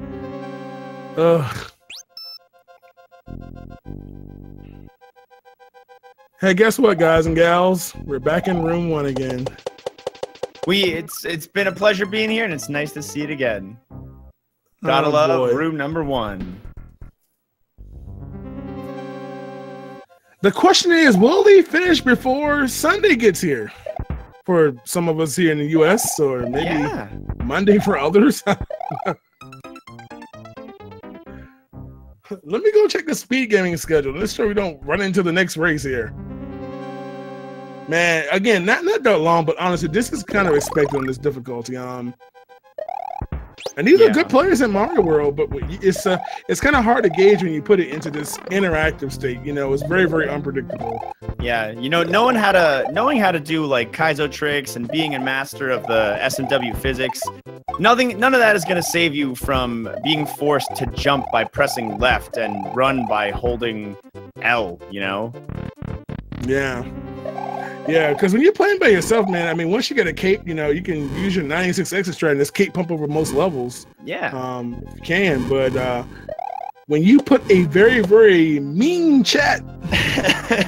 Speaker 2: Hey, guess what, guys and gals? We're back in room 1 again.
Speaker 1: It's been a pleasure being here, and it's nice to see it again. Gotta love room number 1.
Speaker 2: The question is, will they finish before Sunday gets here? For some of us here in the U.S., or maybe Monday for others. Let me go check the speed gaming schedule. Let's sure we don't run into the next race here. Man, again, not that long, but honestly, this is kind of expected on this difficulty. And these are good players in Mario World, but it's kind of hard to gauge when you put it into this interactive state. You know, it's very, very unpredictable.
Speaker 1: Yeah, you know, knowing how to do like Kaizo tricks and being a master of the SMW physics, none of that is going to save you from being forced to jump by pressing left and run by holding L, you know?
Speaker 2: Yeah. Yeah, because when you're playing by yourself, man, I mean, once you get a cape, you know, you can use your 96 extra and this cape pump over most levels.
Speaker 1: Yeah.
Speaker 2: If you can, but when you put a very, very mean chat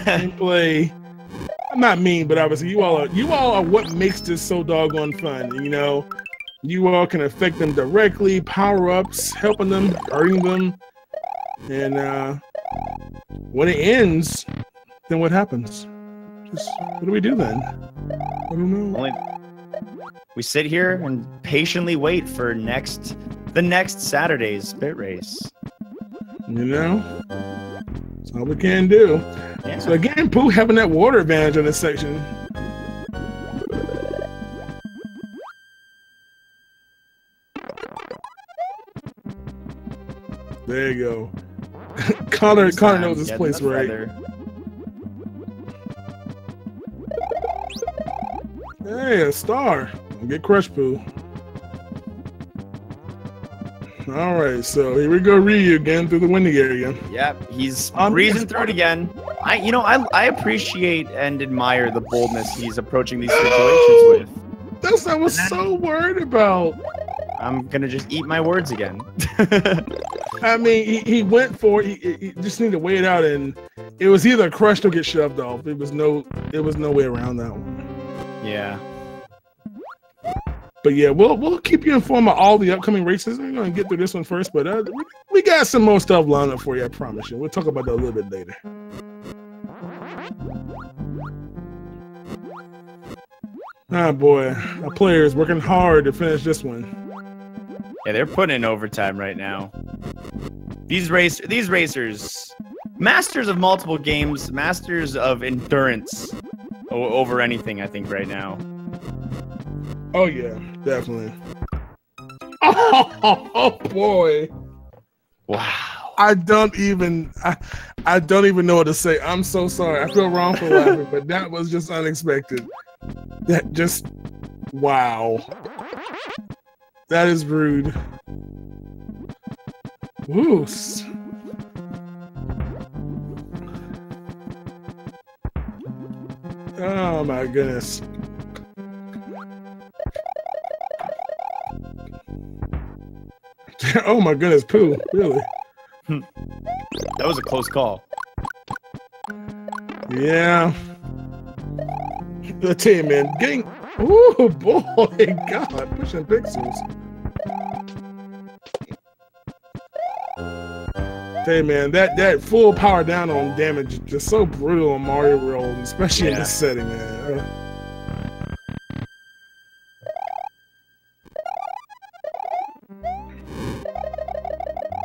Speaker 2: in play, I'm not mean, but obviously you all are what makes this so doggone fun. You know, you all can affect them directly, power-ups, helping them, hurting them, and when it ends, then what happens? What do we do then? I don't know.
Speaker 1: We sit here and patiently wait for the next Saturday's bit race.
Speaker 2: You know, that's all we can do.
Speaker 1: Yeah.
Speaker 2: So again, Pooh having that water advantage on this section. There you go. Connor knows this place right. Hey, a star. Don't get crushed, Pooh. All right, so here we go, Ryu again through the windy area.
Speaker 1: Yep, he's breezing through it again. I appreciate and admire the boldness he's approaching these situations with.
Speaker 2: That's what I was so worried about.
Speaker 1: I'm gonna just eat my words again.
Speaker 2: I mean, he went for it. He just needed to wait it out, and it was either crushed or get shoved off. It was no way around that one.
Speaker 1: Yeah.
Speaker 2: But yeah, we'll keep you informed of all the upcoming races. We're gonna get through this one first, but we got some more stuff lined up for you. I promise you. We'll talk about that a little bit later. Ah, boy, our players working hard to finish this one.
Speaker 1: Yeah, they're putting in overtime right now. These racers, masters of multiple games, masters of endurance over anything, I think, right now.
Speaker 2: Oh yeah, definitely. Oh boy!
Speaker 1: Wow!
Speaker 2: I don't even know what to say. I'm so sorry. I feel wrong for laughing, but that was just unexpected. That just wow. That is rude. Ooh. Oh my goodness. Oh my goodness, Pooh, really?
Speaker 1: That was a close call.
Speaker 2: Yeah. I tell you, man, oh boy, God, pushing pixels. Hey man, that full power down on damage is just so brutal on Mario World, especially in this setting, man.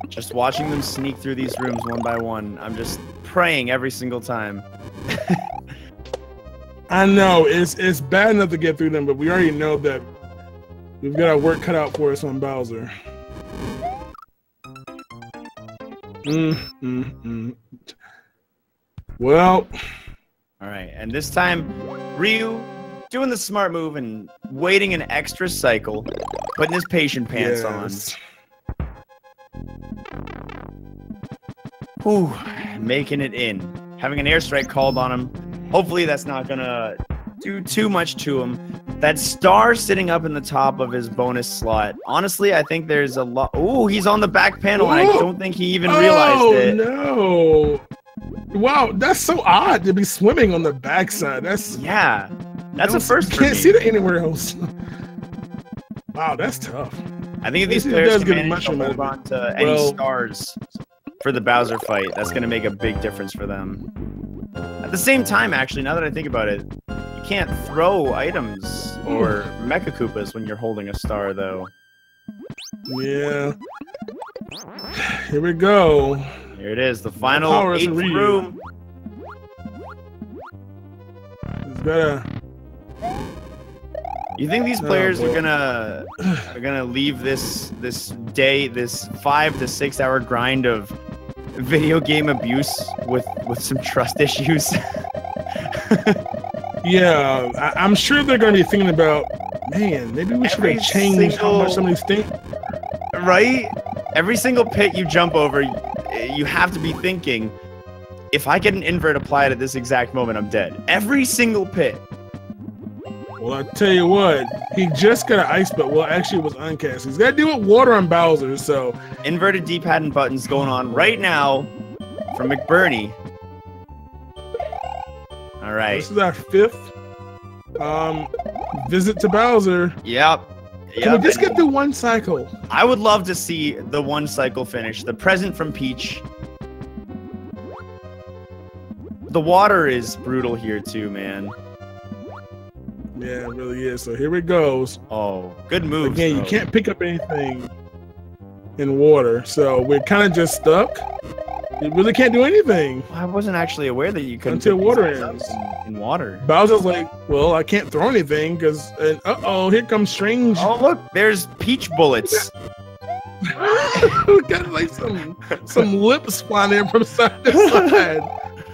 Speaker 1: Just watching them sneak through these rooms one by one, I'm just praying every single time.
Speaker 2: I know it's bad enough to get through them, but we already know that we've got our work cut out for us on Bowser. Well,
Speaker 1: all right, and this time Ryu doing the smart move and waiting an extra cycle, putting his patient pants on. Whew, making it in. Having an airstrike called on him. Hopefully that's not gonna do too much to him. That star sitting up in the top of his bonus slot. Honestly, I think there's a lot. Oh, he's on the back panel, and I don't think he even realized it.
Speaker 2: Oh, no. Wow, that's so odd to be swimming on the backside. That's
Speaker 1: a first.
Speaker 2: You can't see that anywhere else. Wow, that's tough.
Speaker 1: I think if these players can manage to hold on to any stars for the Bowser fight, that's going to make a big difference for them. At the same time, actually, now that I think about it, you can't throw items or Mecha Koopas when you're holding a star, though.
Speaker 2: Yeah. Here we go.
Speaker 1: Here it is, the final 8th room.
Speaker 2: He's gotta...
Speaker 1: You think these players are gonna leave this day, this 5 to 6 hour grind of video game abuse with some trust issues?
Speaker 2: Yeah, I'm sure they're gonna be thinking about, man, maybe we should have changed how much some of these things.
Speaker 1: Right? Every single pit you jump over, you have to be thinking, if I get an invert applied at this exact moment, I'm dead. Every single pit.
Speaker 2: Well, I tell you what, he just got an ice, but well, actually it was uncast. He's got to deal with water on Bowser, so
Speaker 1: inverted D-pad and buttons going on right now from McBurney. All right.
Speaker 2: This is our 5th visit to Bowser.
Speaker 1: Yep.
Speaker 2: Can we just get through one cycle?
Speaker 1: I would love to see the one cycle finish. The present from Peach. The water is brutal here too, man.
Speaker 2: Yeah, it really is. So here it goes.
Speaker 1: Oh, good move.
Speaker 2: Again, you can't pick up anything in water, so we're kind of just stuck. You really can't do anything.
Speaker 1: Well, I wasn't actually aware that you couldn't
Speaker 2: until water ends.
Speaker 1: In water.
Speaker 2: Bowser's like, well, I can't throw anything because, uh-oh, here comes Strange.
Speaker 1: Oh, look, there's Peach bullets.
Speaker 2: We got like some lips flying in from side to side.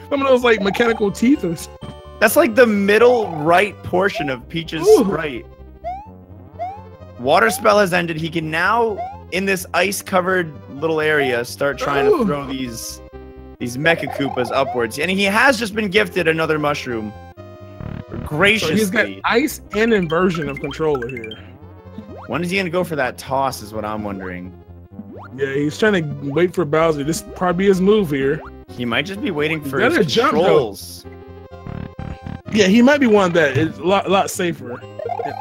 Speaker 2: Some of those like mechanical teeth or something.
Speaker 1: That's like the middle right portion of Peach's sprite. Water spell has ended. He can now, in this ice-covered little area, start trying to throw these Mecha Koopas upwards. And he has just been gifted another mushroom. Graciously.
Speaker 2: So he's got ice and inversion of controller here.
Speaker 1: When is he going to go for that toss is what I'm wondering.
Speaker 2: Yeah, he's trying to wait for Bowser. This will probably be his move here.
Speaker 1: He might just be waiting for his controls.
Speaker 2: Yeah, he might be one that is a lot safer.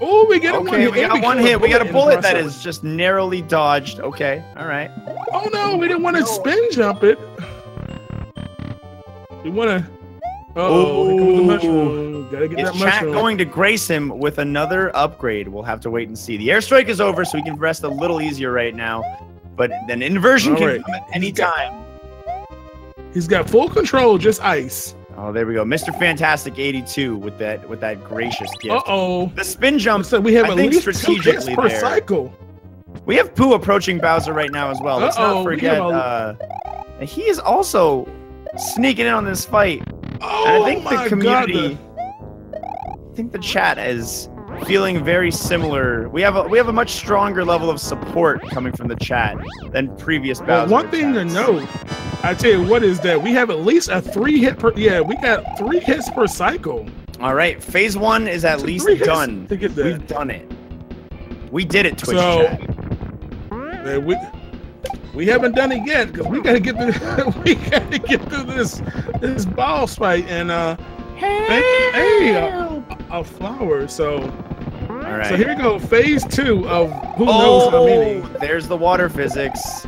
Speaker 2: Oh, we get
Speaker 1: one hit. We got one hit. We got a bullet that is just narrowly dodged. Okay, all right.
Speaker 2: Oh no, we didn't want to spin jump it. We want to. Oh, here comes the mushroom. Gotta get that mushroom.
Speaker 1: Chat going to grace him with another upgrade. We'll have to wait and see. The airstrike is over, so we can rest a little easier right now. But then inversion can come at any time.
Speaker 2: He's got full control, just ice.
Speaker 1: Oh, there we go. Mr. Fantastic 82 with that gracious gift.
Speaker 2: Uh-oh.
Speaker 1: The spin jump,
Speaker 2: so we have
Speaker 1: I think strategically
Speaker 2: per
Speaker 1: there.
Speaker 2: Cycle.
Speaker 1: We have Pooh approaching Bowser right now as well. Let's not forget, he is also sneaking in on this fight.
Speaker 2: Oh,
Speaker 1: and I think the community, I think the chat is feeling very similar. We have a much stronger level of support coming from the chat than previous Bowser.
Speaker 2: One thing to note, I tell you what, is that we have at least a 3 hit per. Yeah, we got 3 hits per cycle.
Speaker 1: All right, phase 1 is at least done. We've done it. We did it, Twitch chat.
Speaker 2: We haven't done it yet because we gotta get through. We gotta get through this boss fight and a flower. So.
Speaker 1: All right.
Speaker 2: So here we go, phase 2 of who knows how many.
Speaker 1: There's the water physics.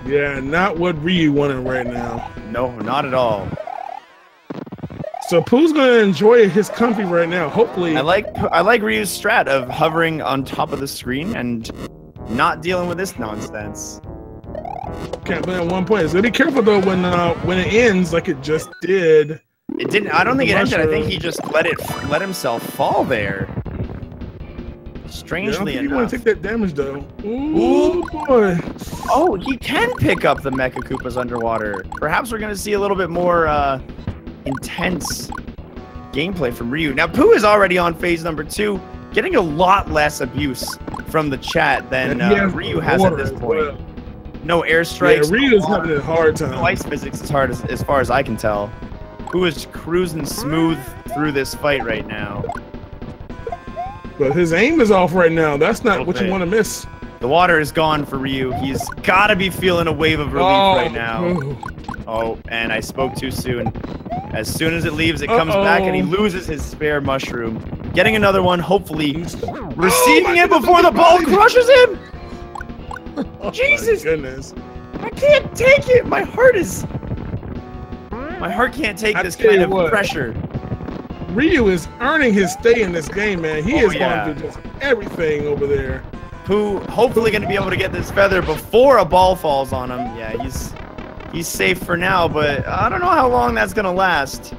Speaker 2: Yeah, not what Ryu wanted right now.
Speaker 1: No, not at all.
Speaker 2: So Pooh's gonna enjoy his comfy right now. Hopefully,
Speaker 1: I like Ryu's strat of hovering on top of the screen and not dealing with this nonsense.
Speaker 2: Can't play at one point. So be careful though when it ends, like it just did.
Speaker 1: It didn't. I don't think it ended. I think he just let himself fall there. Strangely enough.
Speaker 2: You want to take that damage though. Ooh, boy.
Speaker 1: Oh, he can pick up the Mecha Koopas underwater. Perhaps we're gonna see a little bit more intense gameplay from Ryu. Now Pooh is already on phase number 2, getting a lot less abuse from the chat than Ryu has at this point. No airstrikes.
Speaker 2: Yeah, Ryu's having a hard time.
Speaker 1: No ice physics as far as I can tell. Pooh is cruising smooth through this fight right now.
Speaker 2: But his aim is off right now. That's not what you want to miss.
Speaker 1: The water is gone for Ryu. He's got to be feeling a wave of relief right now. Oh, and I spoke too soon. As soon as it leaves, it comes back, and he loses his spare mushroom. Getting another one, hopefully receiving it before the ball crushes him. Jesus!
Speaker 2: My goodness.
Speaker 1: I can't take it. My heart can't take this kind of pressure.
Speaker 2: Ryu is earning his stay in this game, man. He is going through just everything over there.
Speaker 1: Pooh hopefully going to be able to get this feather before a ball falls on him. Yeah, he's safe for now, but I don't know how long that's going to last.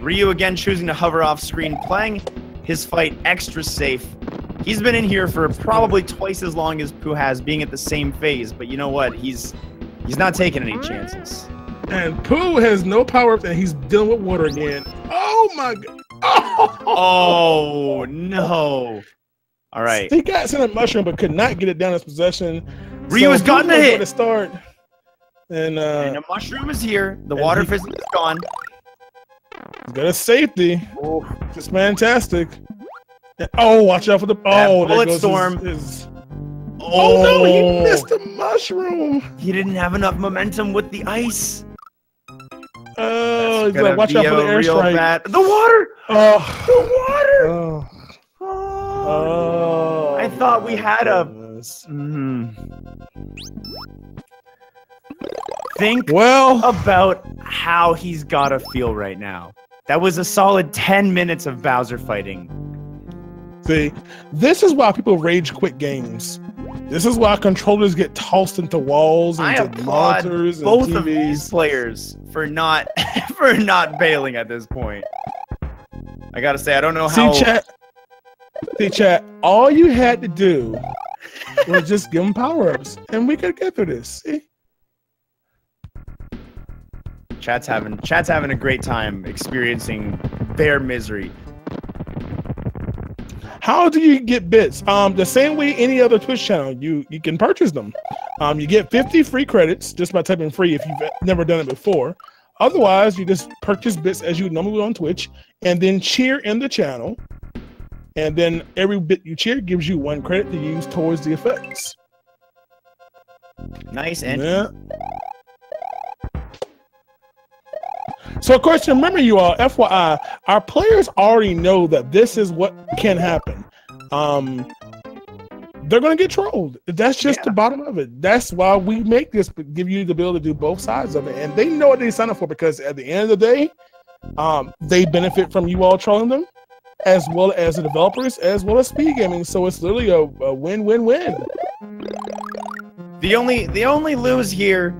Speaker 1: Ryu again choosing to hover off screen, playing his fight extra safe. He's been in here for probably twice as long as Pooh has, being at the same phase, but you know what? He's not taking any chances.
Speaker 2: And Pooh has no power up, and he's dealing with water again. Oh my god!
Speaker 1: Oh no! All right.
Speaker 2: He got sent a mushroom, but could not get it down his possession.
Speaker 1: Ryu has gotten a hit.
Speaker 2: To start, and
Speaker 1: a mushroom is here. The water physics is gone.
Speaker 2: He's got a safety. Oh, just fantastic. And, oh, watch out for the
Speaker 1: bullet storm.
Speaker 2: Oh no, he missed the mushroom.
Speaker 1: He didn't have enough momentum with the ice.
Speaker 2: Oh, he's like, watch out for the airstrike.
Speaker 1: The water.
Speaker 2: Oh,
Speaker 1: the water.
Speaker 2: Oh.
Speaker 1: I thought we had a. Think about how he's got to feel right now. That was a solid 10 minutes of Bowser fighting.
Speaker 2: See, this is why people rage quit games. This is why controllers get tossed into walls and into monitors and
Speaker 1: both
Speaker 2: TVs.
Speaker 1: Of these players for not bailing at this point. I gotta say, I don't know how.
Speaker 2: See, chat. All you had to do was just give them power-ups, and we could get through this. See?
Speaker 1: Chat's having a great time experiencing their misery.
Speaker 2: How do you get bits? The same way any other Twitch channel, you can purchase them. You get 50 free credits just by typing free if you've never done it before. Otherwise, you just purchase bits as you normally would on Twitch, and then cheer in the channel. And then every bit you cheer gives you 1 credit to use towards the effects.
Speaker 1: Nice. And
Speaker 2: so, of course, remember you all, FYI, our players already know that this is what can happen. They're going to get trolled. That's just the bottom of it. That's why we make this, give you the ability to do both sides of it. And they know what they sign up for, because at the end of the day, they benefit from you all trolling them, as well as the developers, as well as speed gaming. So it's literally a win-win-win.
Speaker 1: The only lose here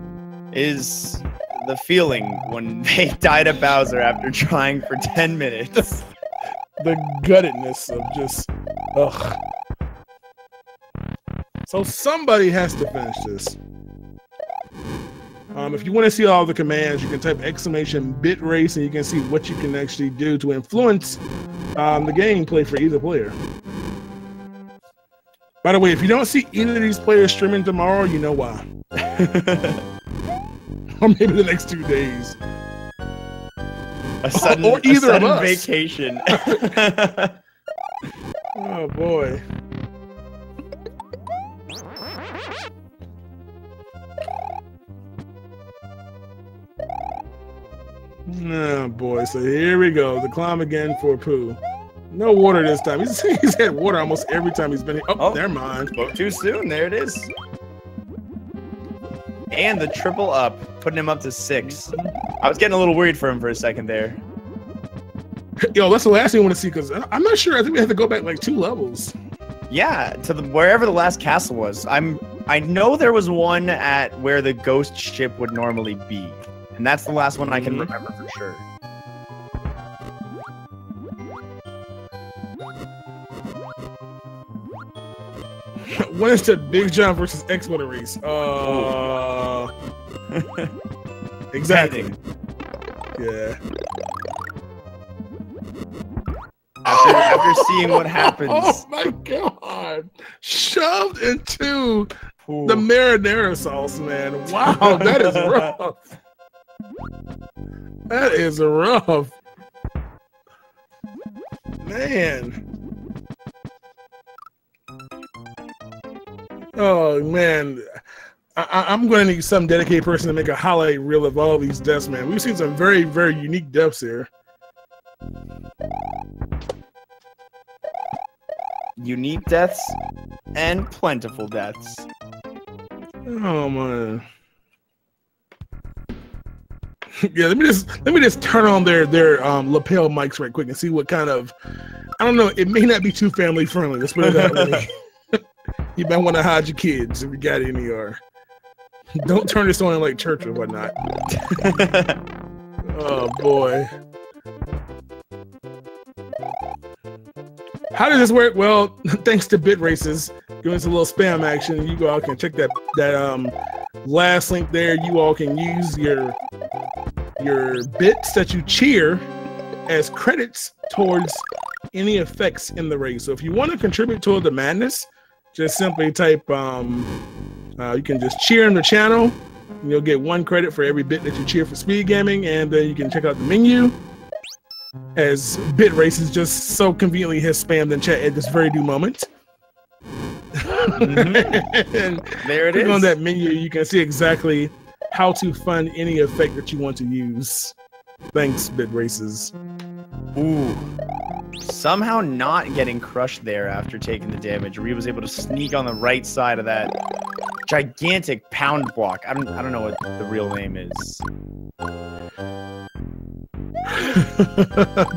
Speaker 1: is the feeling when they died at Bowser after trying for 10 minutes.
Speaker 2: The guttedness of just, ugh. So somebody has to finish this. If you want to see all the commands, you can type !bitrace, and you can see what you can actually do to influence the gameplay for either player. By the way, if you don't see either of these players streaming tomorrow, you know why. Or maybe the next 2 days.
Speaker 1: A sudden vacation.
Speaker 2: Oh boy. Oh boy, so here we go. The climb again for Pooh. No water this time. He's had water almost every time he's been here. Oh, never mind.
Speaker 1: Spoke too soon. There it is. And the triple up, putting him up to 6. I was getting a little worried for him for a second there.
Speaker 2: Yo, that's the last thing I want to see, because I'm not sure. I think we have to go back like 2 levels.
Speaker 1: Yeah, to wherever the last castle was. I know there was one at where the ghost ship would normally be. And that's the last one I can remember for sure.
Speaker 2: When is the Big John versus X-Motor race? Exactly. Yeah.
Speaker 1: After seeing what happens.
Speaker 2: Oh my god! Shoved into the marinara sauce, man. Wow, that is rough. That is rough. Man. Oh, man. I'm going to need some dedicated person to make a highlight reel of all these deaths, man. We've seen some very, very unique deaths here.
Speaker 1: Unique deaths and plentiful deaths.
Speaker 2: Oh, man. Yeah, let me just turn on their lapel mics right quick and see what kind of, I don't know, it may not be too family friendly. Let's put it that way. You might want to hide your kids if you got any, or don't turn this on like church or whatnot. Oh boy. How does this work? Well, thanks to Bit Races, doing some little spam action. You all can check that last link there. You all can use your bits that you cheer as credits towards any effects in the race. So if you want to contribute toward the madness, just simply type you can just cheer in the channel and you'll get 1 credit for every bit that you cheer for speed gaming, and then you can check out the menu as Bit Races just so conveniently has spammed in chat at this very due moment. And
Speaker 1: there it is.
Speaker 2: on that menu, you can see exactly how to fund any effect that you want to use. Thanks, Bit Races.
Speaker 1: Ooh. Somehow not getting crushed there after taking the damage. Ryu was able to sneak on the right side of that gigantic pound block. I don't know what the real name is.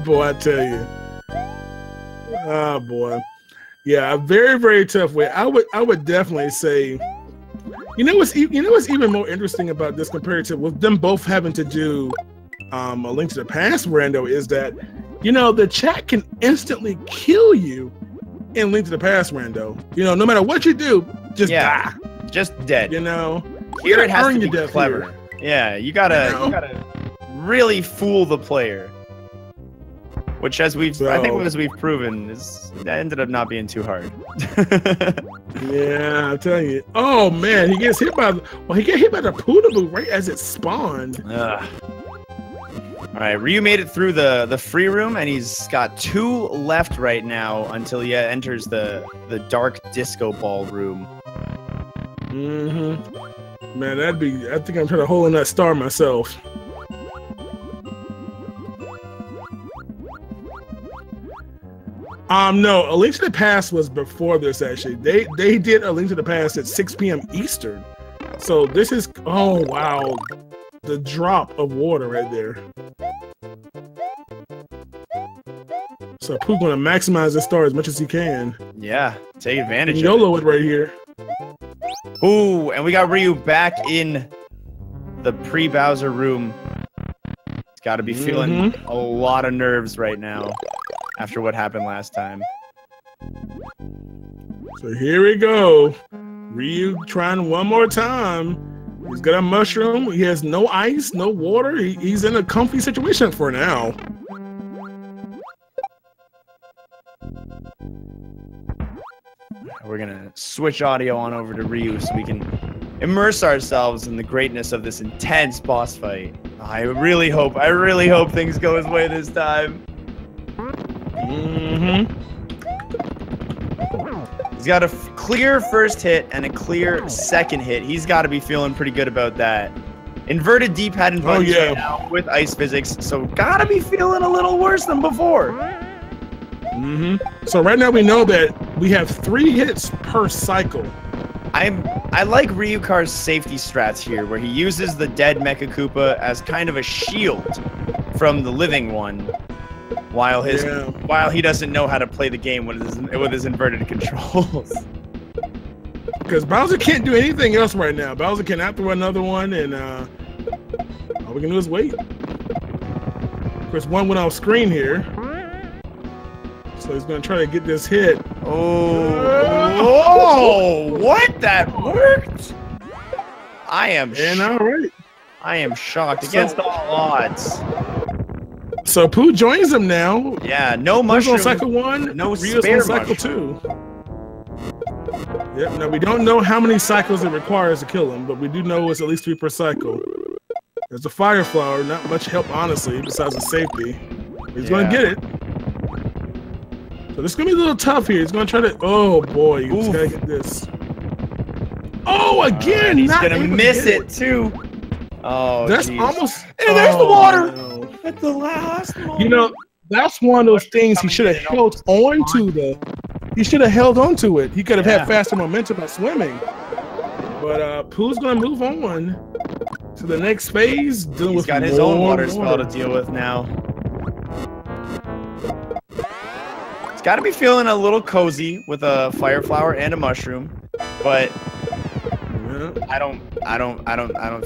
Speaker 2: Boy, I tell you. Oh boy. Yeah, a very, very tough way. I would definitely say, you know what's even more interesting about this compared to with them both having to do a Link to the Past Rando is that, you know, the chat can instantly kill you in Link to the Past Rando. You know, no matter what you do, just die.
Speaker 1: Just dead.
Speaker 2: You know,
Speaker 1: here it has to be clever. Yeah, you gotta really fool the player. Which, as we've proven, that ended up not being too hard.
Speaker 2: Yeah, I'm telling you. Oh man, he gets hit by the Poodaboo right as it spawned.
Speaker 1: All right, Ryu made it through the free room, and he's got 2 left right now until he enters the dark disco ball room.
Speaker 2: Mm-hmm. Man, I think I'm trying to hole in that star myself. No, A Link to the Past was before this, actually. They did A Link to the Past at 6 p.m. Eastern. So this is, oh wow, the drop of water right there. So Pooh's gonna maximize the star as much as he can.
Speaker 1: Yeah, take advantage of
Speaker 2: YOLO it right here.
Speaker 1: Ooh, and we got Ryu back in the pre-Bowser room. He's got to be feeling a lot of nerves right now after what happened last time.
Speaker 2: So here we go. Ryu trying one more time. He's got a mushroom. He has no ice, no water. He's in a comfy situation for now.
Speaker 1: We're gonna switch audio on over to Ryu so we can immerse ourselves in the greatness of this intense boss fight. I really hope things go his way this time. He's got a clear first hit and a clear second hit. He's got to be feeling pretty good about that. Inverted D-pad and buttons right now with ice physics, so gotta be feeling a little worse than before.
Speaker 2: So right now we know that we have 3 hits per cycle.
Speaker 1: I like Ryukar's safety strats here, where he uses the dead Mecha Koopa as kind of a shield from the living one, while he doesn't know how to play the game with his inverted controls.
Speaker 2: Because Bowser can't do anything else right now. Bowser cannot throw another one, and all we can do is wait. Of course, one went off screen here. So he's going to try to get this hit.
Speaker 1: Oh, what? That worked? I am shocked against all odds.
Speaker 2: So Pooh joins him now.
Speaker 1: Yeah, no mushroom.
Speaker 2: On cycle 1,
Speaker 1: no
Speaker 2: Ryu's
Speaker 1: spare
Speaker 2: on cycle
Speaker 1: mushroom.
Speaker 2: 2. Yep, now we don't know how many cycles it requires to kill him, but we do know it's at least 3 per cycle. There's a fire flower. Not much help, honestly, besides the safety. He's going to get it. So this is going to be a little tough here. He's going to try to... Oh, boy. He's got to get this. Oh, again!
Speaker 1: He's going to miss it, too. Oh,
Speaker 2: that's
Speaker 1: geez.
Speaker 2: almost...
Speaker 1: And there's the water!
Speaker 2: No.
Speaker 1: At the last moment.
Speaker 2: You know, that's one of those things he should have held on to He should have held on to it. He could have had faster momentum by swimming. But Pooh's going to move on to the next phase.
Speaker 1: He's got his own water spell to deal with now. It's got to be feeling a little cozy with a fire flower and a mushroom, but I don't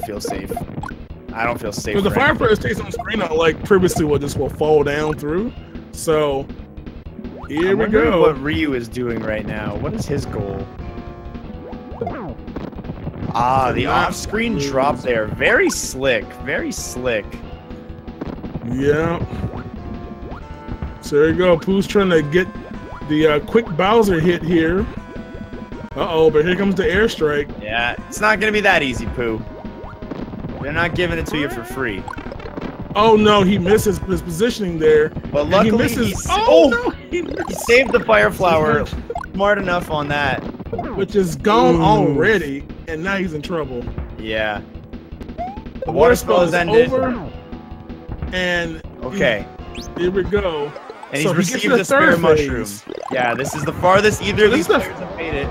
Speaker 1: feel safe. I don't feel safe.
Speaker 2: Because the fire flower stays on screen, unlike previously, what this will fall down through. So here we go.
Speaker 1: What Ryu is doing right now? What is his goal? Ah, the off-screen drop there. Very slick. Very slick.
Speaker 2: Yeah. So there you go. Pooh's trying to get the quick Bowser hit here. Uh-oh, but here comes the airstrike.
Speaker 1: Yeah, it's not going to be that easy, Pooh. They're not giving it to you for free.
Speaker 2: Oh, no, he misses his positioning there.
Speaker 1: But luckily, he saved the fire flower. Smart enough on that.
Speaker 2: Which is gone already, and now he's in trouble.
Speaker 1: Yeah. The water spell is ended.
Speaker 2: Over, and
Speaker 1: okay.
Speaker 2: Here we go.
Speaker 1: And he's received the spare mushroom. Yeah, this is the farthest either of these players have made it.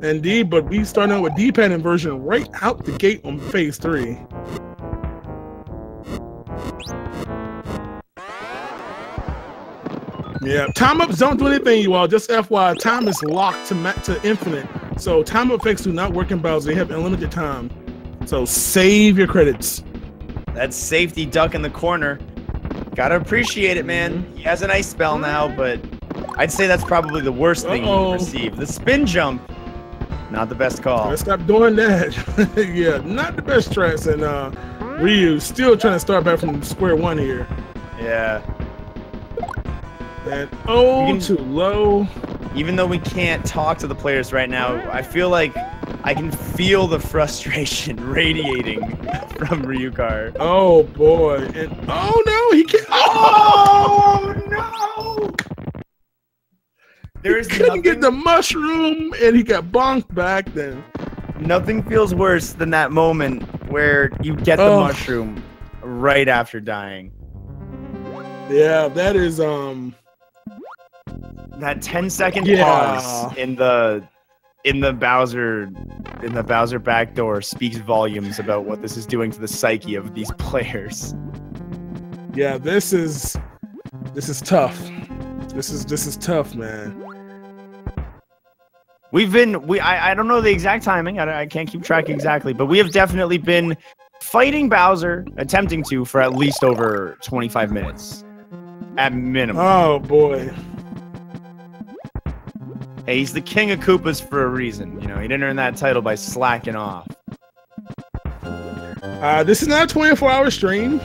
Speaker 2: Indeed, but we start out with D-pad inversion right out the gate on phase 3. Yeah, time ups don't do anything, you all. Just FYI, time is locked to infinite. So time up effects do not work in Bowser. They have unlimited time. So save your credits.
Speaker 1: That safety duck in the corner. Gotta appreciate it, man. He has an ice spell now, but I'd say that's probably the worst thing he can receive. The spin jump, not the best call.
Speaker 2: Let's stop doing that. Yeah, not the best strats. And Ryu still trying to start back from square one here.
Speaker 1: Yeah.
Speaker 2: And too low.
Speaker 1: Even though we can't talk to the players right now, I feel like I can feel the frustration radiating from Ryukar.
Speaker 2: Oh boy. And oh no, he can't. Oh no! He couldn't get the mushroom and he got bonked back then.
Speaker 1: Nothing feels worse than that moment where you get the mushroom right after dying.
Speaker 2: Yeah, that is
Speaker 1: that 10-second pause in the Bowser backdoor speaks volumes about what this is doing to the psyche of these players.
Speaker 2: Yeah, this is tough. This is tough, man.
Speaker 1: I don't know the exact timing. I can't keep track exactly, but we have definitely been fighting Bowser, attempting to, for at least over 25 minutes at minimum.
Speaker 2: Oh boy.
Speaker 1: Hey, he's the king of Koopas for a reason. You know, he didn't earn that title by slacking off.
Speaker 2: This is not a 24-hour stream.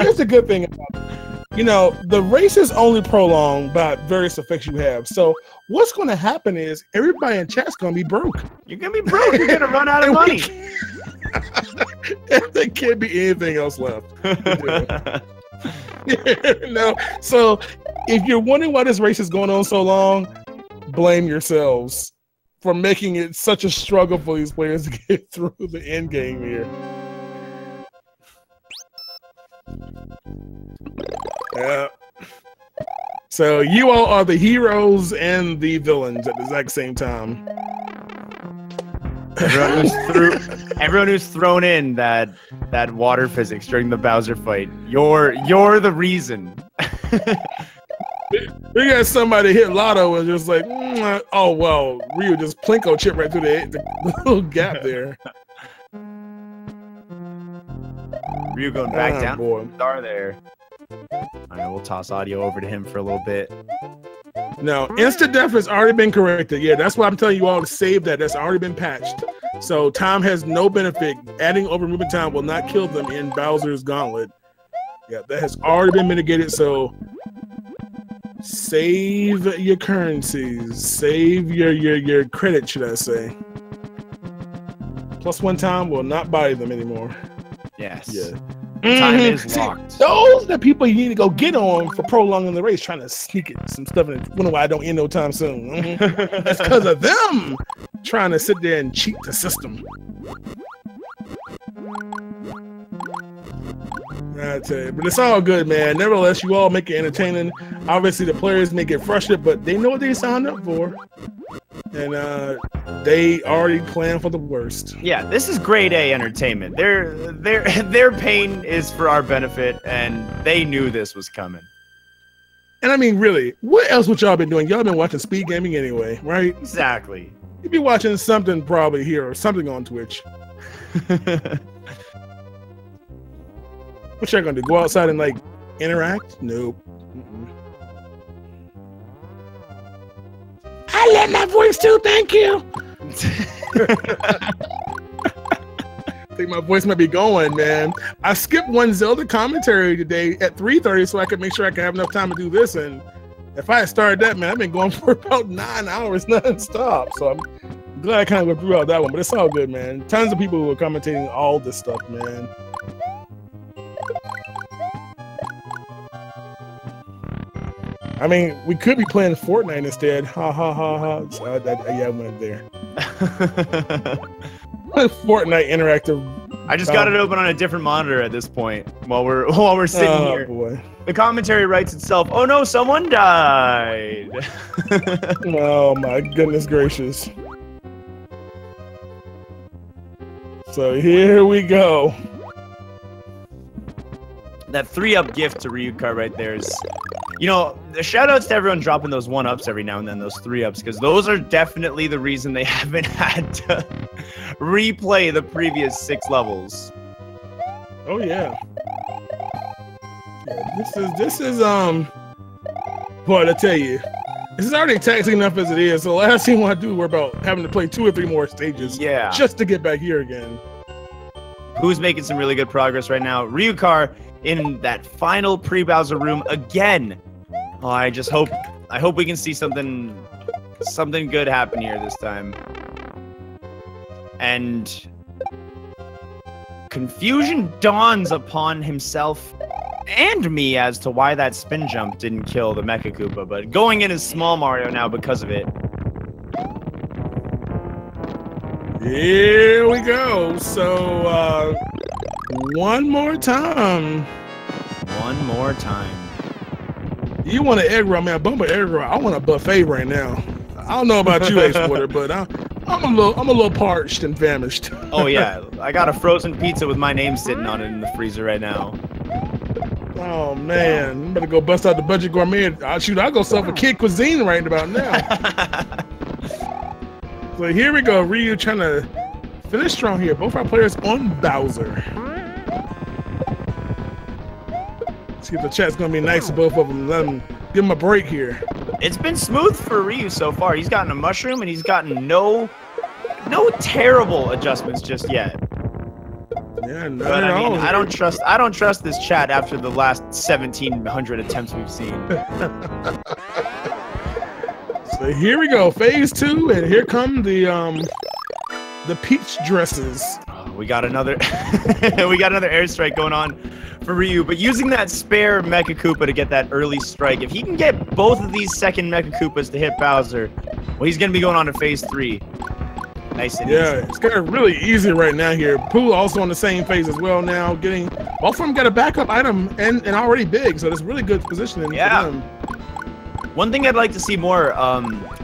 Speaker 2: Here's the good thing about it. You know, the race is only prolonged by various effects you have. So what's going to happen is everybody in chat's going to be broke.
Speaker 1: You're going to be broke. You're going to run out of money.
Speaker 2: There can't be anything else left. No. So if you're wondering why this race is going on so long, blame yourselves for making it such a struggle for these players to get through the end game here. Yeah. So you all are the heroes and the villains at the exact same time.
Speaker 1: Everyone who's thrown in that water physics during the Bowser fight, you're the reason.
Speaker 2: We got somebody hit Lotto and just like, oh well, Ryu just plinko chip right through the little gap there.
Speaker 1: Ryu going back down. Boy. Star there. All right, we'll toss audio over to him for a little bit.
Speaker 2: No, instant death has already been corrected. Yeah, that's why I'm telling you all to save that. That's already been patched. So time has no benefit. Adding over movement time will not kill them in Bowser's Gauntlet. Yeah, that has already been mitigated. So save your currencies. Save your credit, should I say. +1 time will not buy them anymore.
Speaker 1: Yes.
Speaker 2: Yeah.
Speaker 1: Time is
Speaker 2: See,
Speaker 1: locked.
Speaker 2: those are the people you need to go get on for prolonging the race, trying to sneak it some stuff in. Wonder why I don't end no time soon. That's because of them trying to sit there and cheat the system. I tell you, but it's all good, man. Nevertheless, you all make it entertaining. Obviously, the players may get frustrated, but they know what they signed up for, and they already plan for the worst.
Speaker 1: Yeah, this is grade A entertainment. Their pain is for our benefit, and they knew this was coming.
Speaker 2: And I mean, really, what else would y'all been doing? Y'all been watching speed gaming anyway, right?
Speaker 1: Exactly.
Speaker 2: You'd be watching something probably here or something on Twitch. What y'all gonna do? Go outside and like interact? Nope. I let my voice too. Thank you. I think my voice might be going, man. I skipped one Zelda commentary today at 3:30 so I could make sure I could have enough time to do this. And if I had started that, man, I've been going for about 9 hours non-stop. So I'm glad I kind of went through that one, but it's all good, man. Tons of people who are commentating all this stuff, man. I mean, we could be playing Fortnite instead. Ha ha ha ha. So yeah, I went there. Fortnite interactive.
Speaker 1: I just got it open on a different monitor at this point while we're sitting here.
Speaker 2: Boy.
Speaker 1: The commentary writes itself. Oh no, someone died.
Speaker 2: Oh my goodness gracious. So here we go.
Speaker 1: That 3-up gift to Ryuka right there is, you know, the shout outs to everyone dropping those 1-ups every now and then, those 3-ups, because those are definitely the reason they haven't had to replay the previous 6 levels.
Speaker 2: Oh yeah. Yeah, this is boy, I tell you, this is already taxing enough as it is. So the last thing I want to do, we're about having to play 2 or 3 more stages.
Speaker 1: Yeah.
Speaker 2: Just to get back here again.
Speaker 1: Who's making some really good progress right now? Ryukar in that final pre-Bowser room again. Oh, I hope we can see something good happen here this time. And confusion dawns upon himself and me as to why that spin jump didn't kill the Mecha Koopa, but going in is Small Mario now because of it.
Speaker 2: Here we go. So, one more time.
Speaker 1: One more time.
Speaker 2: You want an egg roll, man? Bumble egg roll. I want a buffet right now. I don't know about you, Ace Porter, but I'm a little parched and famished.
Speaker 1: Oh yeah, I got a frozen pizza with my name sitting on it in the freezer right now.
Speaker 2: Oh man, you better go bust out the budget gourmet. I'll go sell for kid cuisine right about now. So here we go. Ryu trying to finish strong here. Both our players on Bowser. See if the chat's gonna be nice to both of them. Let them give them a break here.
Speaker 1: It's been smooth for Ryu so far. He's gotten a mushroom and he's gotten no terrible adjustments just yet.
Speaker 2: Yeah, no.
Speaker 1: But I mean, I don't trust this chat after the last 1,700 attempts we've seen.
Speaker 2: So here we go, phase 2, and here come the peach dresses.
Speaker 1: Oh, we got another airstrike going on for Ryu, but using that spare Mecha Koopa to get that early strike. If he can get both of these second Mecha Koopas to hit Bowser, well, he's gonna be going on to phase 3. Nice and easy.
Speaker 2: It's kind of really easy right now here. Pooh also on the same phase as well now, getting both of them got a backup item and already big, so that's really good positioning for them.
Speaker 1: One thing I'd like to see more,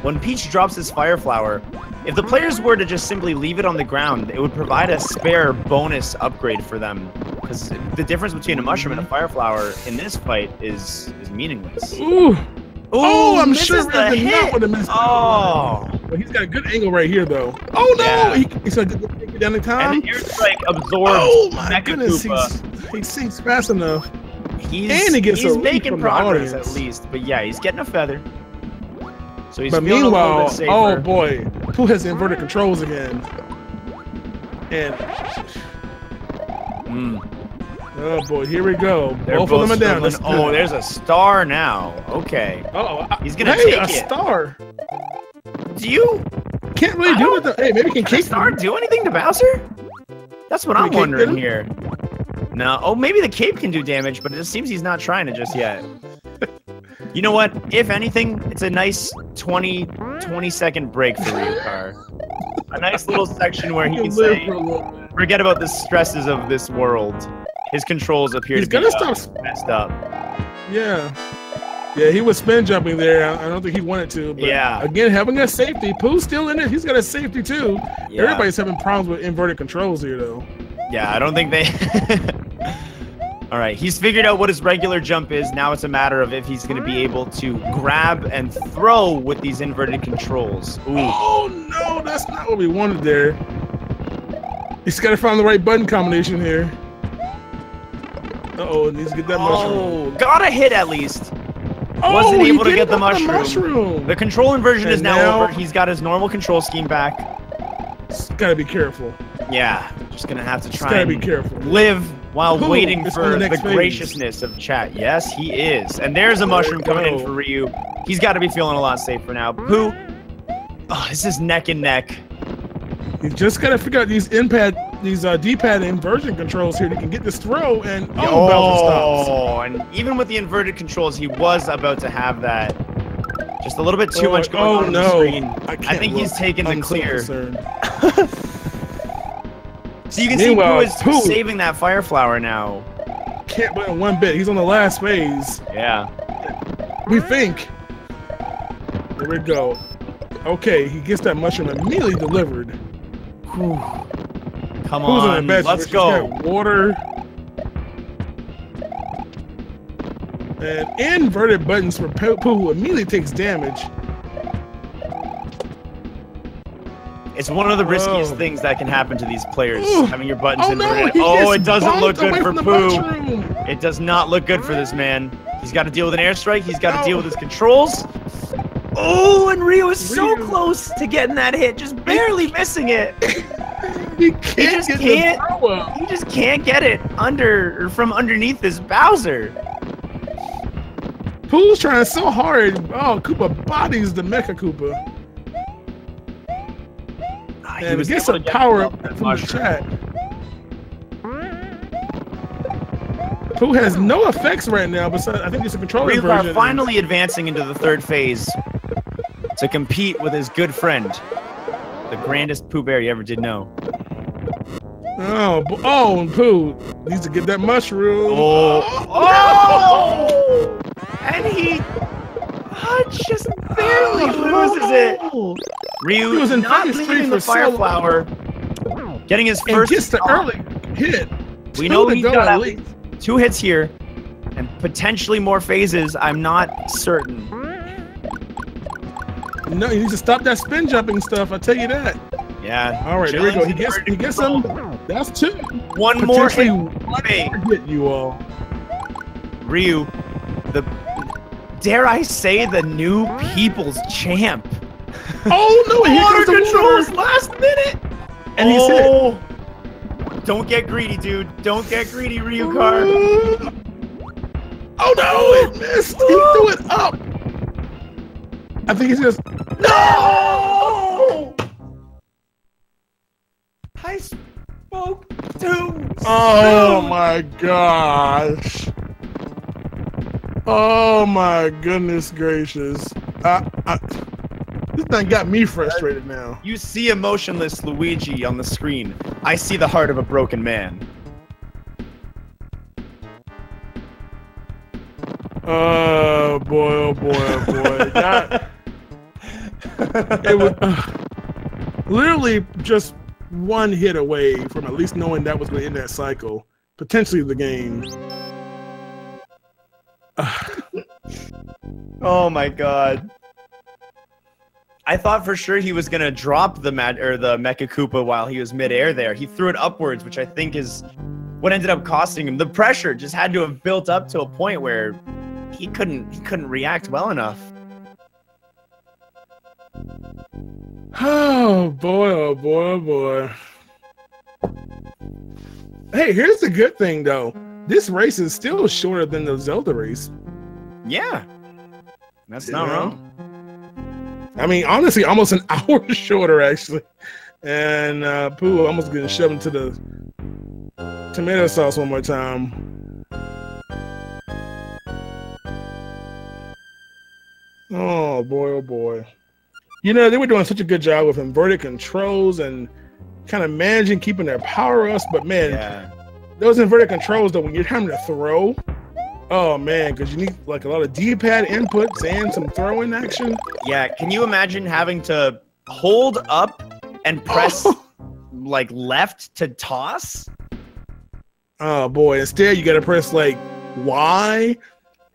Speaker 1: when Peach drops his Fire Flower, if the players were to just simply leave it on the ground, it would provide a spare bonus upgrade for them. Because the difference between a mushroom and a Fire Flower in this fight is meaningless.
Speaker 2: Ooh. Oh, I'm
Speaker 1: sure
Speaker 2: Red did not want to miss.
Speaker 1: Oh.
Speaker 2: But he's got a good angle right here, though. Oh, no.
Speaker 1: Yeah.
Speaker 2: He's going to get down in time.
Speaker 1: And the airstrike absorbs
Speaker 2: Oh, my
Speaker 1: Mecha
Speaker 2: goodness.
Speaker 1: Koopa.
Speaker 2: He sinks fast enough.
Speaker 1: He's making progress at least. But yeah, he's getting a feather. So he's feeling
Speaker 2: meanwhile,
Speaker 1: a little bit safer.
Speaker 2: oh boy, Pooh has inverted controls again. And oh boy, here we go. Both of them are down.
Speaker 1: Oh, there's a star now. Okay.
Speaker 2: Oh,
Speaker 1: he's gonna take it.
Speaker 2: Star.
Speaker 1: Do you?
Speaker 2: Can't really do it. Hey, maybe can
Speaker 1: a star do anything to Bowser? That's what I'm wondering here. No. Oh, maybe the cape can do damage, but it just seems he's not trying to just yet. You know what? If anything, it's a nice 20-second break for Ryukar. A nice little section where he can say, forget about the stresses of this world. His controls appear to be messed up.
Speaker 2: Yeah. Yeah, he was spin jumping there. I don't think he wanted to. But
Speaker 1: yeah.
Speaker 2: Again, having a safety. Pooh's still in it. He's got a safety too. Yeah. Everybody's having problems with inverted controls here, though.
Speaker 1: Yeah, I don't think they... All right, he's figured out what his regular jump is. Now it's a matter of if he's going to be able to grab and throw with these inverted controls. Ooh.
Speaker 2: Oh, no, that's not what we wanted there. He's got to find the right button combination here. Uh-oh, needs to get that mushroom.
Speaker 1: Oh, got a hit at least.
Speaker 2: Oh,
Speaker 1: wasn't able to get the mushroom. The control inversion is now over. He's got his normal control scheme back.
Speaker 2: Just gotta be careful.
Speaker 1: Yeah, just gonna have to try
Speaker 2: gotta
Speaker 1: and
Speaker 2: be careful.
Speaker 1: Live while waiting for the
Speaker 2: phase.
Speaker 1: graciousness of chat. Yes, he is. And there's a mushroom coming in for Ryu. He's got to be feeling a lot safer now. Pooh, oh, this is neck and neck.
Speaker 2: He's just gotta figure out these D-pad inversion controls here. He can get this throw and Bowser stops.
Speaker 1: Oh, and even with the inverted controls, he was about to have that. Just a little bit too much going on the screen. I think he's taking the clear. So you can see Pooh is saving that fire flower now.
Speaker 2: Can't win one bit. He's on the last phase.
Speaker 1: Yeah.
Speaker 2: We think. There we go. Okay, he gets that mushroom immediately delivered.
Speaker 1: Whew. Come on, let's go.
Speaker 2: Water. And inverted buttons for Pooh, who immediately takes damage.
Speaker 1: It's one of the riskiest things that can happen to these players, having your buttons inverted. Oh, it doesn't look good for Pooh. It does not look good for this man. He's got to deal with an airstrike. He's got to deal with his controls. Oh, and Ryu is so close to getting that hit, just barely missing it.
Speaker 2: He just
Speaker 1: can't get it from underneath this Bowser.
Speaker 2: Pooh's trying so hard. Oh, Koopa bodies the Mecha Koopa. And he gets some power up from the chat. Pooh has no effects right now, besides I think it's a controller version.
Speaker 1: Ryukar finally advancing into the third phase to compete with his good friend, the grandest Pooh Bear you ever did know.
Speaker 2: Oh, and Pooh needs to get that mushroom.
Speaker 1: Oh! And he just barely loses it. Ryu was not leaving the fire flower, getting his first.
Speaker 2: Gets the early hit.
Speaker 1: We know he's got at least 2 hits here, and potentially more phases. I'm not certain.
Speaker 2: No, he needs to stop that spin jumping stuff. I tell you that.
Speaker 1: Yeah.
Speaker 2: All right, there we go. He gets some. That's 2.
Speaker 1: One more hit.
Speaker 2: Hit you all.
Speaker 1: Ryu, dare I say, the new people's champ.
Speaker 2: Oh no!
Speaker 1: Water controls last minute,
Speaker 2: and he's hit.
Speaker 1: Don't get greedy, dude. Don't get greedy, Ryukar.
Speaker 2: Oh no! It missed. He threw it up. I think he's just
Speaker 1: no. I spoke too.
Speaker 2: Oh my gosh. Oh my goodness gracious. This thing got me frustrated now.
Speaker 1: You see a motionless Luigi on the screen. I see the heart of a broken man.
Speaker 2: Oh boy, oh boy, oh boy. It was literally just one hit away from at least knowing that was going to end that cycle. Potentially the game.
Speaker 1: Oh my god. I thought for sure he was gonna drop the Mecha Koopa while he was midair there. He threw it upwards, which I think is what ended up costing him. The pressure just had to have built up to a point where he couldn't react well enough.
Speaker 2: Oh boy, oh boy, oh boy. Hey, here's the good thing though. This race is still shorter than the Zelda race.
Speaker 1: Yeah. That's not wrong.
Speaker 2: I mean, honestly, almost an hour shorter, actually. And Pooh almost getting shoved into the tomato sauce one more time. Oh boy, oh boy. You know, they were doing such a good job with inverted controls and kind of managing keeping their power ups, but man, those inverted controls though, when you're having to throw, oh man, because you need like a lot of D-pad inputs and some throwing action.
Speaker 1: Yeah, can you imagine having to hold up and press like left to toss?
Speaker 2: Oh boy, instead you gotta press like Y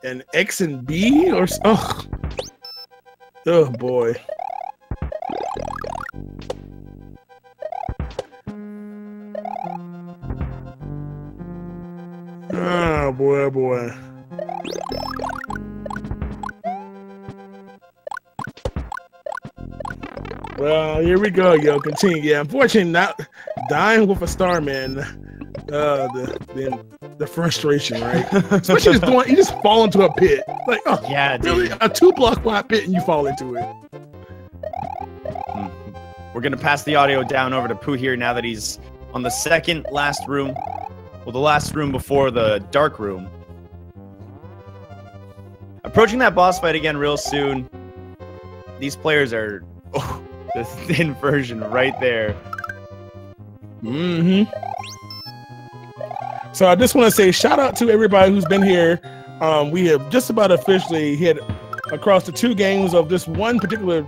Speaker 2: and X and B or oh boy. Oh boy, oh boy. Well, here we go, yo. Continue. Yeah, unfortunately, not dying with a star, man. The frustration, right? Especially you just fall into a pit. Like, oh yeah, really, a 2-block wide pit, and you fall into it.
Speaker 1: We're gonna pass the audio down over to Pooh here now that he's on the second last room. Well, the last room before the dark room. Approaching that boss fight again real soon. These players are the thin version right there.
Speaker 2: So I just want to say shout out to everybody who's been here. We have just about officially hit across the 2 games of this one particular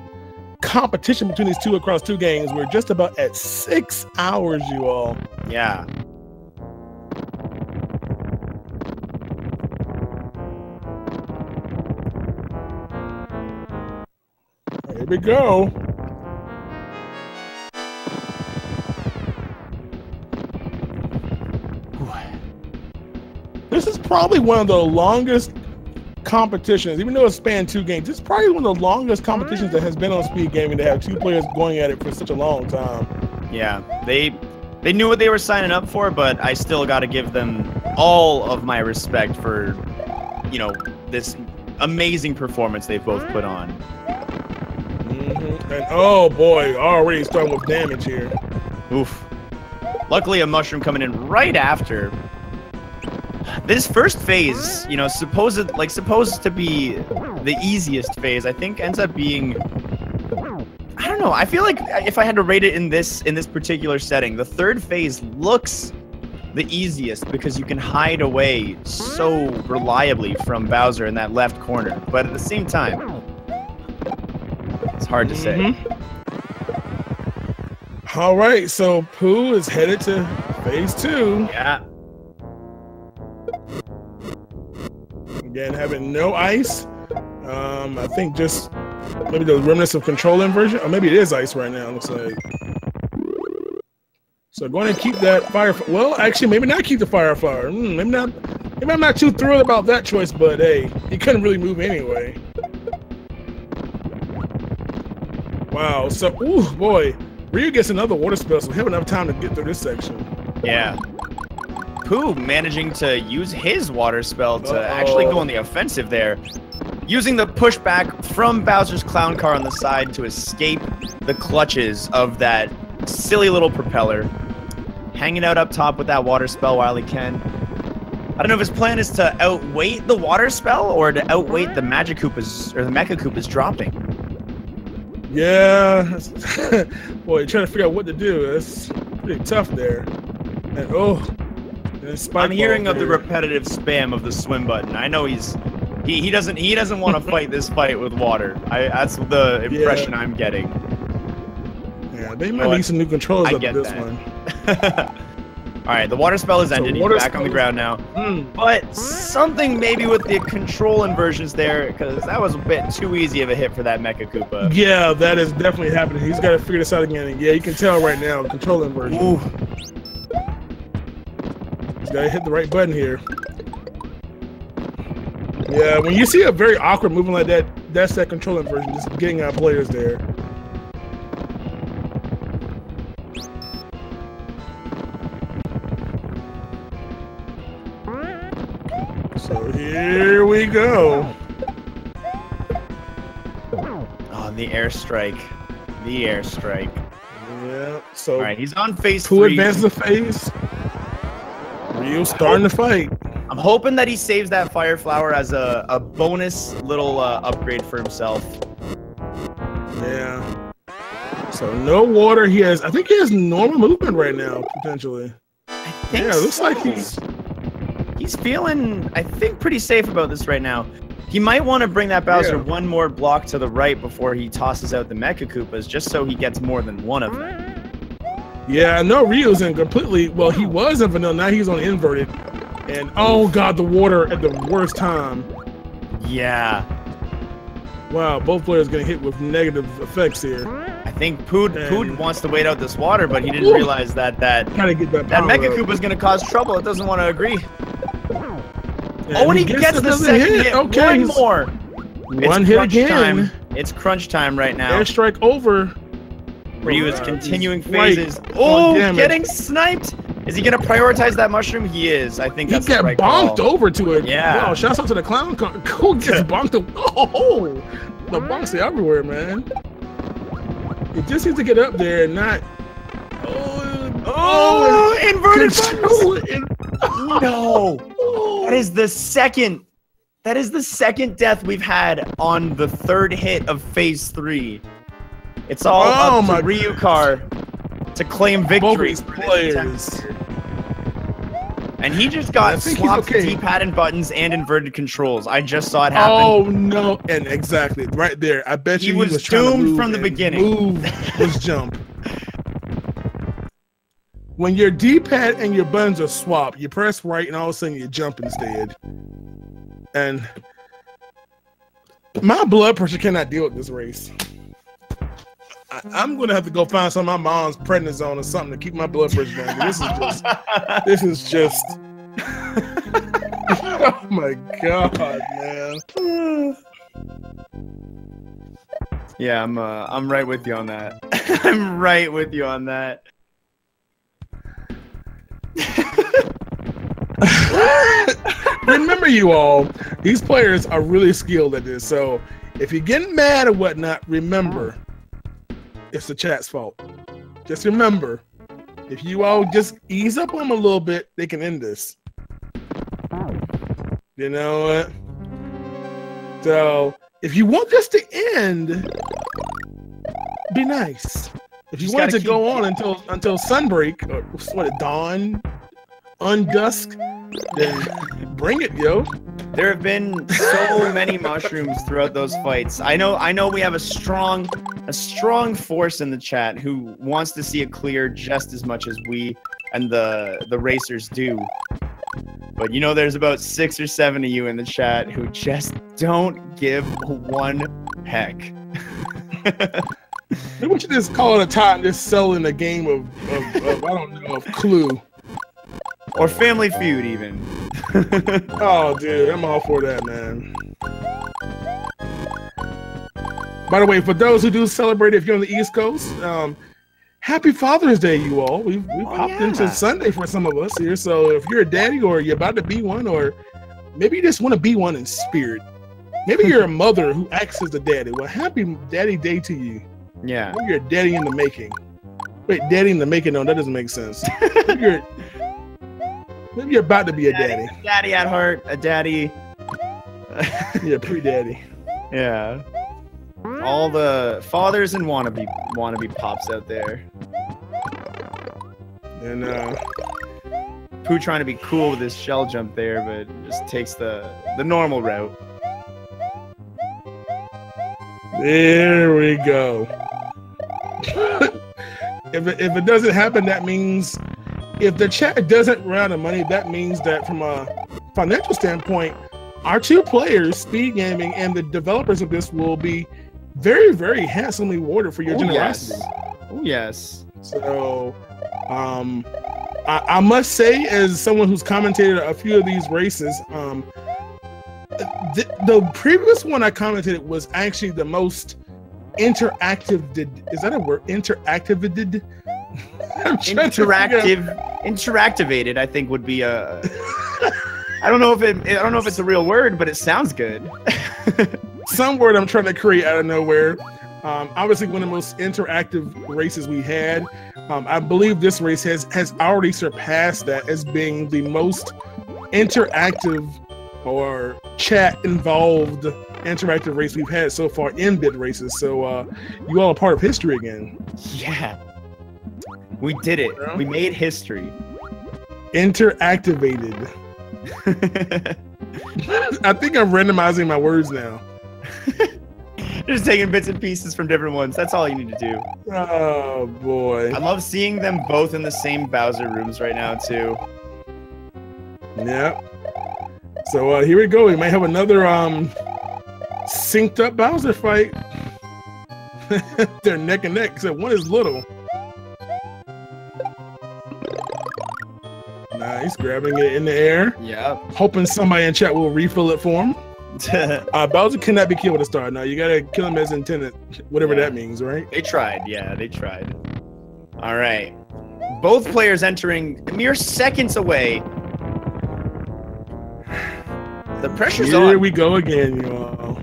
Speaker 2: competition between these two across 2 games. We're just about at 6 hours, you all.
Speaker 1: Yeah.
Speaker 2: Here we go. This is probably one of the longest competitions, even though it spanned 2 games. This is probably one of the longest competitions that has been on Speed Gaming to have 2 players going at it for such a long time.
Speaker 1: Yeah, they knew what they were signing up for, but I still got to give them all of my respect for, you know, this amazing performance they've both put on.
Speaker 2: And oh boy, already starting with damage here.
Speaker 1: Oof. Luckily, a mushroom coming in right after. This first phase, you know, supposed to be the easiest phase, I think ends up being, I don't know, I feel like if I had to rate it in this particular setting, the third phase looks the easiest because you can hide away so reliably from Bowser in that left corner, but at the same time, it's hard to say.
Speaker 2: All right, so Pooh is headed to phase 2.
Speaker 1: Yeah.
Speaker 2: Again, having no ice. I think just maybe the remnants of control inversion, or maybe it is ice right now. Looks like. So going to keep that fire. Well, actually, maybe not keep the fire. Maybe not. Maybe I'm not too thrilled about that choice, but hey, he couldn't really move anyway. Wow. So, ooh, boy, Ryu gets another water spell, so we have enough time to get through this section.
Speaker 1: Yeah. Pooh managing to use his water spell to actually go on the offensive there. Using the pushback from Bowser's clown car on the side to escape the clutches of that silly little propeller. Hanging out up top with that water spell while he can. I don't know if his plan is to outweight the water spell or to outweight the Magic Koopas or the Mecha Koopas dropping.
Speaker 2: Yeah. Boy, trying to figure out what to do. That's pretty tough there. And
Speaker 1: I'm hearing of the repetitive spam of the swim button. I know he doesn't want to fight this fight with water. That's the impression I'm getting.
Speaker 2: Yeah, they might need some new controls up this one.
Speaker 1: All right, the water spell is ended. He's back on the ground now. But something maybe with the control inversions there, because that was a bit too easy of a hit for that Mecha Koopa.
Speaker 2: Yeah, that is definitely happening. He's got to figure this out again. Yeah, you can tell right now, control inversion. Ooh. Gotta hit the right button here. Yeah, when you see a very awkward movement like that, that's that control inversion, just getting our players there. So here we go.
Speaker 1: Oh, the airstrike. The airstrike.
Speaker 2: Yeah, so
Speaker 1: all right, he's on phase 3.
Speaker 2: Who advances the phase? Ryu's starting to fight.
Speaker 1: I'm hoping that he saves that fire flower as a bonus little upgrade for himself.
Speaker 2: Yeah. So no water. I think he has normal movement right now, potentially.
Speaker 1: I think
Speaker 2: it looks like
Speaker 1: he's feeling, I think, pretty safe about this right now. He might want to bring that Bowser one more block to the right before he tosses out the Mecha Koopas, just so he gets more than one of them.
Speaker 2: Yeah, no, Ryu's in completely. Well, he was in vanilla. Now he's on inverted. And oh god, the water at the worst time.
Speaker 1: Yeah.
Speaker 2: Wow, both players getting hit with negative effects here.
Speaker 1: I think Pood wants to wait out this water, but he didn't realize that Mecha Koopa's gonna cause trouble. It doesn't want to agree.
Speaker 2: And
Speaker 1: and he gets the second hit. Okay, one more.
Speaker 2: One hit again.
Speaker 1: Time. It's crunch time right now.
Speaker 2: Airstrike over.
Speaker 1: Ryu is continuing phases. Right. Oh, getting sniped. Is he gonna prioritize that mushroom? He is. I think that's the right
Speaker 2: bonked over to it.
Speaker 1: Yeah.
Speaker 2: Wow, shouts out to the clown. Who gets bonked over? Oh, the bonks are everywhere, man. It just needs to get up there and not.
Speaker 1: Inverted buttons. No. That is the second. That is the second death we've had on the third hit of phase 3. It's all up to Ryukar to claim victory.
Speaker 2: Players.
Speaker 1: And he just got swapped D-pad and buttons and inverted controls. I just saw it happen.
Speaker 2: Oh no! And exactly right there. I bet you
Speaker 1: he was doomed from the beginning.
Speaker 2: Move was jump. When your D-pad and your buttons are swapped, you press right and all of a sudden you jump instead. And my blood pressure cannot deal with this race. I'm gonna have to go find some of my mom's prednisone or something to keep my blood pressure down. This is just. Oh my god, man.
Speaker 1: Yeah, I'm right with you on that. I'm right with you on that.
Speaker 2: Remember, you all, these players are really skilled at this. So if you're getting mad or whatnot, remember, it's the chat's fault. Just remember, if you all just ease up on them a little bit, they can end this. You know what? So if you want this to end, be nice. If you want it to go on until sunbreak or what, dawn, undusk, then bring it, yo.
Speaker 1: There have been so many mushrooms throughout those fights. I know we have a strong force in the chat who wants to see it clear just as much as we and the racers do. But you know, there's about 6 or 7 of you in the chat who just don't give one heck.
Speaker 2: Maybe we should just call it a tie and just sell in a game of I don't know, of Clue.
Speaker 1: Or Family Feud, even.
Speaker 2: Oh, dude, I'm all for that, man. By the way, for those who do celebrate, if you're on the East Coast, happy Father's Day, you all. We've hopped into Sunday for some of us here. So if you're a daddy or you're about to be one, or maybe you just want to be one in spirit. Maybe you're a mother who acts as a daddy. Well, happy Daddy Day to you.
Speaker 1: Yeah.
Speaker 2: Maybe you're a daddy in the making. Wait, daddy in the making? No, that doesn't make sense. Maybe you're about to be a daddy.
Speaker 1: Daddy at heart, a daddy.
Speaker 2: Yeah, pre-daddy.
Speaker 1: Yeah. All the fathers and wannabe pops out there.
Speaker 2: And
Speaker 1: Pooh trying to be cool with his shell jump there, but just takes the normal route.
Speaker 2: There we go. If it doesn't happen, that means if the chat doesn't run out of money, that means that from a financial standpoint, our 2 players, Speed Gaming and the developers of this, will be very, very handsomely rewarded for your generosity.
Speaker 1: Yes. Oh, yes.
Speaker 2: So, I must say, as someone who's commentated a few of these races, the previous one I commentated was actually the most interactive. Is that a word? Interactive.
Speaker 1: Interactivated, I think, would be a. I don't know if it's a real word, but it sounds good.
Speaker 2: Some word I'm trying to create out of nowhere. Obviously, one of the most interactive races we had. I believe this race has already surpassed that as being the most interactive or chat-involved interactive race we've had so far in bid races. So you all are part of history again.
Speaker 1: Yeah. We did it.
Speaker 2: Yeah.
Speaker 1: We made history.
Speaker 2: Interactivated. I think I'm randomizing my words now.
Speaker 1: Just taking bits and pieces from different ones. That's all you need to do.
Speaker 2: Oh boy.
Speaker 1: I love seeing them both in the same Bowser rooms right now too.
Speaker 2: Yeah. So here we go. We might have another synced up Bowser fight. They're neck and neck, except one is little. Nice, grabbing it in the air.
Speaker 1: Yeah.
Speaker 2: Hoping somebody in chat will refill it for him. Bowser cannot be killed with a star. Now you gotta kill him as intended, whatever that means, right?
Speaker 1: They tried, yeah, they tried. All right. Both players entering mere seconds away. The pressure's on.
Speaker 2: Here we go again, y'all.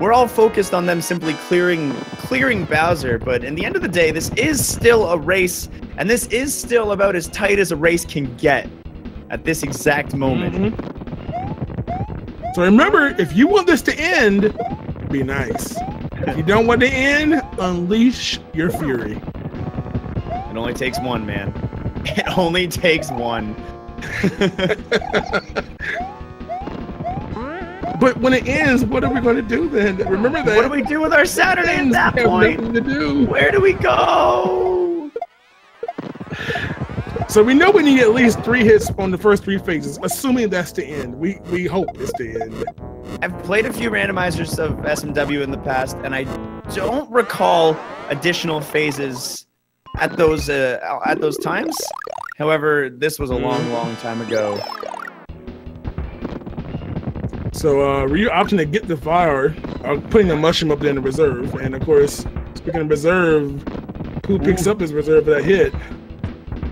Speaker 1: We're all focused on them simply clearing Bowser, but in the end of the day, this is still a race, and this is still about as tight as a race can get at this exact moment.
Speaker 2: Mm-hmm. So remember, if you want this to end, be nice. If you don't want to end, unleash your fury.
Speaker 1: It only takes one, man. It only takes one.
Speaker 2: But when it ends, what are we going to do then? Remember that.
Speaker 1: What do we do with our Saturday at that point?
Speaker 2: Nothing to do.
Speaker 1: Where do we go?
Speaker 2: So we know we need at least 3 hits on the first 3 phases, assuming that's the end. We hope it's the end.
Speaker 1: I've played a few randomizers of SMW in the past, and I don't recall additional phases at those times. However, this was a long time ago.
Speaker 2: So Ryu opting to get the fire, putting a mushroom up there in the reserve, and of course, speaking of reserve, Pooh picks up his reserve for that hit.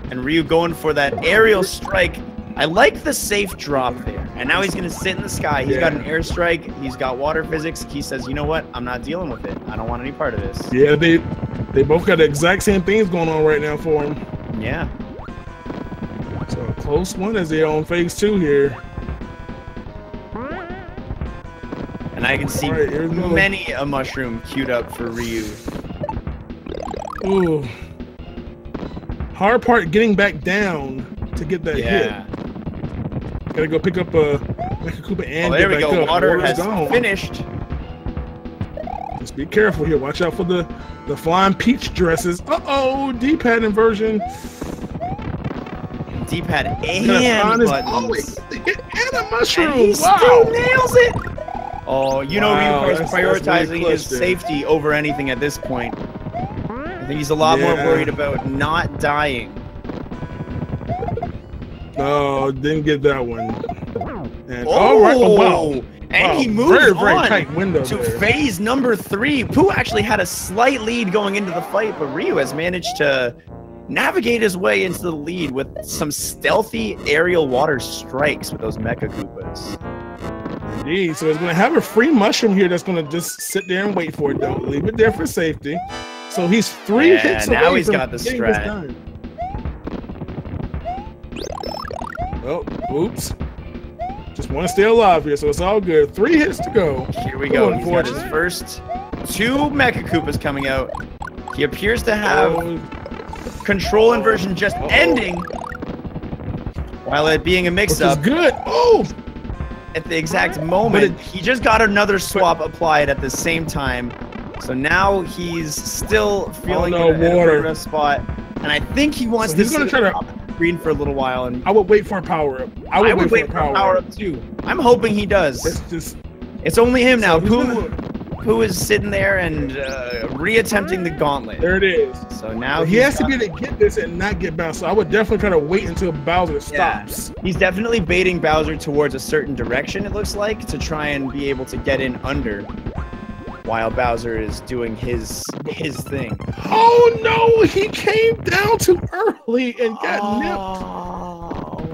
Speaker 1: And Ryu going for that aerial strike. I like the safe drop there. And now he's going to sit in the sky. He's got an air strike. He's got water physics. He says, you know what? I'm not dealing with it. I don't want any part of this.
Speaker 2: Yeah, they both got the exact same things going on right now for him.
Speaker 1: Yeah.
Speaker 2: So a close one as they're on phase 2 here.
Speaker 1: And I can see many a mushroom queued up for Ryu.
Speaker 2: Ooh. Hard part getting back down to get that hit. Gotta go pick up a Koopa and
Speaker 1: there we
Speaker 2: get back
Speaker 1: go.
Speaker 2: up.
Speaker 1: Water has finished.
Speaker 2: Just be careful here. Watch out for the flying peach dresses. Uh-oh, D-pad inversion.
Speaker 1: D-pad and buttons.
Speaker 2: And a mushroom.
Speaker 1: And he still nails it. Oh, you know Ryu is prioritizing
Speaker 2: really
Speaker 1: his safety over anything at this point. I think he's a lot more worried about not dying.
Speaker 2: No, didn't get that one. And,
Speaker 1: wow. And he moved on
Speaker 2: tight window
Speaker 1: to phase number 3. Pooh actually had a slight lead going into the fight, but Ryu has managed to navigate his way into the lead with some stealthy aerial water strikes with those Mecha Koopas.
Speaker 2: Indeed. So he's going to have a free mushroom here that's going to just sit there and wait for it. Don't leave it there for safety. So he's 3 hits away
Speaker 1: now he's
Speaker 2: from
Speaker 1: got the
Speaker 2: getting
Speaker 1: strat.
Speaker 2: this done. Oh, oops. Just want to stay alive here, so it's all good. 3 hits to go.
Speaker 1: Here we go. He's got his first 2 Mecha Koopas coming out. He appears to have control inversion just ending, while it being a mix-up.
Speaker 2: Which is good. Oh!
Speaker 1: At the exact moment, he just got another swap applied at the same time. So now he's still feeling in a rough spot, and I think he wants to sit on the screen for a little while. And
Speaker 2: I would wait for a power up. I would wait for a power up
Speaker 1: too. I'm hoping he does. It's only him now. Pooh is sitting there and reattempting the gauntlet.
Speaker 2: There it is.
Speaker 1: So now
Speaker 2: he has to be able to get this and not get bounced. So I would definitely try to wait until Bowser stops.
Speaker 1: He's definitely baiting Bowser towards a certain direction, it looks like, to try and be able to get in under, while Bowser is doing his thing.
Speaker 2: Oh no! He came down too early and got nipped.
Speaker 1: Oh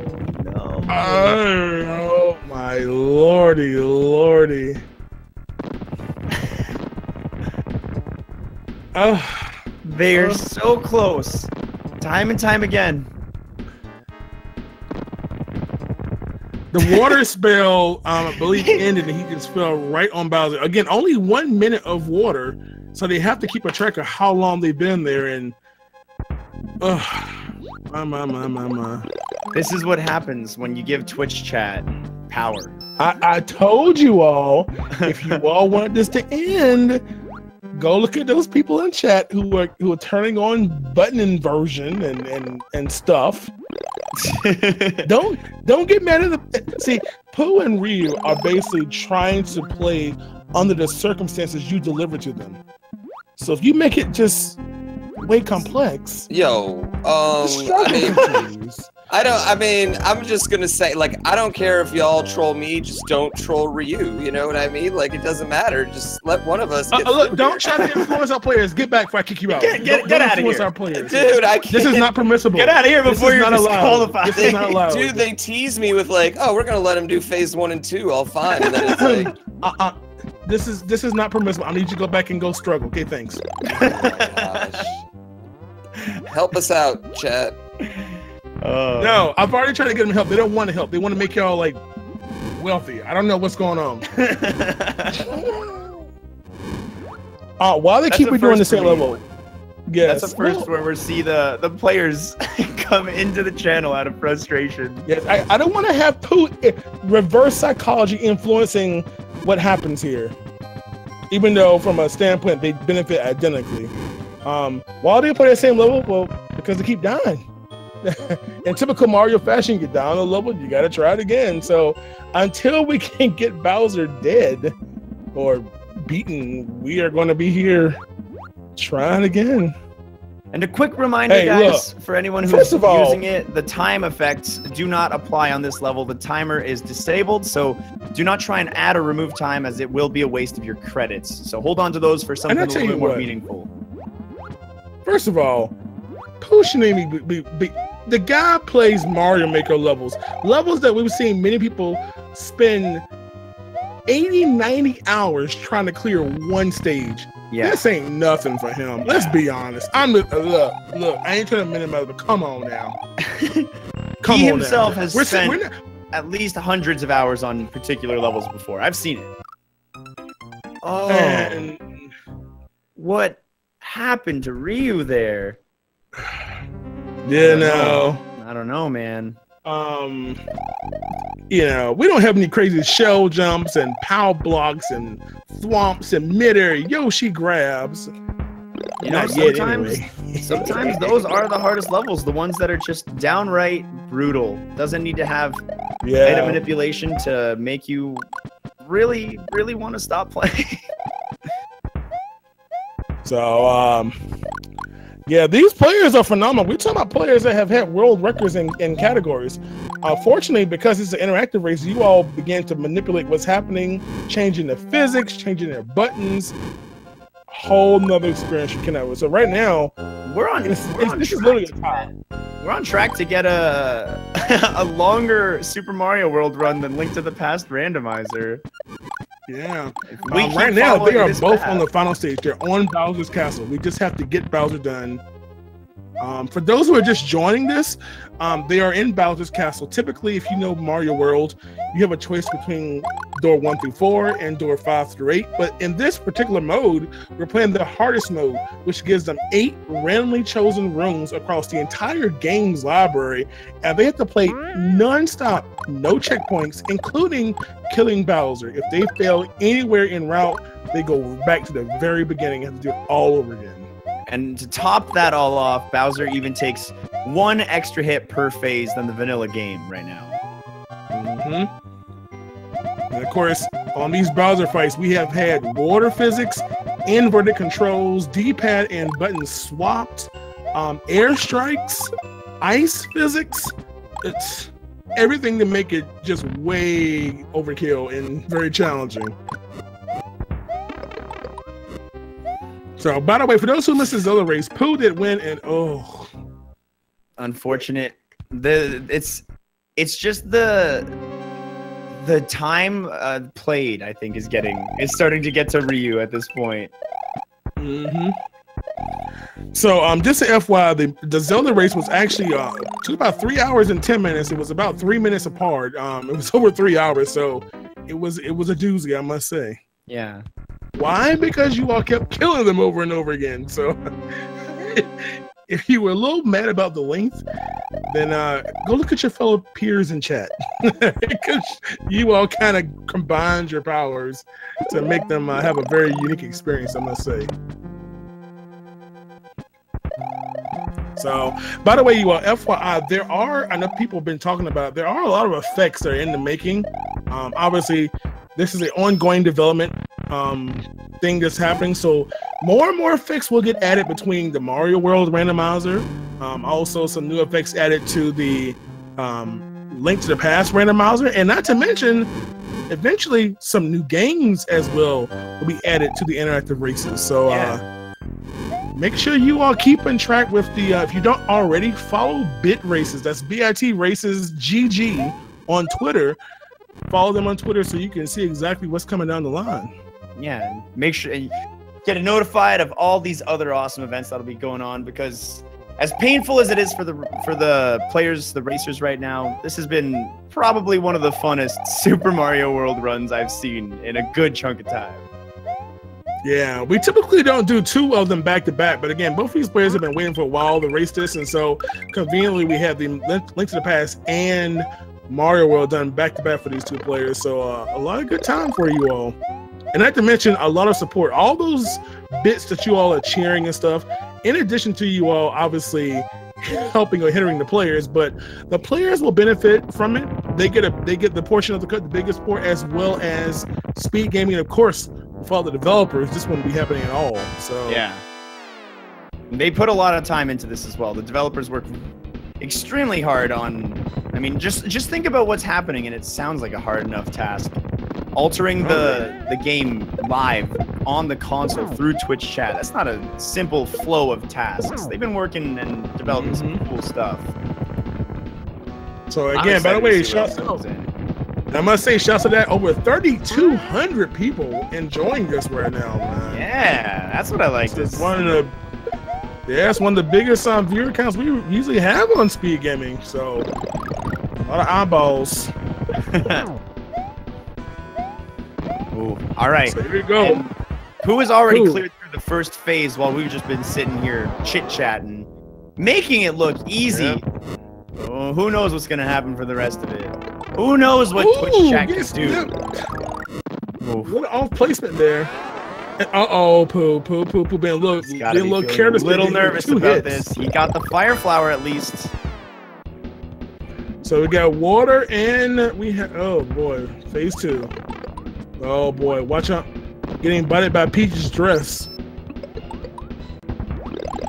Speaker 1: no!
Speaker 2: Oh my lordy!
Speaker 1: They're so close, time and time again.
Speaker 2: The water spell, I believe, ended, and he just fell right on Bowser. Again, only 1 minute of water, so they have to keep a track of how long they've been there. And my.
Speaker 1: This is what happens when you give Twitch chat power.
Speaker 2: I told you all, if you all want this to end, go look at those people in chat who are turning on button inversion and stuff. Don't get mad at the. See, Pooh and Ryu are basically trying to play under the circumstances you deliver to them. So if you make it just way complex,
Speaker 3: I'm just gonna say, like, I don't care if y'all troll me, just don't troll Ryu. You know what I mean? Like, it doesn't matter. Just let one of us.
Speaker 2: Look, don't try to influence our players. Get back before I kick you out.
Speaker 1: Get out of here,
Speaker 2: our players.
Speaker 3: Dude. I can't.
Speaker 2: This is not permissible.
Speaker 1: Get out of here before you're disqualified.
Speaker 2: This is not allowed.
Speaker 3: Dude, they tease me with like, oh, we're gonna let him do phase 1 and 2. All fine, and then it's like,
Speaker 2: this is not permissible. I need you to go back and go struggle. Okay, thanks.
Speaker 3: Oh my gosh. Help us out, chat.
Speaker 2: No, I've already tried to get them help. They don't want to help. They want to make y'all like wealthy. I don't know what's going on. While they keep doing the same level. Yes.
Speaker 1: That's the first where we see the players come into the channel out of frustration.
Speaker 2: Yes, I don't want to have Pooh reverse psychology influencing what happens here. Even though from a standpoint they benefit identically. While they play the same level, well, because they keep dying. In typical Mario fashion, you down a level, you gotta try it again. So until we can get Bowser dead or beaten, we are going to be here trying again.
Speaker 1: And a quick reminder, guys, for anyone who's using it, the time effects do not apply on this level. The timer is disabled, so do not try and add or remove time, as it will be a waste of your credits. So hold on to those for something a little bit more meaningful.
Speaker 2: First of all, Pooh shouldn't be the guy plays Mario Maker levels that we've seen many people spend 80-90 hours trying to clear one stage. Yeah, this ain't nothing for him. Let's be honest. Look, I ain't trying to minimize, but come on now.
Speaker 1: He himself has spent at least hundreds of hours on particular levels before. I've seen it. Oh, and what happened to Ryu there?
Speaker 2: You know,
Speaker 1: I don't know, man.
Speaker 2: You know, we don't have any crazy shell jumps and power blocks and thwomps and mid-air Yoshi grabs.
Speaker 1: You know, sometimes those are the hardest levels, the ones that are just downright brutal. Doesn't need to have item manipulation to make you really, really want to stop playing.
Speaker 2: So, yeah, these players are phenomenal. We're talking about players that have had world records in categories. Fortunately, because it's an interactive race, you all began to manipulate what's happening, changing the physics, changing their buttons. Whole nother experience you can have. So right now, this is literally a tie.
Speaker 1: We're on track to get a longer Super Mario World run than Link to the Past Randomizer.
Speaker 2: Yeah. Right now, they are both on the final stage. They're on Bowser's Castle. We just have to get Bowser done. For those who are just joining this, they are in Bowser's Castle. Typically, if you know Mario World, you have a choice between door 1 through 4 and door 5 through 8. But in this particular mode, we're playing the hardest mode, which gives them 8 randomly chosen rooms across the entire game's library. And they have to play non-stop, no checkpoints, including killing Bowser. If they fail anywhere en route, they go back to the very beginning and have to do it all over again.
Speaker 1: And to top that all off, Bowser even takes 1 extra hit per phase than the vanilla game right now.
Speaker 2: And of course, on these Bowser fights, we have had water physics, inverted controls, D-pad and buttons swapped, air strikes, ice physics. It's everything to make it just way overkill and very challenging. So, by the way, for those who missed this other race, Pooh did win, and
Speaker 1: unfortunate. It's just the time played, I think, is starting to get to Ryu at this point.
Speaker 2: So just to FYI, the Zelda race was actually took about 3 hours and 10 minutes. It was about 3 minutes apart. It was over 3 hours, so it was a doozy, I must say.
Speaker 1: Yeah.
Speaker 2: Why? Because you all kept killing them over and over again. So if you were a little mad about the length, then go look at your fellow peers in chat, because you all kind of combined your powers to make them have a very unique experience, I must say. So, by the way, you all, FYI, there are, I know people have been talking about, there are a lot of effects that are in the making. Obviously, this is an ongoing development thing that's happening. So more and more effects will get added between the Mario World randomizer. Also, some new effects added to the Link to the Past randomizer. And not to mention, eventually, some new games as well will be added to the interactive races. So, make sure you all keep in track with the, if you don't already, follow Bit Races. That's BIT Races GG on Twitter. Follow them on Twitter so you can see exactly what's coming down the line.
Speaker 1: Yeah, and make sure you get notified of all these other awesome events that'll be going on, because as painful as it is for the players, the racers right now, this has been probably one of the funnest Super Mario World runs I've seen in a good chunk of time.
Speaker 2: Yeah, we typically don't do 2 of them back to back, but again, both of these players have been waiting for a while to race this, and so conveniently we have the Link to the Past and Mario World done back to back for these 2 players. So a lot of good time for you all, and not to mention a lot of support. All those bits that you all are cheering and stuff, in addition to you all obviously helping or hindering the players, but the players will benefit from it. They get the portion of the cut, the biggest part, as well as speed gaming. Of course, for the developers, this wouldn't be happening at all. So
Speaker 1: yeah, they put a lot of time into this as well. The developers work extremely hard on, I mean, just think about what's happening, and it sounds like a hard enough task. Altering the game live on the console through Twitch chat, that's not a simple flow of tasks. They've been working and developing some cool stuff.
Speaker 2: So again, by the way, I must say, shouts to that, over 3,200 people enjoying this right now, man.
Speaker 1: Yeah, that's what I like.
Speaker 2: It's one of the biggest viewer counts we usually have on speed gaming. So a lot of eyeballs.
Speaker 1: Ooh, all right.
Speaker 2: So here we go.
Speaker 1: And who has already cleared through the first phase while we've just been sitting here chit-chatting, making it look easy? Yeah. Oh, who knows what's going to happen for the rest of it? Who knows what Twitch chat can do?
Speaker 2: What an off placement there. Poo being a little careless.
Speaker 1: A little nervous about this. He got the fire flower at least.
Speaker 2: So we got water, and we have, oh boy, phase 2. Oh boy, watch out. Getting butted by Peach's dress.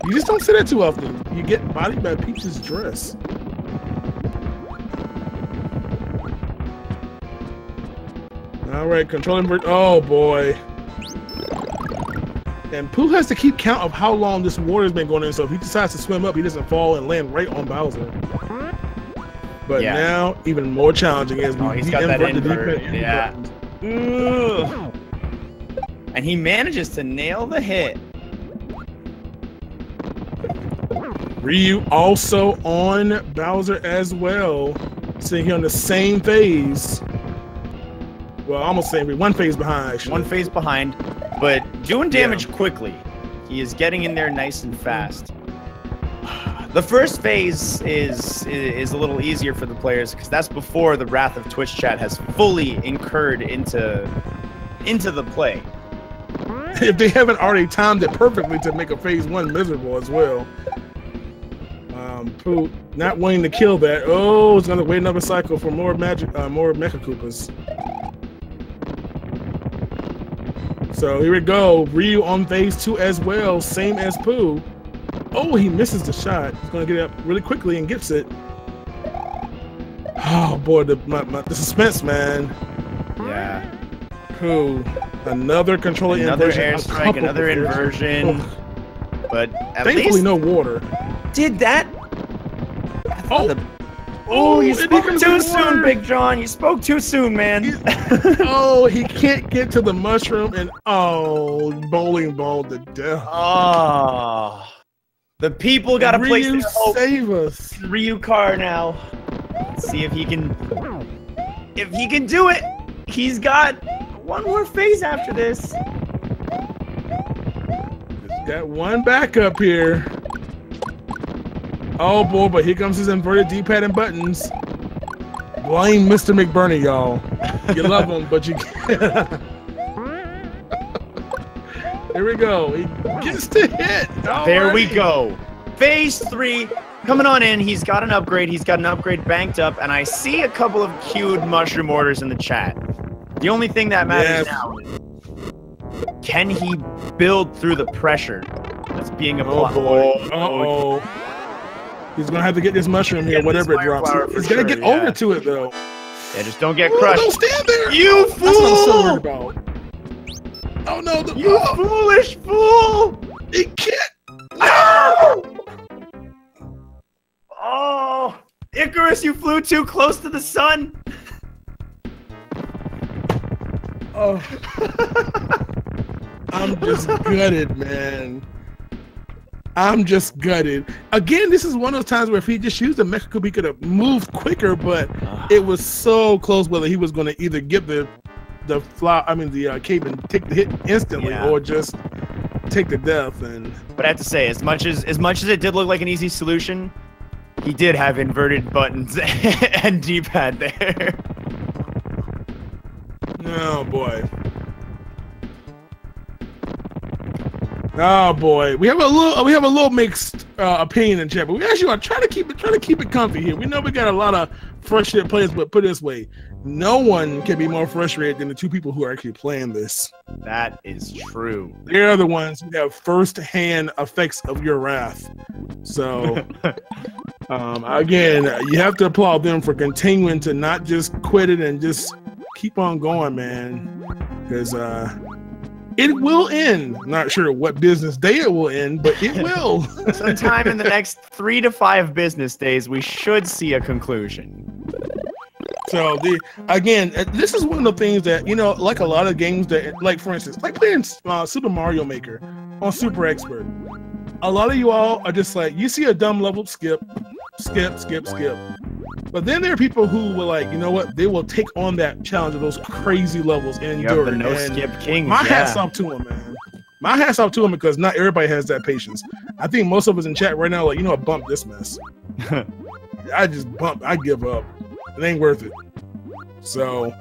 Speaker 2: You just don't say that too often. You get bodied by Peach's dress. All right, controlling. Oh boy. And Pooh has to keep count of how long this water's been going in, so if he decides to swim up, he doesn't fall and land right on Bowser. But now, even more challenging as
Speaker 1: he's got that invert. Yeah. Ooh. And he manages to nail the hit.
Speaker 2: Ryu also on Bowser as well, sitting here on the same phase. Well, almost same, 1 phase behind, actually.
Speaker 1: 1 phase behind, but doing damage quickly. He is getting in there nice and fast. The first phase is a little easier for the players because that's before the wrath of Twitch chat has fully incurred into the play.
Speaker 2: If they haven't already timed it perfectly to make a phase 1 miserable as well. Pooh not wanting to kill that. Oh, it's gonna wait another cycle for more magic, more Mecha Koopas. So here we go. Ryu on phase 2 as well, same as Pooh. Oh, he misses the shot. He's gonna get it up really quickly and gets it. Oh boy, the suspense, man.
Speaker 1: Yeah.
Speaker 2: Pooh, another controller inversion.
Speaker 1: Another airstrike, another inversion. Oh. But at
Speaker 2: thankfully,
Speaker 1: least
Speaker 2: no water.
Speaker 1: Did that?
Speaker 2: Oh,
Speaker 1: you spoke too soon, Big John. You spoke too soon, man.
Speaker 2: He can't get to the mushroom, and bowling ball to death.
Speaker 1: Oh. The people gotta place their hope.
Speaker 2: Save us.
Speaker 1: Ryu car now. Let's see if he can do it. He's got one more phase after this.
Speaker 2: He's got one backup here. Oh boy, but here comes his inverted D-pad and buttons. Blame Mr. McBurney, y'all. You love him, but you can't. Here we go. He gets to hit.
Speaker 1: There we go. Phase 3 coming on in. He's got an upgrade. He's got an upgrade banked up, and I see a couple of queued mushroom orders in the chat. The only thing that matters now is, can he build through the pressure that's being applied?
Speaker 2: Uh-oh. He's going to have to get this mushroom here, whatever it drops. He's got to get over to it, though.
Speaker 1: Yeah, just don't get crushed.
Speaker 2: Don't stand there.
Speaker 1: You fool!
Speaker 2: That's what I'm so worried about. Oh, no.
Speaker 1: You foolish fool!
Speaker 2: He can't.
Speaker 1: No! Oh, Icarus, you flew too close to the sun.
Speaker 2: Oh. I'm just gutted, man. I'm just gutted. Again, this is one of those times where if he just used the Mexico, he could have moved quicker, but it was so close whether he was going to either get the cape and take the hit instantly, or just take the death.
Speaker 1: But I have to say, as much as it did look like an easy solution, he did have inverted buttons and D-pad there.
Speaker 2: Oh boy. Oh boy, we have a little mixed opinion in chat, but we actually are trying to keep it comfy here. We know we got a lot of frustrated players, but put it this way, no one can be more frustrated than the two people who are actually playing this.
Speaker 1: That is true.
Speaker 2: They're the ones who have first-hand effects of your wrath. So, again, you have to applaud them for continuing to not just quit it and just keep on going, man, because it will end. Not sure what business day it will end, but it will.
Speaker 1: Sometime in the next 3 to 5 business days, we should see a conclusion.
Speaker 2: So again, this is one of the things that, like a lot of games that, like for instance, like playing Super Mario Maker on Super Expert. A lot of you all are just like, you see a dumb level, skip. But then there are people who will, like, you know what? They will take on that challenge of those crazy levels and endure it.
Speaker 1: The no-skip kings.
Speaker 2: My hat's off to them, man. My hat's off to them because not everybody has that patience. I think most of us in chat right now, like, what, bump this mess. I give up. It ain't worth it. So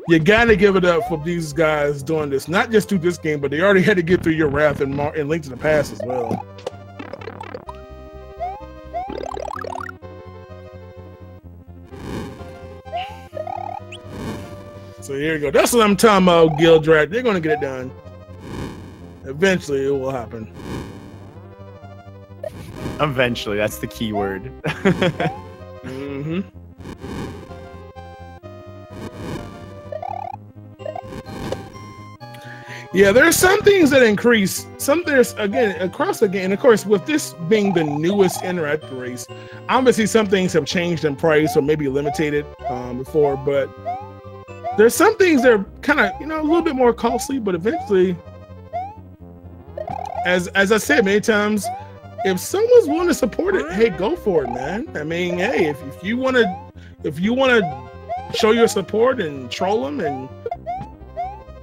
Speaker 2: you gotta give it up for these guys doing this, not just through this game, but they already had to get through your wrath and Link to the Past as well. So here you go. That's what I'm talking about, Gildrat. They're gonna get it done. Eventually, it will happen.
Speaker 1: Eventually, that's the key word.
Speaker 2: Mm-hmm. Yeah, there's some things that increase. There's, again, across the game. Of course, with this being the newest interactive race, obviously some things have changed in price or maybe limited before, but there's some things that are kind of, a little bit more costly, but eventually, as I said many times, if someone's willing to support it, hey, go for it, man. I mean, hey, if you want to show your support and troll them and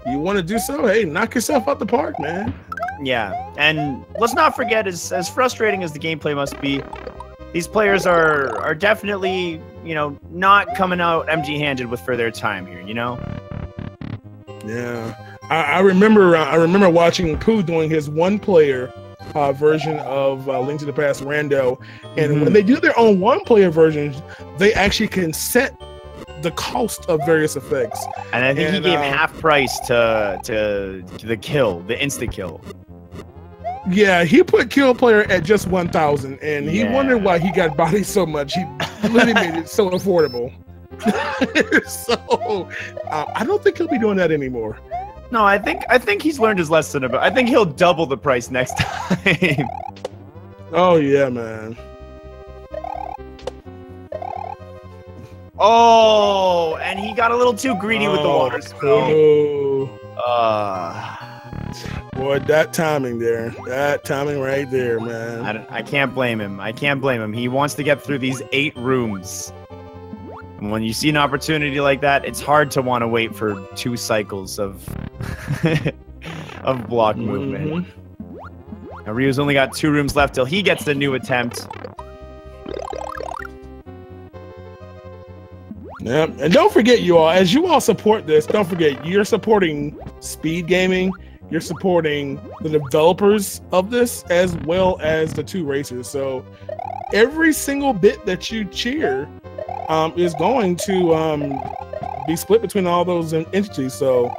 Speaker 2: you want to do so, hey, knock yourself out the park, man.
Speaker 1: Yeah, and let's not forget, as frustrating as the gameplay must be, these players are definitely, not coming out empty-handed with for their time here,
Speaker 2: Yeah, I remember watching Pooh doing his one-player version of Link to the Past Rando, and when they do their own one-player versions, they actually can set the cost of various effects.
Speaker 1: And I think he gave half price to the kill, the insta kill.
Speaker 2: Yeah, he put kill player at just 1,000, and he wondered why he got bodied so much. He really made it so affordable. So I don't think he'll be doing that anymore.
Speaker 1: No, I think he's learned his lesson about. I think he'll double the price next time.
Speaker 2: Oh yeah, man.
Speaker 1: Oh, and he got a little too greedy with the water spoon.
Speaker 2: Boy, that timing there. That timing right there, man.
Speaker 1: I can't blame him. I can't blame him. He wants to get through these 8 rooms. And when you see an opportunity like that, it's hard to want to wait for 2 cycles of of block movement. Now Ryu's only got 2 rooms left till he gets the new attempt.
Speaker 2: Yeah, and don't forget, you all, as you all support this, don't forget, you're supporting speed gaming, you're supporting the developers of this, as well as the 2 racers. So every single bit that you cheer is going to be split between all those entities. So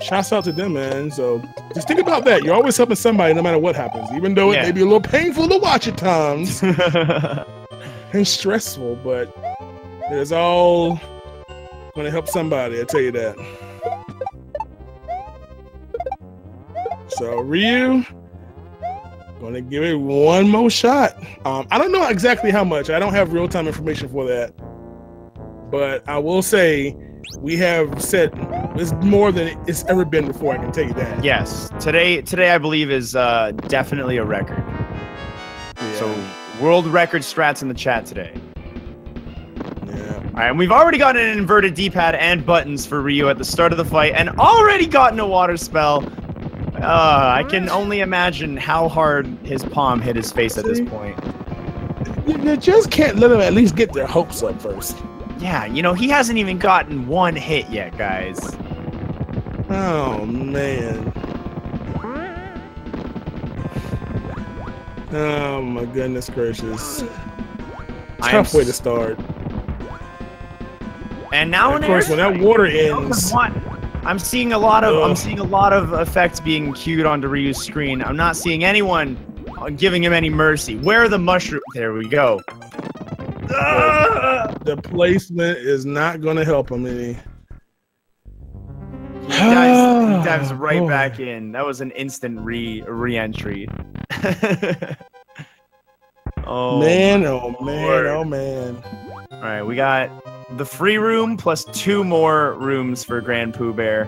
Speaker 2: shouts out to them, man. So just think about that. You're always helping somebody no matter what happens, even though it may be a little painful to watch at times and stressful, but it's all going to help somebody, I'll tell you that. So Ryu, going to give it one more shot. I don't know exactly how much. I don't have real-time information for that. But I will say we have said it's more than it's ever been before, I can tell you that.
Speaker 1: Yes. Today I believe is definitely a record. Yeah. So world record strats in the chat today. All right, and we've already got an inverted D-pad and buttons for Ryu at the start of the fight, and already gotten a water spell. I can only imagine how hard his palm hit his face at this point.
Speaker 2: You just can't let them at least get their hopes up first.
Speaker 1: Yeah, you know, he hasn't even gotten 1 hit yet, guys.
Speaker 2: Oh, man. Oh, my goodness gracious. Tough way to start.
Speaker 1: And now,
Speaker 2: of course, when that water ends,
Speaker 1: I'm seeing a lot of effects being queued onto Ryu's screen. I'm not seeing anyone giving him any mercy. Where are the mushrooms? There we go.
Speaker 2: The placement is not going to help him any.
Speaker 1: He dives right back in. That was an instant re-entry.
Speaker 2: Oh man! Oh man! Oh man!
Speaker 1: All right, we got the free room plus 2 more rooms for Grand Pooh Bear.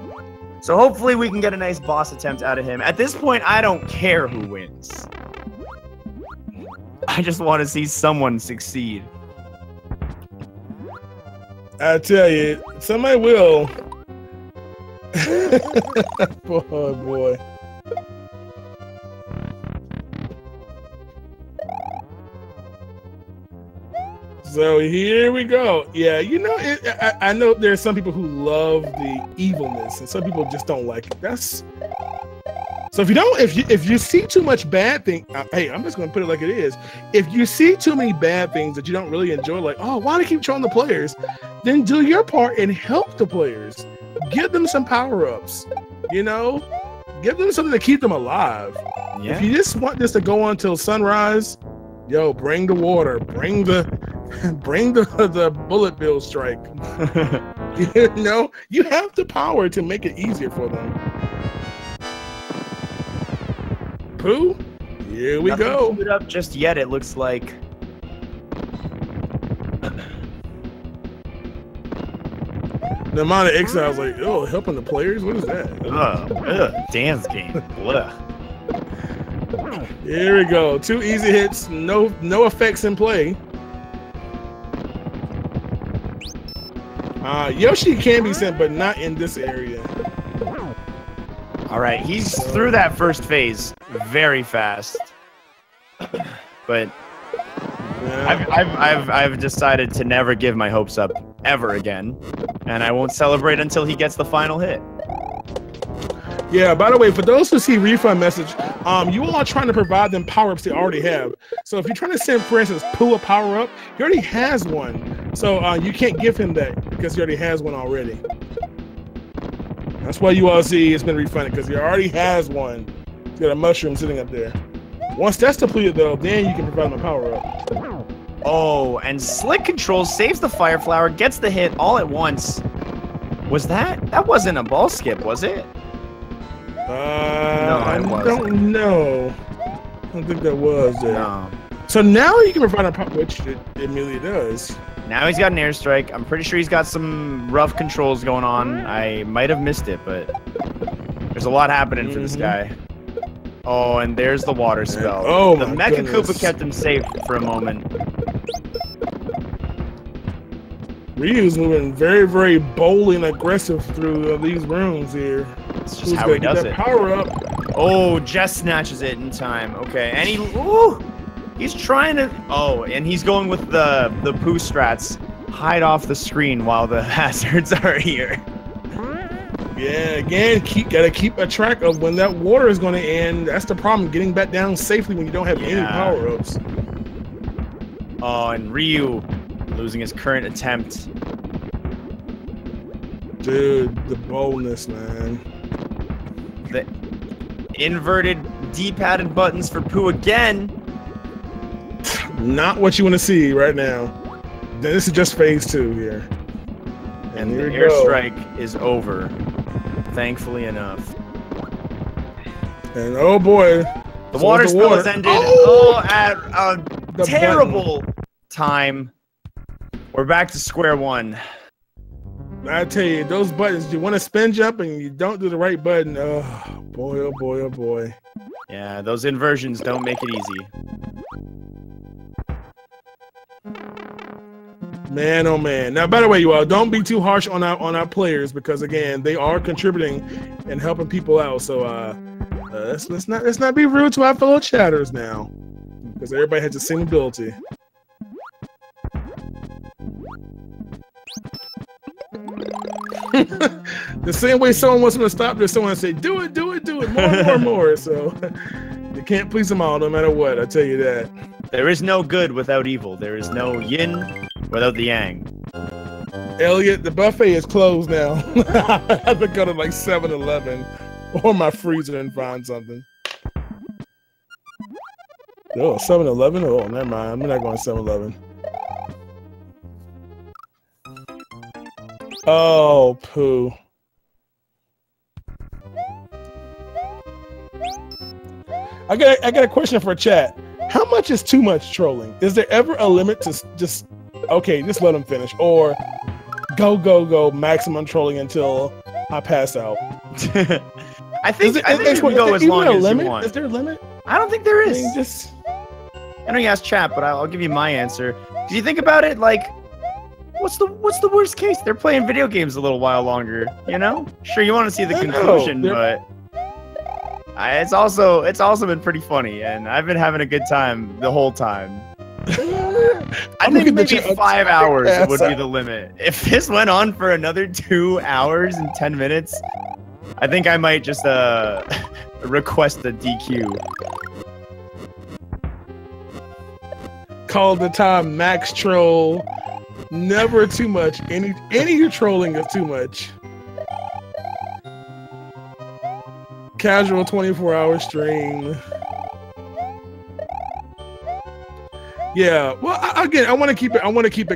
Speaker 1: So hopefully we can get a nice boss attempt out of him. At this point, I don't care who wins. I just want to see someone succeed.
Speaker 2: I tell you, somebody will. Boy, boy. So here we go. Yeah, you know, I know there's some people who love the evilness, and some people just don't like it. That's so if you see too much bad thing, hey, I'm just gonna put it like it is. If you see too many bad things that you don't really enjoy, like, oh, why do they keep trolling the players? Then do your part and help the players. Give them some power-ups. You know, give them something to keep them alive. Yeah. If you just want this to go on till sunrise, yo, bring the water, bring the bullet bill strike. You know, you have the power to make it easier for them. Pooh, here we go.
Speaker 1: Nothing up just yet, it looks like.
Speaker 2: The amount of exile, I was like, oh, helping the players? What is that?
Speaker 1: Dance game.
Speaker 2: Here we go. 2 easy hits, no effects in play. Yoshi can be sent, but not in this area.
Speaker 1: All right, he's through that first phase very fast. But I've decided to never give my hopes up ever again, and I won't celebrate until he gets the final hit.
Speaker 2: Yeah, by the way, for those who see refund message, you all are trying to provide them power-ups they already have. So if you're trying to send, for instance, Pooh a power-up, he already has one. So you can't give him that because he already has one already. That's why you all see it's been refunded, because he already has one. He's got a mushroom sitting up there. Once that's depleted, though, then you can provide him a power-up.
Speaker 1: Oh, and Slick Controls saves the Fire Flower, gets the hit all at once. Was that? That wasn't a ball skip, was it?
Speaker 2: No, I don't know. I don't think that was it. No. So now you can provide a pop, which it immediately does.
Speaker 1: Now he's got an airstrike. I'm pretty sure he's got some rough controls going on. I might have missed it, but There's a lot happening for this guy. Oh, and there's the water spell.
Speaker 2: Oh,
Speaker 1: the
Speaker 2: my
Speaker 1: Mecha
Speaker 2: goodness.
Speaker 1: Koopa kept him safe for a moment.
Speaker 2: Ryu's moving very, very bold and aggressive through these rooms here.
Speaker 1: It's just how he does it.
Speaker 2: Power up.
Speaker 1: Oh, just snatches it in time. Okay, and he's trying to. Oh, and he's going with the poo strats. Hide off the screen while the hazards are here.
Speaker 2: Yeah, again, gotta keep a track of when that water is going to end. That's the problem, getting back down safely when you don't have any power-ups.
Speaker 1: Oh, and Ryu losing his current attempt.
Speaker 2: Dude, the boldness, man.
Speaker 1: The inverted D-padded buttons for Pooh again.
Speaker 2: Not what you want to see right now. This is just phase 2 here.
Speaker 1: And the airstrike is over. Thankfully enough.
Speaker 2: And oh boy.
Speaker 1: The water spell has ended. Oh, at a terrible time. We're back to square one.
Speaker 2: I tell you, those buttons, you want to spin jump and you don't do the right button. Oh boy, oh boy, oh boy.
Speaker 1: Yeah, those inversions don't make it easy.
Speaker 2: Man, oh man. Now, by the way, you all don't be too harsh on our players because again, they are contributing and helping people out. So let's not be rude to our fellow chatters now, because everybody has the same ability. The same way someone wants me to stop, there's someone say, do it, do it, do it, more and more and more. So you can't please them all, no matter what. I tell you that.
Speaker 1: There is no good without evil. There is no yin without the yang.
Speaker 2: Elliot, the buffet is closed now. I have to go to like 7-Eleven or my freezer and find something. Oh, 7-Eleven? Oh, never mind. I'm not going to 7-Eleven. Oh, poo. I got a question for chat. How much is too much trolling? Is there ever a limit to just let them finish, or go maximum trolling until I pass out?
Speaker 1: I think you can go as long as you want.
Speaker 2: Is there a limit?
Speaker 1: I don't think there is.
Speaker 2: I mean,
Speaker 1: I know you asked chat, but I'll give you my answer. Do you think about it, like, what's the worst case? They're playing video games a little while longer, you know? Sure, you want to see the conclusion, but it's also been pretty funny, and I've been having a good time the whole time. I think maybe 5 hours would be the limit. If this went on for another 2 hours and 10 minutes, I think I might just request a DQ.
Speaker 2: Call the time max troll. Never too much. Any trolling is too much. Casual 24-hour stream. Yeah. Well, again, I want to keep it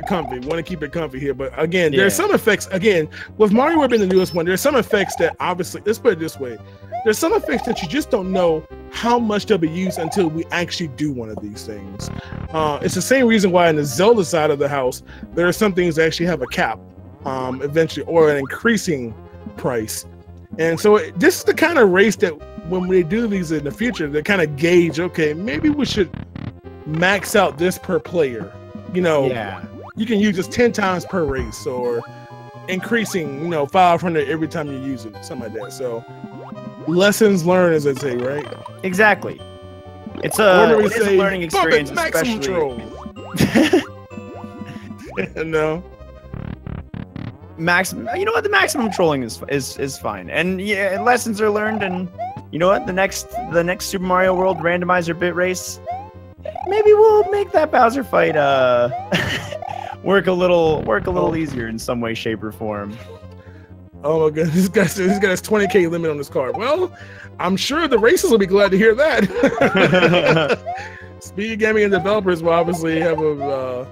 Speaker 2: comfy. Want to keep it comfy here, but again, there's some effects. Again, with Mario Web being the newest one, there's some effects that obviously. Let's put it this way: there's some effects that you just don't know how much they'll be used until we actually do one of these things. It's the same reason why in the Zelda side of the house, there are some things that actually have a cap, eventually, or an increasing price. And so this is the kind of race that when we do these in the future, they kind of gauge, okay, maybe we should max out this per player. You know, you can use this 10 times per race, or increasing, 500 every time you use it, something like that. So lessons learned, as I say, right?
Speaker 1: Exactly. It's a learning experience, especially.
Speaker 2: No.
Speaker 1: You know what? The maximum trolling is fine, and yeah, lessons are learned. And you know what? The next Super Mario World randomizer bit race, maybe we'll make that Bowser fight work a little easier in some way, shape, or form.
Speaker 2: Oh my god, this guy has 20K limit on this card. Well, I'm sure the racers will be glad to hear that. Speed Gaming and developers will obviously have a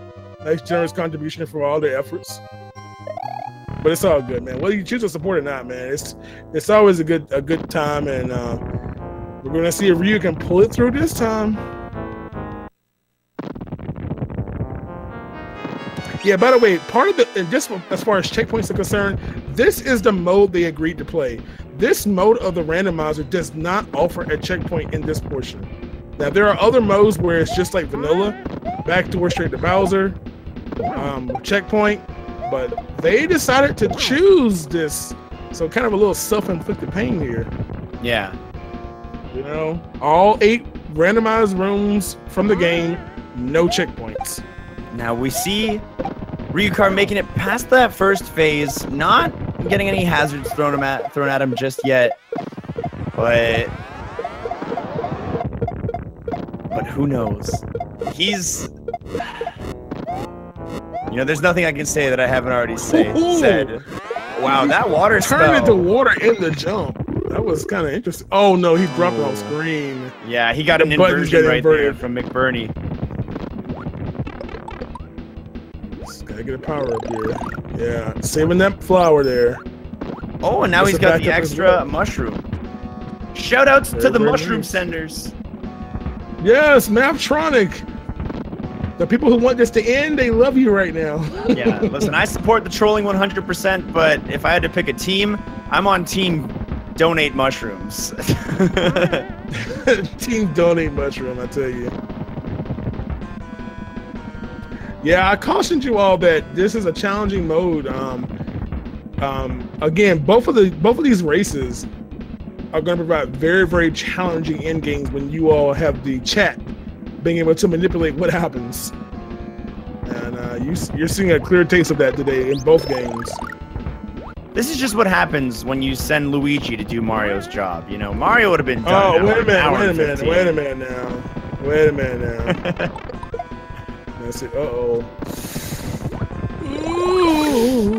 Speaker 2: nice generous contribution for all their efforts. But it's all good, man. Whether you choose to support it or not, man, it's always a good time, and we're gonna see if Ryu can pull it through this time. Yeah, by the way, part of the, and just as far as checkpoints are concerned, this is the mode they agreed to play. This mode of the randomizer does not offer a checkpoint in this portion. Now, there are other modes where it's just like vanilla, backdoor straight to Bowser, checkpoint, but they decided to choose this. So kind of a little self-inflicted pain here.
Speaker 1: Yeah.
Speaker 2: You know, all 8 randomized rooms from the game, no checkpoints.
Speaker 1: Now we see Ryukar making it past that first phase, not getting any hazards thrown at him just yet, but who knows? He's, you know, there's nothing I can say that I haven't already said. Wow, that water spell.
Speaker 2: Turned into water in the jump. That was kind of interesting. Oh no, he dropped it off screen.
Speaker 1: Yeah, he got an inversion right there from McBurney.
Speaker 2: Just gotta get a power up here. Yeah, saving that flower there.
Speaker 1: Oh, and now he's got the extra mushroom. Shoutouts to the mushroom senders.
Speaker 2: Yes, Maptronic. The people who want this to end, they love you right now.
Speaker 1: Yeah, listen, I support the trolling 100%, but if I had to pick a team, I'm on team donate mushrooms.
Speaker 2: Team donate mushroom, I tell you. Yeah, I cautioned you all that this is a challenging mode. Again, both of these races are going to provide very, very challenging end games when you all have the chat being able to manipulate what happens. And you're seeing a clear taste of that today in both games.
Speaker 1: This is just what happens when you send Luigi to do Mario's job. You know, Mario would have been done.
Speaker 2: Oh, wait a minute now. Let's see. Uh-oh.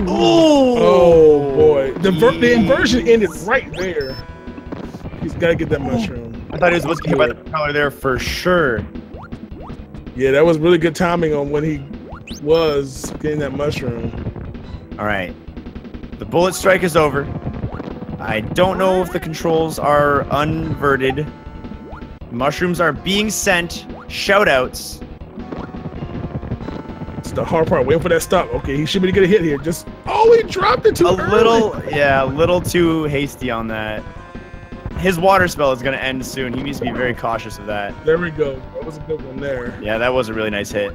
Speaker 2: Oh boy. The inversion ended right there. He's got to get that mushroom.
Speaker 1: I thought he was supposed to get by the propeller there for sure.
Speaker 2: Yeah, that was really good timing on when he was getting that mushroom.
Speaker 1: All right. The bullet strike is over. I don't know if the controls are unverted. Mushrooms are being sent. Shoutouts.
Speaker 2: It's the hard part. Waiting for that stop. Okay, he should be getting a hit here. Just he dropped it too early.
Speaker 1: A little too hasty on that. His water spell is going to end soon. He needs to be very cautious of that.
Speaker 2: There we go. That was a good one there.
Speaker 1: Yeah, that was a really nice hit.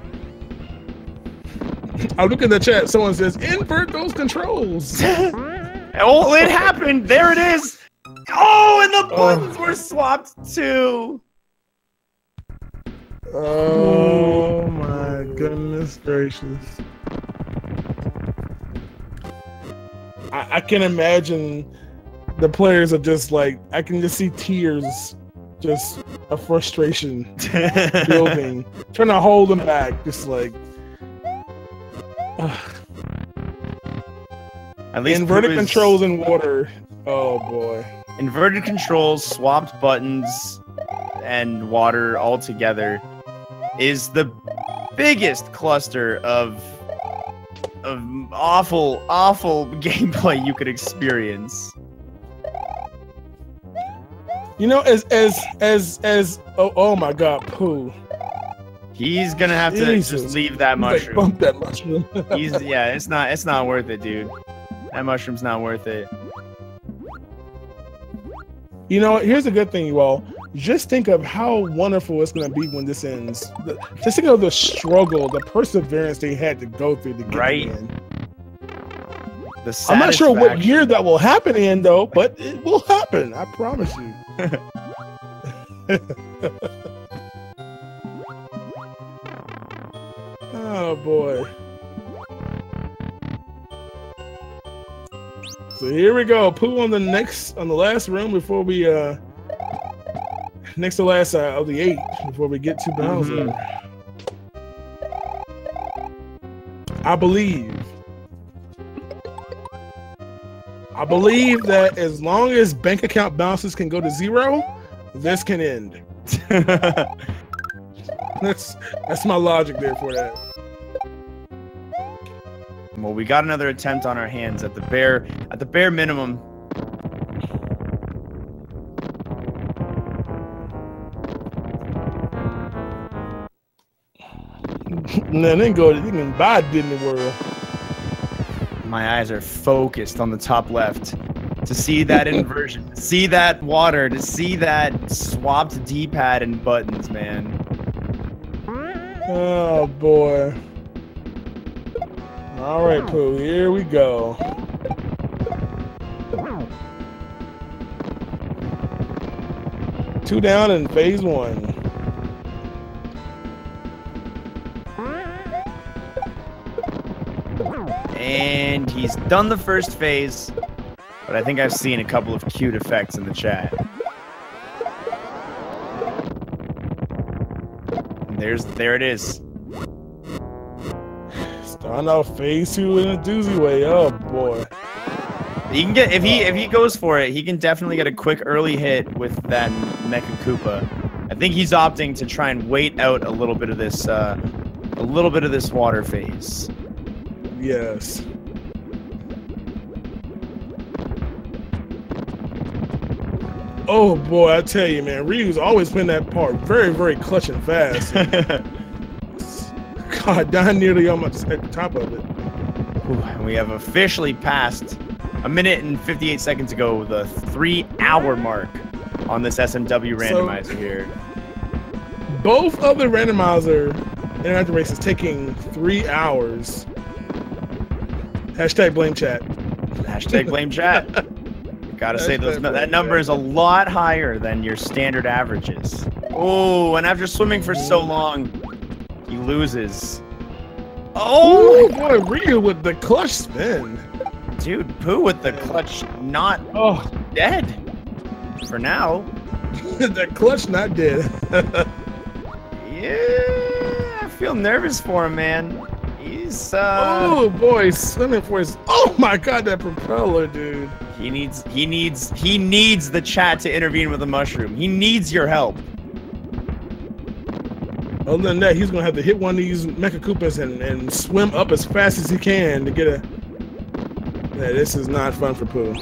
Speaker 2: I look in the chat. Someone says, invert those controls.
Speaker 1: Oh, it happened. There it is. Oh, and the buttons were swapped too.
Speaker 2: Oh, my goodness gracious. I can imagine the players are just like, I can just see tears, just a frustration building, trying to hold them back, just like.
Speaker 1: At least
Speaker 2: inverted controls in water. Oh boy.
Speaker 1: Inverted controls, swapped buttons, and water all together is the biggest cluster of awful gameplay you could experience.
Speaker 2: You know, oh my god, Pooh.
Speaker 1: He's gonna have to just leave that mushroom.
Speaker 2: Bump that mushroom.
Speaker 1: It's not worth it, dude. That mushroom's not worth it.
Speaker 2: You know, here's a good thing, you all. Just think of how wonderful it's gonna be when this ends. Just think of the struggle, the perseverance they had to go through to get in. I'm not sure what year that will happen in, though, but it will happen. I promise you. Oh boy. So here we go. Pooh on the last room before we next to last of the 8 before we get to Bowser. I believe that as long as bank account balances can go to 0, this can end. That's my logic there for that.
Speaker 1: Well, we got another attempt on our hands at the bare minimum.
Speaker 2: No, they can buy Disney World.
Speaker 1: My eyes are focused on the top left to see that inversion, to see that water, to see that swapped D-pad and buttons, man.
Speaker 2: Oh boy. All right, Pooh, here we go. Two down in phase one.
Speaker 1: And he's done the first phase, but I think I've seen a couple of cute effects in the chat. There it is.
Speaker 2: Starting off phase two in a doozy way. Oh boy.
Speaker 1: He can get if he goes for it, he can definitely get a quick early hit with that Mecha Koopa. I think he's opting to try and wait out a little bit of this water phase.
Speaker 2: Yes. Oh boy, I tell you, man, Ryu's always playing that part very, very clutch and fast. God, down nearly almost at the top of it.
Speaker 1: Ooh, we have officially passed a minute and 58 seconds ago the 3-hour mark on this SMW randomizer here.
Speaker 2: Both of the randomizer interactive races taking 3 hours. Hashtag blame chat.
Speaker 1: Hashtag blame chat. Gotta say that number is a lot higher than your standard averages. Oh, and after swimming for so long, he loses. Oh,
Speaker 2: boy, Ryu with the clutch spin.
Speaker 1: Dude, Pooh with the clutch not dead for now.
Speaker 2: The clutch not dead.
Speaker 1: Yeah, I feel nervous for him, man. He's
Speaker 2: oh boy, swimming for his. Oh my God, that propeller, dude.
Speaker 1: He needs the chat to intervene with the mushroom. He needs your help.
Speaker 2: Other than that, he's gonna have to hit one of these Mecha Koopas and swim up as fast as he can to get a. Yeah, this is not fun for Pooh.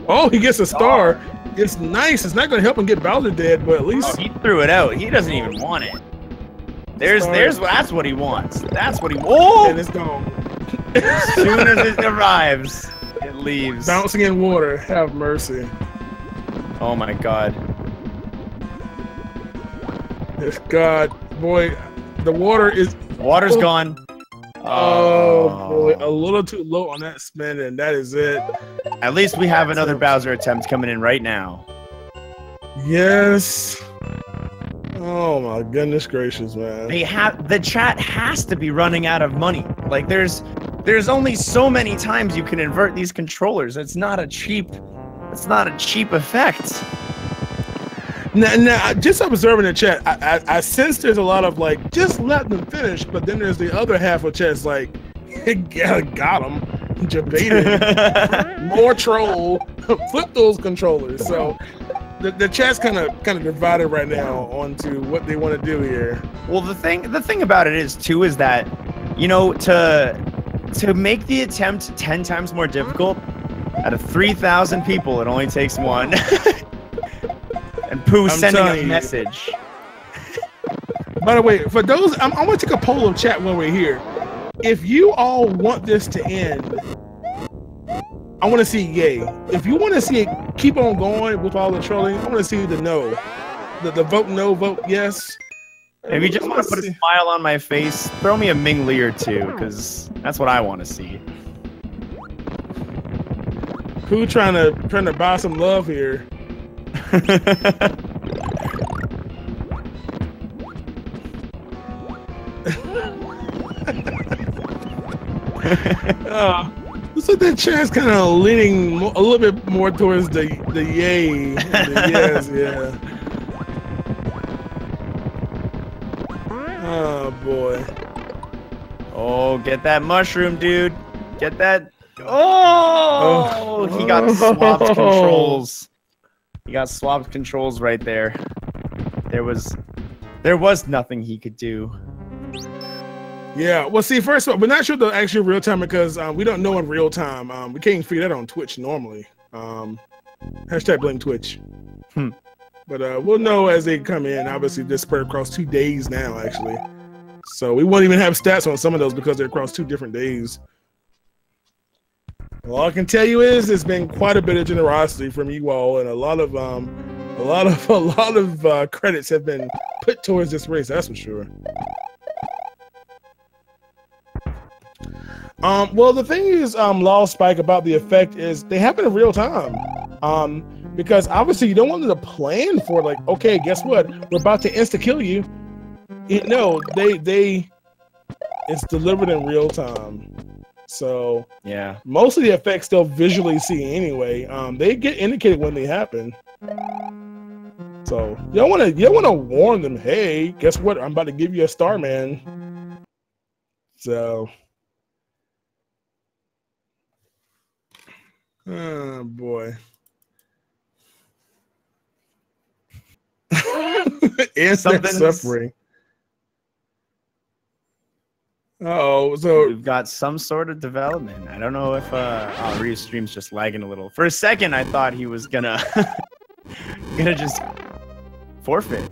Speaker 2: Oh, he gets a star. It's nice. It's not gonna help him get Bowser dead, but at least
Speaker 1: he threw it out. He doesn't even want it. That's what he wants. That's what he wants.
Speaker 2: And it's gone.
Speaker 1: As soon as it arrives, it leaves.
Speaker 2: Bouncing in water. Have mercy.
Speaker 1: Oh my God.
Speaker 2: Yes, God, boy, the water's
Speaker 1: gone.
Speaker 2: Oh boy, a little too low on that spin, and that is it.
Speaker 1: At least we have another Bowser attempt coming in right now.
Speaker 2: Yes. Oh my goodness gracious, man.
Speaker 1: The chat has to be running out of money. Like there's only so many times you can invert these controllers. It's not a cheap effect.
Speaker 2: Now, just observing the chat, I sense there's a lot of like, just let them finish, but then there's the other half of chat's like, got him, debated, more troll, flip those controllers. So the chat's kind of divided right now onto what they want to do here.
Speaker 1: Well, the thing about it is that, you know, to make the attempt 10 times more difficult, out of 3,000 people, it only takes one. And Pooh sending a message.
Speaker 2: By the way, for those, I'm going to take a poll of chat when we're here. If you all want this to end, I want to see yay. If you want to see it keep on going with all the trolling, I want to see the no. The vote no, vote yes.
Speaker 1: If you just want to put a smile on my face, throw me a Ming Li or two, because that's what I want to see.
Speaker 2: Pooh trying to buy some love here. Looks like that chair's kind of leaning a little bit more towards the yay. The yes, yeah. Oh boy.
Speaker 1: Oh, get that mushroom, dude. Get that. Oh, he got swapped controls. He got swapped controls right there. There was nothing he could do.
Speaker 2: Yeah, well, see, first of all, we're not sure the actual real time because we don't know in real time. We can't figure that on Twitch normally. Hashtag blame Twitch. But we'll know as they come in. Obviously, this spread across 2 days now, actually. So we won't even have stats on some of those because they're across 2 different days. All I can tell you is there's been quite a bit of generosity from you all, and a lot of credits have been put towards this race. That's for sure. Well, the thing is, Law Spike, about the effect is they happen in real time. Because obviously you don't want them to plan for like, okay, guess what? We're about to insta kill you. No, it's delivered in real time. So
Speaker 1: yeah,
Speaker 2: most of the effects they'll visually see anyway. They get indicated when they happen. So you don't want to warn them. Hey, guess what? I'm about to give you a star, man. So, oh boy. And suffering. Oh, so
Speaker 1: we've got some sort of development. I don't know if Ryu's stream's just lagging a little. For a second, I thought he was gonna just forfeit.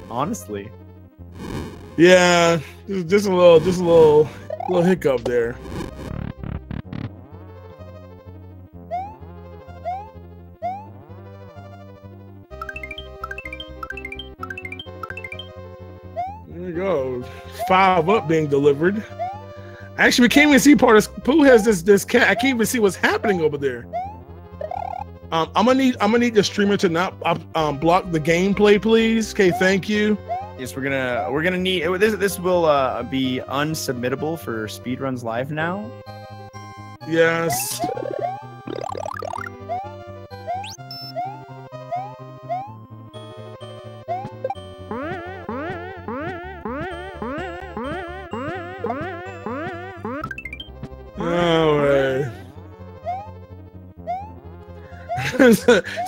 Speaker 1: Honestly.
Speaker 2: Yeah, just a little hiccup there. There we go. 5 up being delivered. Actually, we can't even see part of Pooh has this cat. I can't even see what's happening over there. I'm gonna need the streamer to not block the gameplay, please. Okay, thank you.
Speaker 1: Yes, we're gonna need this will be unsubmittable for speedruns live now.
Speaker 2: Yes.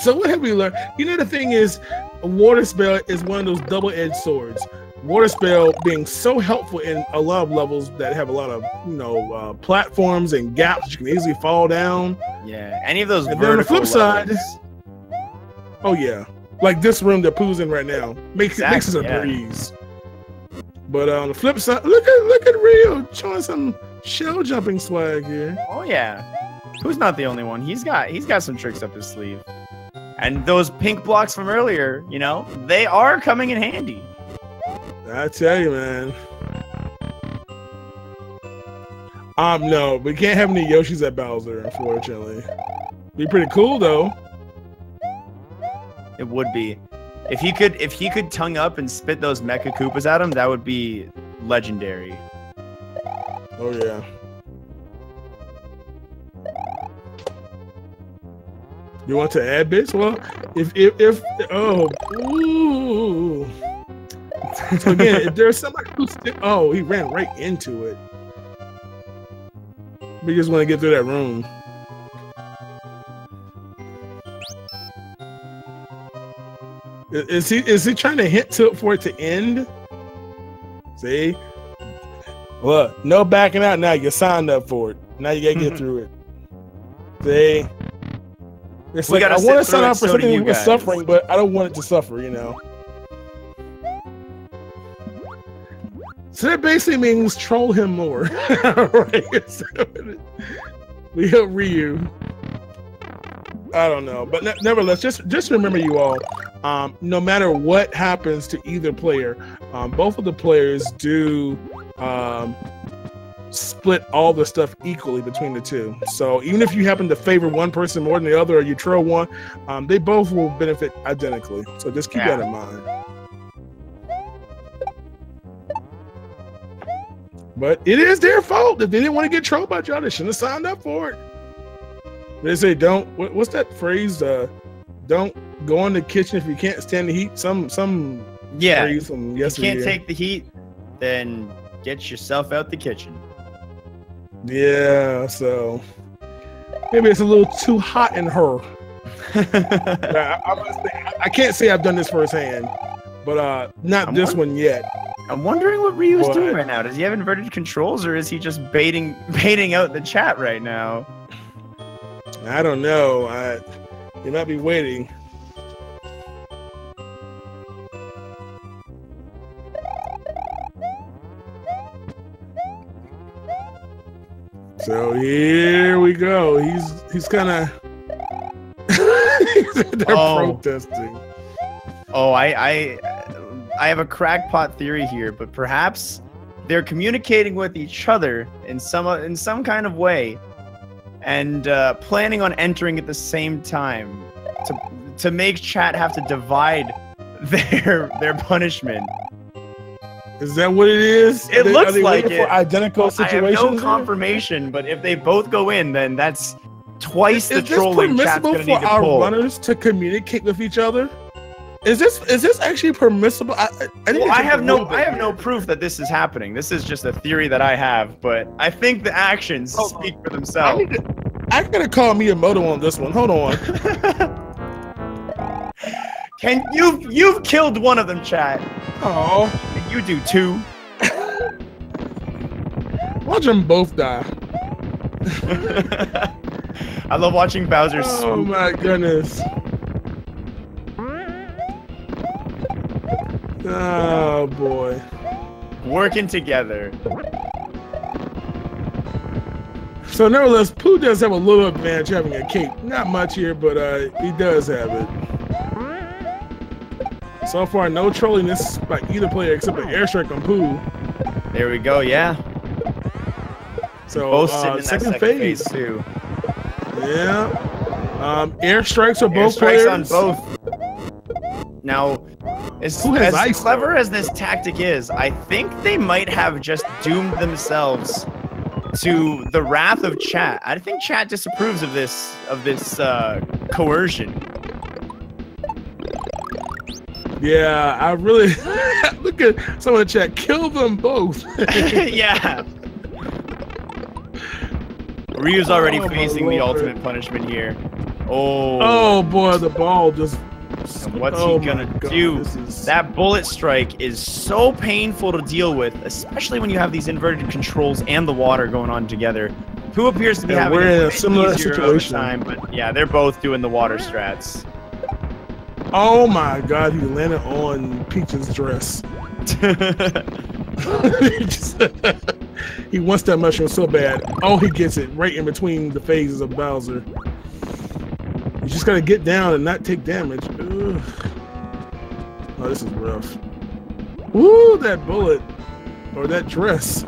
Speaker 2: So what have we learned? You know, the thing is, a water spell is one of those double-edged swords. Water spell being so helpful in a lot of levels that have a lot of, you know, platforms and gaps you can easily fall down.
Speaker 1: Yeah, any of those.
Speaker 2: And then on the flip side, oh yeah, like this room that Pooh's in right now makes it a breeze. But on the flip side, look at Rio showing some shell jumping swag here.
Speaker 1: Oh yeah. Who's not the only one? He's got some tricks up his sleeve. And those pink blocks from earlier, you know, they are coming in handy.
Speaker 2: I tell you, man. No, we can't have any Yoshis at Bowser, unfortunately. Be pretty cool though.
Speaker 1: It would be. If he could tongue up and spit those Mecha Koopas at him, that would be legendary.
Speaker 2: Oh yeah. You want to add bits? Well, if ooh. So again, if there's somebody who's he ran right into it. We just want to get through that room. Is he trying to hint for it to end? See? Look, no backing out now. You signed up for it. Now you gotta get through it. See? It's like I want to sign up for something with suffering, but I don't want it to suffer, you know. So that basically means troll him more. Right? So we help Ryu. I don't know, but nevertheless, just remember, you all, no matter what happens to either player, both of the players do split all the stuff equally between the two. So even if you happen to favor one person more than the other, or you troll one, they both will benefit identically. So just keep that in mind. But it is their fault. If they didn't want to get trolled by y'all, they shouldn't have signed up for it. They say don't. What's that phrase? Don't go in the kitchen if you can't stand the heat. Some phrase from yesterday.
Speaker 1: If you can't take the heat, then get yourself out the kitchen.
Speaker 2: Yeah, so maybe it's a little too hot in her. I can't say I've done this firsthand, but not this one yet.
Speaker 1: I'm wondering what Ryu's doing right now. Does he have inverted controls, or is he just baiting out the chat right now?
Speaker 2: I don't know. He might be waiting. So here we go. He's kind of they're protesting.
Speaker 1: Oh, I have a crackpot theory here, but perhaps they're communicating with each other in some kind of way, and planning on entering at the same time to make chat have to divide their punishment.
Speaker 2: Is that what it is?
Speaker 1: It looks like it.
Speaker 2: For identical situations.
Speaker 1: I have no confirmation, but if they both go in, then that's twice the trolling chat's gonna need to pull.
Speaker 2: Is this permissible for our runners to communicate with each other? Is this actually permissible?
Speaker 1: I have no proof that this is happening. This is just a theory that I have, but I think the actions speak for themselves.
Speaker 2: I gotta call Miyamoto on this one. Hold on.
Speaker 1: You've killed one of them, chat.
Speaker 2: Oh.
Speaker 1: You do too.
Speaker 2: Watch them both die.
Speaker 1: I love watching Bowser swoop.
Speaker 2: Oh my goodness. Oh boy.
Speaker 1: Working together.
Speaker 2: So nevertheless, Pooh does have a little advantage having a cape. Not much here, but he does have it. So far, no trolling this by either player except an airstrike on Pooh.
Speaker 1: There we go, yeah.
Speaker 2: So
Speaker 1: both sitting in
Speaker 2: second
Speaker 1: that
Speaker 2: phase
Speaker 1: too.
Speaker 2: Yeah. Airstrikes are both players.
Speaker 1: On both. Now, as clever as this tactic is, I think they might have just doomed themselves to the wrath of chat. I think chat disapproves of this coercion.
Speaker 2: Yeah, I really look at someone in chat. Kill them both.
Speaker 1: Yeah. Ryu's already facing the ultimate punishment here. Oh
Speaker 2: boy, the ball just.
Speaker 1: And what's he gonna do? That bullet strike is so painful to deal with, especially when you have these inverted controls and the water going on together. Who appears to be having
Speaker 2: a similar situation?
Speaker 1: Time, but yeah, they're both doing the water strats.
Speaker 2: Oh my God, he landed on Peach's dress. He wants that mushroom so bad. Oh, he gets it right in between the phases of Bowser. You just gotta get down and not take damage. Ugh. Oh, this is rough. Woo, that bullet. Or that dress.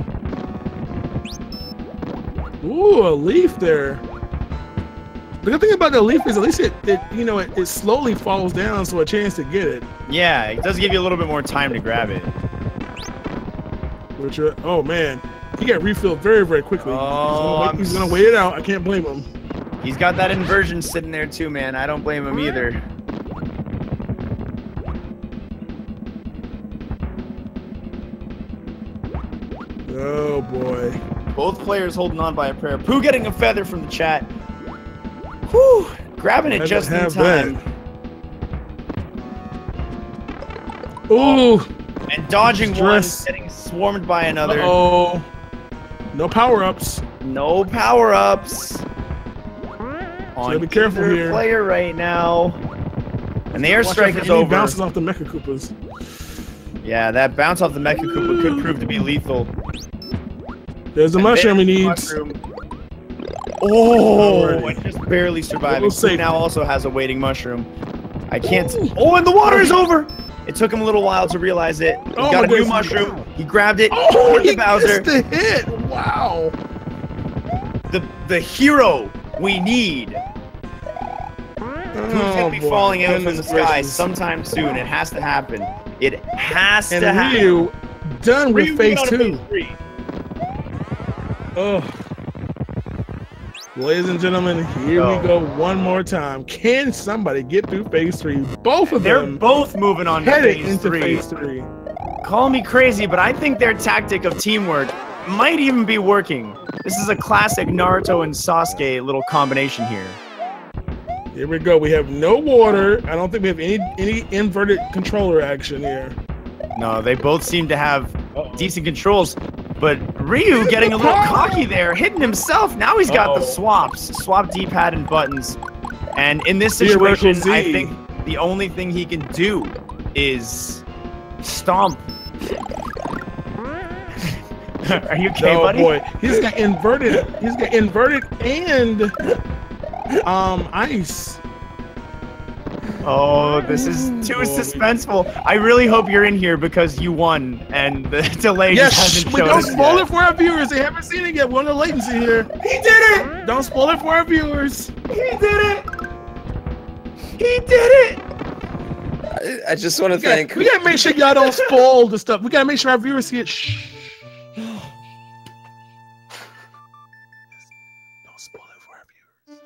Speaker 2: Ooh, a leaf there. The good thing about the leaf is at least it slowly falls down, so a chance to get it.
Speaker 1: Yeah, it does give you a little bit more time to grab it.
Speaker 2: Which, oh man, he got refilled very, very quickly.
Speaker 1: Oh,
Speaker 2: he's gonna wait it out. I can't blame him.
Speaker 1: He's got that inversion sitting there too, man. I don't blame him either.
Speaker 2: Oh boy.
Speaker 1: Both players holding on by a prayer. Pooh getting a feather from the chat. Whew, grabbing it just in time.
Speaker 2: Ooh.
Speaker 1: And dodging one, getting swarmed by another.
Speaker 2: Oh. No power-ups.
Speaker 1: No power-ups.
Speaker 2: So be careful here.
Speaker 1: Player right now. And the airstrike is over.
Speaker 2: Bounces off the Mecha Koopas.
Speaker 1: Yeah, that bounce off the Mecha Koopa could prove to be lethal.
Speaker 2: There's the mushroom he needs.
Speaker 1: Oh, and just barely surviving. He now also has a waiting mushroom. I can't. Oh, and the water is over. It took him a little while to realize it. He got a new mushroom. He grabbed it.
Speaker 2: Oh, he
Speaker 1: Bowser.
Speaker 2: missed the hit. Wow.
Speaker 1: The hero we need. Who's gonna be falling out from the sky sometime soon? It has to happen. It has to happen.
Speaker 2: Ryu done with phase 2. Oh. Ladies and gentlemen, here we go one more time. Can somebody get through phase 3? Both of them.
Speaker 1: They're both moving on to phase 3. Call me crazy, but I think their tactic of teamwork might even be working. This is a classic Naruto and Sasuke little combination here.
Speaker 2: Here we go. We have no water. I don't think we have any inverted controller action here.
Speaker 1: No, they both seem to have decent controls. But Ryu getting a little cocky there, hitting himself. Now he's got the swaps. Swap D-pad and buttons. And in this situation, I think the only thing he can do is stomp. Are you okay,
Speaker 2: Oh
Speaker 1: buddy?
Speaker 2: boy, he's got inverted. He's got inverted and ice.
Speaker 1: Oh, this is too suspenseful. I really hope you're in here because you won and the delay just hasn't shown
Speaker 2: don't
Speaker 1: us
Speaker 2: spoil
Speaker 1: yet.
Speaker 2: it for our viewers. They haven't seen it yet. We're on the latency here. He did it! Don't spoil it for our viewers.
Speaker 1: He did it! He did it!
Speaker 3: I just want to thank.
Speaker 2: We gotta make sure y'all don't spoil the stuff. We gotta make sure our viewers see it. Shh. Don't spoil it for our viewers.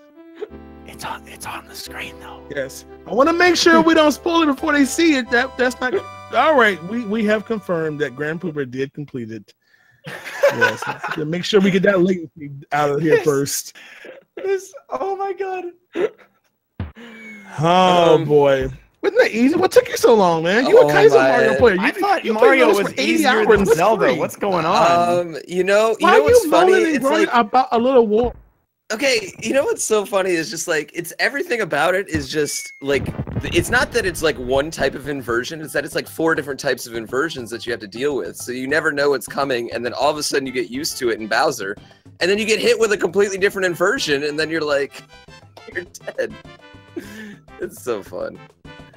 Speaker 1: It's on the screen though.
Speaker 2: Yes, I want to make sure we don't spoil it before they see it. That's not all right. We have confirmed that Grand Pooper did complete it. Yes, make sure we get that latency out of here first.
Speaker 1: Oh my god.
Speaker 2: Oh boy, wasn't that easy? What took you so long, man? You a Kaiser Mario player.
Speaker 1: I thought Mario was easier than Zelda. What's going on?
Speaker 3: You know
Speaker 2: Why
Speaker 3: what's funny?
Speaker 2: It's like about a little war.
Speaker 3: Okay, you know what's so funny is just like it's everything about it is just like it's not that it's like one type of inversion, it's that it's like 4 different types of inversions that you have to deal with. So you never know what's coming, and then all of a sudden you get used to it in Bowser, and then you get hit with a completely different inversion, and then you're like, you're dead. It's so fun.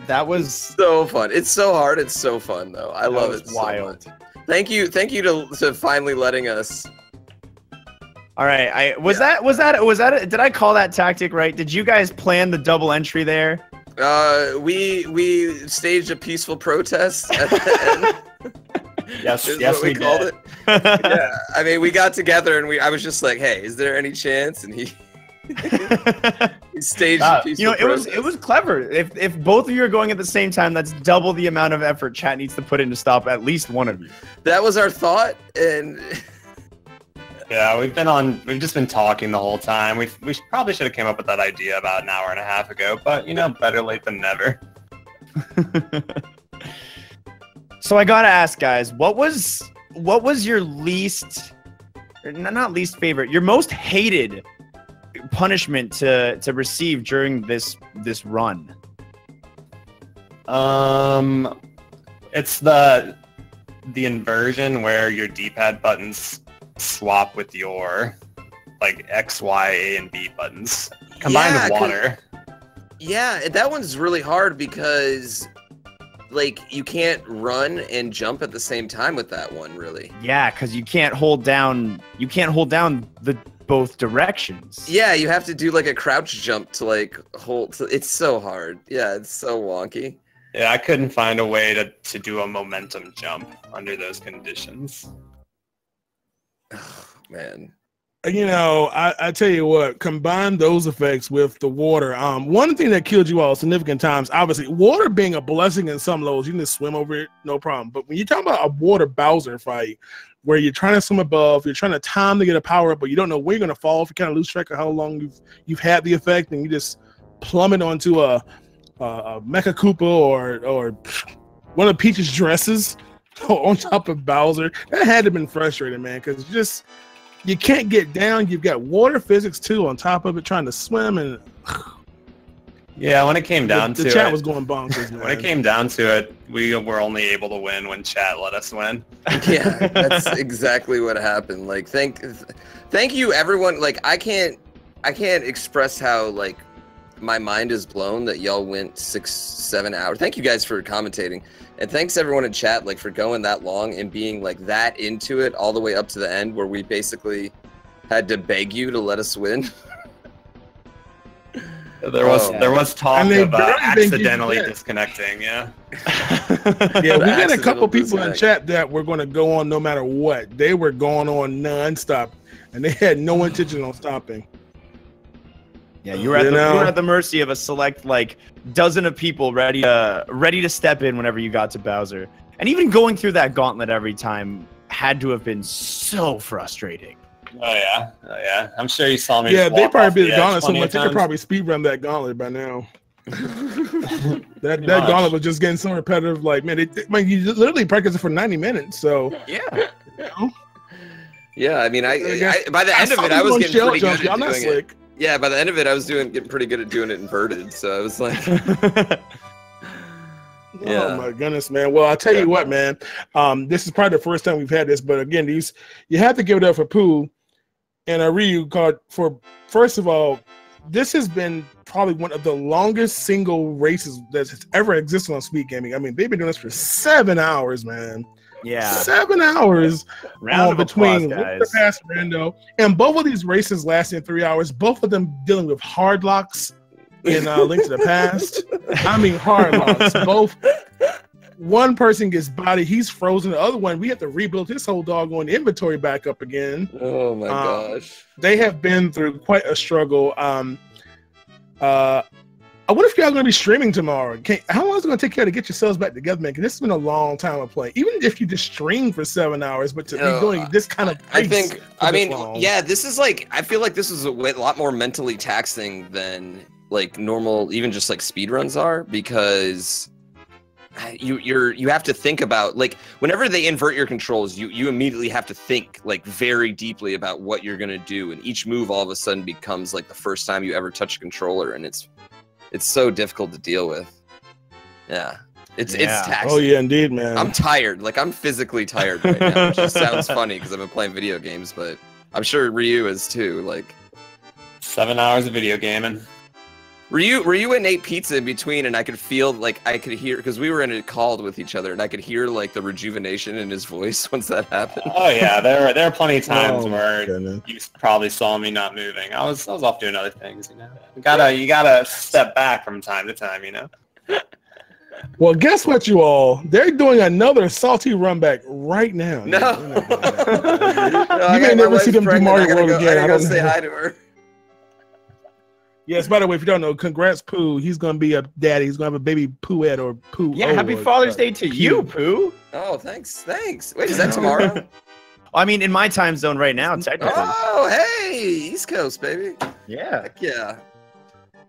Speaker 1: That was
Speaker 3: So fun. It's so hard. It's so fun though. I love it.
Speaker 1: Wild.
Speaker 3: So much. Thank you to finally letting us.
Speaker 1: All right, was that did I call that tactic right? Did you guys plan the double entry there?
Speaker 3: We staged a peaceful protest at the end.
Speaker 1: Yes,
Speaker 3: what we called it. Yeah, I mean, we got together and I was just like, "Hey, is there any chance?" And he staged a peaceful protest.
Speaker 1: it was clever. If both of you are going at the same time, that's double the amount of effort chat needs to put in to stop at least one of you.
Speaker 3: That was our thought, and.
Speaker 5: Yeah, we've just been talking the whole time. We probably should have came up with that idea about an hour and a half ago, but you know, better late than never.
Speaker 1: So I gotta ask, guys, what was your least, or not least favorite, your most hated punishment to receive during this run?
Speaker 5: It's the inversion where your D-pad buttons swap with your like X, Y, A, and B buttons combined with water.
Speaker 3: Yeah, that one's really hard because like you can't run and jump at the same time with that one, really.
Speaker 1: Yeah, because you can't hold down the both directions.
Speaker 3: Yeah, you have to do like a crouch jump to like hold. It's so hard. Yeah, it's so wonky.
Speaker 5: Yeah, I couldn't find a way to do a momentum jump under those conditions.
Speaker 3: Oh, man.
Speaker 2: You know, I tell you what, combine those effects with the water. One thing that killed you all significant times, obviously, water being a blessing in some lows, you can just swim over it, no problem. But when you're talking about a water Bowser fight, where you're trying to swim above, you're trying to time to get a power up, but you don't know where you're going to fall if you kind of lose track of how long you've had the effect, and you just plummet onto a Mecha Koopa or one of Peach's dresses on top of Bowser. That had to have been frustrating, man, because just you can't get down. You've got water physics too on top of it, trying to swim, and
Speaker 5: yeah, when it came down to it,
Speaker 2: the chat was going bonkers, man.
Speaker 5: When it came down to it, we were only able to win when chat let us win.
Speaker 3: Yeah, that's exactly what happened. Like, thank you, everyone. Like, I can't express how like my mind is blown that y'all went 6-7 hours. Thank you guys for commentating, and thanks everyone in chat like for going that long and being like that into it all the way up to the end where we basically had to beg you to let us win.
Speaker 5: There was talk of accidentally disconnecting. Yeah.
Speaker 2: Yeah, we had a couple people in chat that were going to go on no matter what. They were going on nonstop, and they had no intention on stopping.
Speaker 1: Yeah, you were at the mercy of a select like dozen of people ready to step in whenever you got to Bowser. And even going through that gauntlet every time had to have been so frustrating.
Speaker 5: Oh yeah. I'm sure you saw me.
Speaker 2: Yeah, they probably beat the gauntlet so
Speaker 5: much
Speaker 2: much they could probably speedrun that gauntlet by now. that gauntlet was just getting so repetitive. Like, man, you literally practice it for 90 minutes. So
Speaker 1: yeah.
Speaker 2: You know?
Speaker 3: Yeah, I mean, I by the end of it, I was getting pretty good at doing it. Yeah, by the end of it, I was getting pretty good at doing it inverted. So I was like, Yeah.
Speaker 2: Oh my goodness, man. Well, I'll tell you what, man. This is probably the first time we've had this, but again, you have to give it up for Pooh and Ryu for first of all, this has been probably one of the longest single races that has ever existed on Speed Gaming. I mean, they've been doing this for 7 hours, man.
Speaker 1: Yeah,
Speaker 2: 7 hours between
Speaker 1: guys.
Speaker 2: the past Rando, and both of these races lasting 3 hours. Both of them dealing with hard locks in Link to the Past. I mean, hard locks. Both. One person gets bodied, he's frozen. The other one, we have to rebuild his whole doggone inventory back up again.
Speaker 3: Oh my gosh.
Speaker 2: They have been through quite a struggle. I wonder if y'all going to be streaming tomorrow. How long is it going to take you to get yourselves back together, man? Because this has been a long time of playing. Even if you just stream for 7 hours, but to be doing this kind of
Speaker 3: yeah, this is like, I feel like this is a lot more mentally taxing than like normal, even just like speed runs are, because you have to think about, like, whenever they invert your controls, you immediately have to think like very deeply about what you're gonna do, and each move all of a sudden becomes like the first time you ever touch a controller, and it's so difficult to deal with. Yeah, it's taxing.
Speaker 2: Oh yeah, indeed, man.
Speaker 3: I'm tired. Like, I'm physically tired right now, which just sounds funny because I've been playing video games, but I'm sure Ryu is too. Like,
Speaker 5: 7 hours of video gaming.
Speaker 3: Were you and Nate Pizza in between, and I could feel, like, I could hear, because we were in a call with each other, and I could hear like the rejuvenation in his voice once that happened.
Speaker 5: Oh yeah, there are plenty of times where
Speaker 2: goodness.
Speaker 5: you probably saw me not moving. I was off doing other things, you know. You gotta step back from time to time, you know.
Speaker 2: Well, guess what, you all? They're doing another salty run back right now.
Speaker 3: No.
Speaker 2: You may never see them do Mario World again.
Speaker 3: I gotta say hi to her.
Speaker 2: Yes, by the way, if you don't know, congrats, Pooh. He's going to be a daddy. He's going to have a baby Poohette or Pooh.
Speaker 1: Yeah, happy Father's Day to you, Pooh.
Speaker 3: Oh, thanks. Wait, is that tomorrow?
Speaker 1: I mean, in my time zone right now, technically.
Speaker 3: Oh, hey, East Coast, baby.
Speaker 1: Yeah.
Speaker 3: Heck yeah.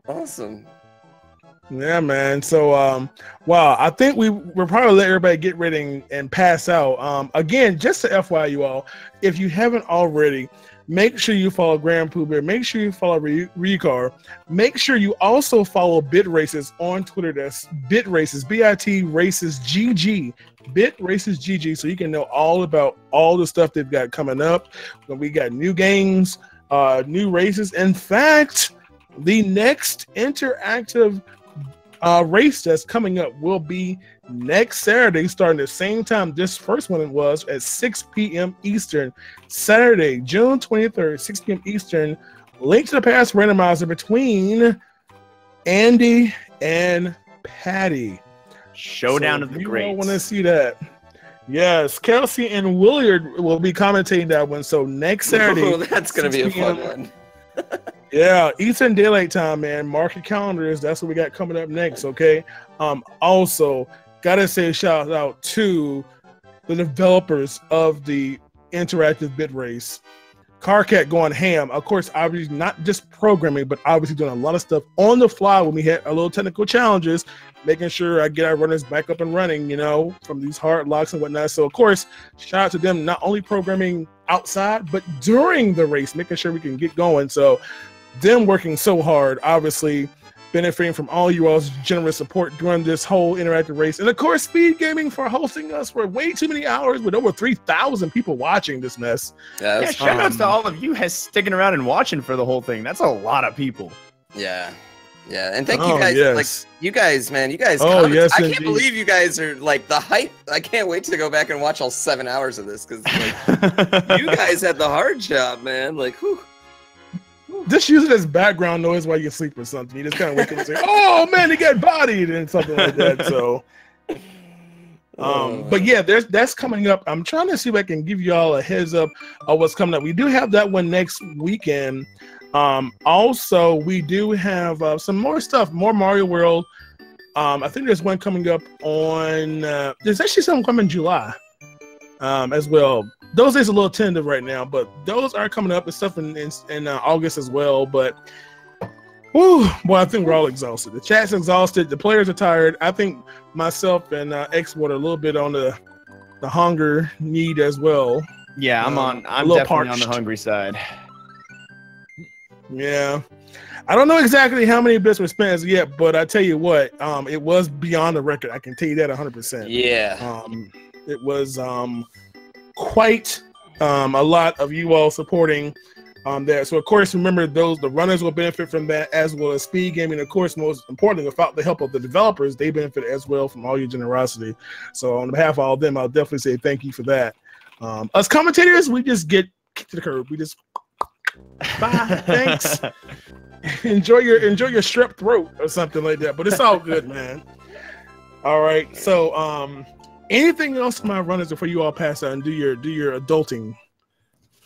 Speaker 3: Awesome.
Speaker 2: Yeah, man. So, wow, I think we'll probably let everybody get ready and pass out. Again, just to FYI, you all, if you haven't already, make sure you follow Grand Pooh Bear. Make sure you follow Recar. Make sure you also follow Bit Races on Twitter. That's Bit Races, BIT Races GG, Bit Races GG, so you can know all about all the stuff they've got coming up. We got new games, new races. In fact, the next interactive race that's coming up will be next Saturday, starting the same time this first one was, at 6 p.m. Eastern. Saturday, June 23rd, 6 p.m. Eastern. Link to the Past randomizer between Andy and Patty.
Speaker 1: Showdown of the greats.
Speaker 2: I want to see that. Yes, Kelsey and Willard will be commentating that one. So next Saturday,
Speaker 3: oh, that's gonna be a fun one.
Speaker 2: Yeah, Eastern Daylight Time, man. Mark your calendars. That's what we got coming up next, okay? Also, gotta say shout out to the developers of the interactive bit race. Carcat going ham. Of course, obviously not just programming, but obviously doing a lot of stuff on the fly when we had a little technical challenges, making sure I get our runners back up and running, you know, from these hard locks and whatnot. So, of course, shout out to them, not only programming outside, but during the race, making sure we can get going. So, them working so hard, obviously benefiting from all you all's generous support during this whole interactive race. And of course, Speed Gaming for hosting us for way too many hours with over 3,000 people watching this mess.
Speaker 1: Yeah, shout outs to all of you sticking around and watching for the whole thing. That's a lot of people.
Speaker 3: Yeah. Yeah, and thank you guys.
Speaker 2: Yes.
Speaker 3: Like, you guys, man, you guys.
Speaker 2: Oh, yes,
Speaker 3: I
Speaker 2: indeed.
Speaker 3: can't believe you guys are like the hype. I can't wait to go back and watch all 7 hours of this, because like, you guys had the hard job, man. Like, whew.
Speaker 2: Just use it as background noise while you sleep or something. You just kind of wake up and say, "Oh man, he got bodied," and something like that. So, but yeah, that's coming up. I'm trying to see if I can give y'all a heads up of what's coming up. We do have that one next weekend. Also, we do have some more stuff, more Mario World. I think there's one coming up on. There's actually something coming in July as well. Those days are a little tentative right now, but those are coming up and stuff in August as well. But, whew, boy, I think we're all exhausted. The chat's exhausted. The players are tired. I think myself and X-Water a little bit on the hunger need as well.
Speaker 1: Yeah, I'm definitely on the hungry side.
Speaker 2: Yeah. I don't know exactly how many bits were spent as yet, but I tell you what, it was beyond the record. I can tell you that 100%.
Speaker 3: Yeah.
Speaker 2: It was quite a lot of you all supporting that. So of course, remember the runners will benefit from that, as well as speed gaming. Of course, most importantly, without the help of the developers, they benefit as well from all your generosity. So on behalf of all of them, I'll definitely say thank you for that. Us commentators, we just get kicked to the curb. We just bye, thanks. enjoy your strep throat or something like that. But it's all good, man. All right. So anything else, my runners, before you all pass out and do your adulting?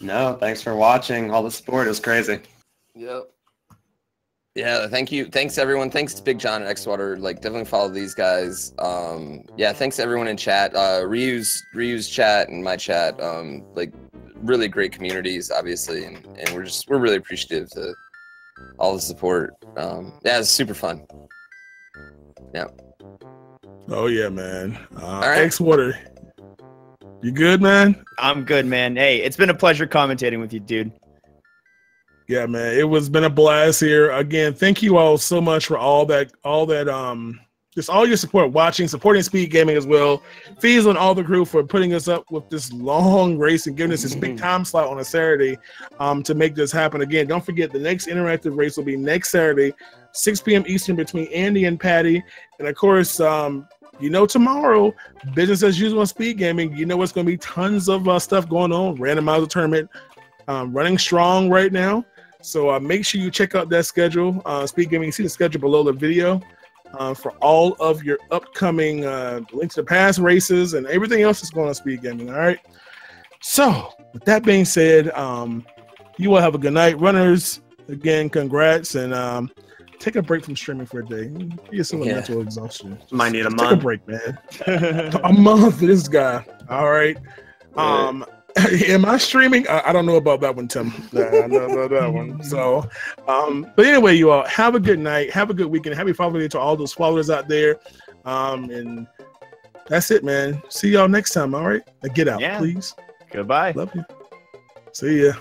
Speaker 5: No, thanks for watching. All the support is crazy.
Speaker 3: Yep. Yeah, thank you. Thanks everyone. Thanks to Big John and Xwater. Like, definitely follow these guys. Yeah, thanks to everyone in chat. Ryu's chat and my chat. Like, really great communities, obviously, and we're really appreciative to all the support. Yeah, it's super fun. Yeah.
Speaker 2: Oh yeah, man.
Speaker 3: All right.
Speaker 2: Xwater, you good, man?
Speaker 1: I'm good, man. Hey, it's been a pleasure commentating with you, dude.
Speaker 2: Yeah, man. It been a blast here. Again, thank you all so much for all that just all your support, supporting Speed Gaming as well. Fees on all the crew for putting us up with this long race and giving us this big time slot on a Saturday to make this happen. Again, don't forget the next interactive race will be next Saturday, 6 p.m. Eastern, between Andy and Patty. And of course, tomorrow, business as usual on Speed Gaming. You know what's going to be tons of stuff going on. Randomizer tournament running strong right now. So make sure you check out that schedule. Speed Gaming, you see the schedule below the video for all of your upcoming links to past races and everything else that's going on Speed Gaming. All right. So with that being said, you all have a good night. Runners, again, congrats, and take a break from streaming for a day. Get some mental exhaustion.
Speaker 5: Might need a month.
Speaker 2: Take a break, man. A month for this guy. All right. Am I streaming? I don't know about that one, Tim. I know about that one. So, but anyway, you all have a good night. Have a good weekend. Happy Father's Day to all those fathers out there. And that's it, man. See y'all next time. All right. Now get out, please.
Speaker 1: Goodbye.
Speaker 2: Love you. See ya.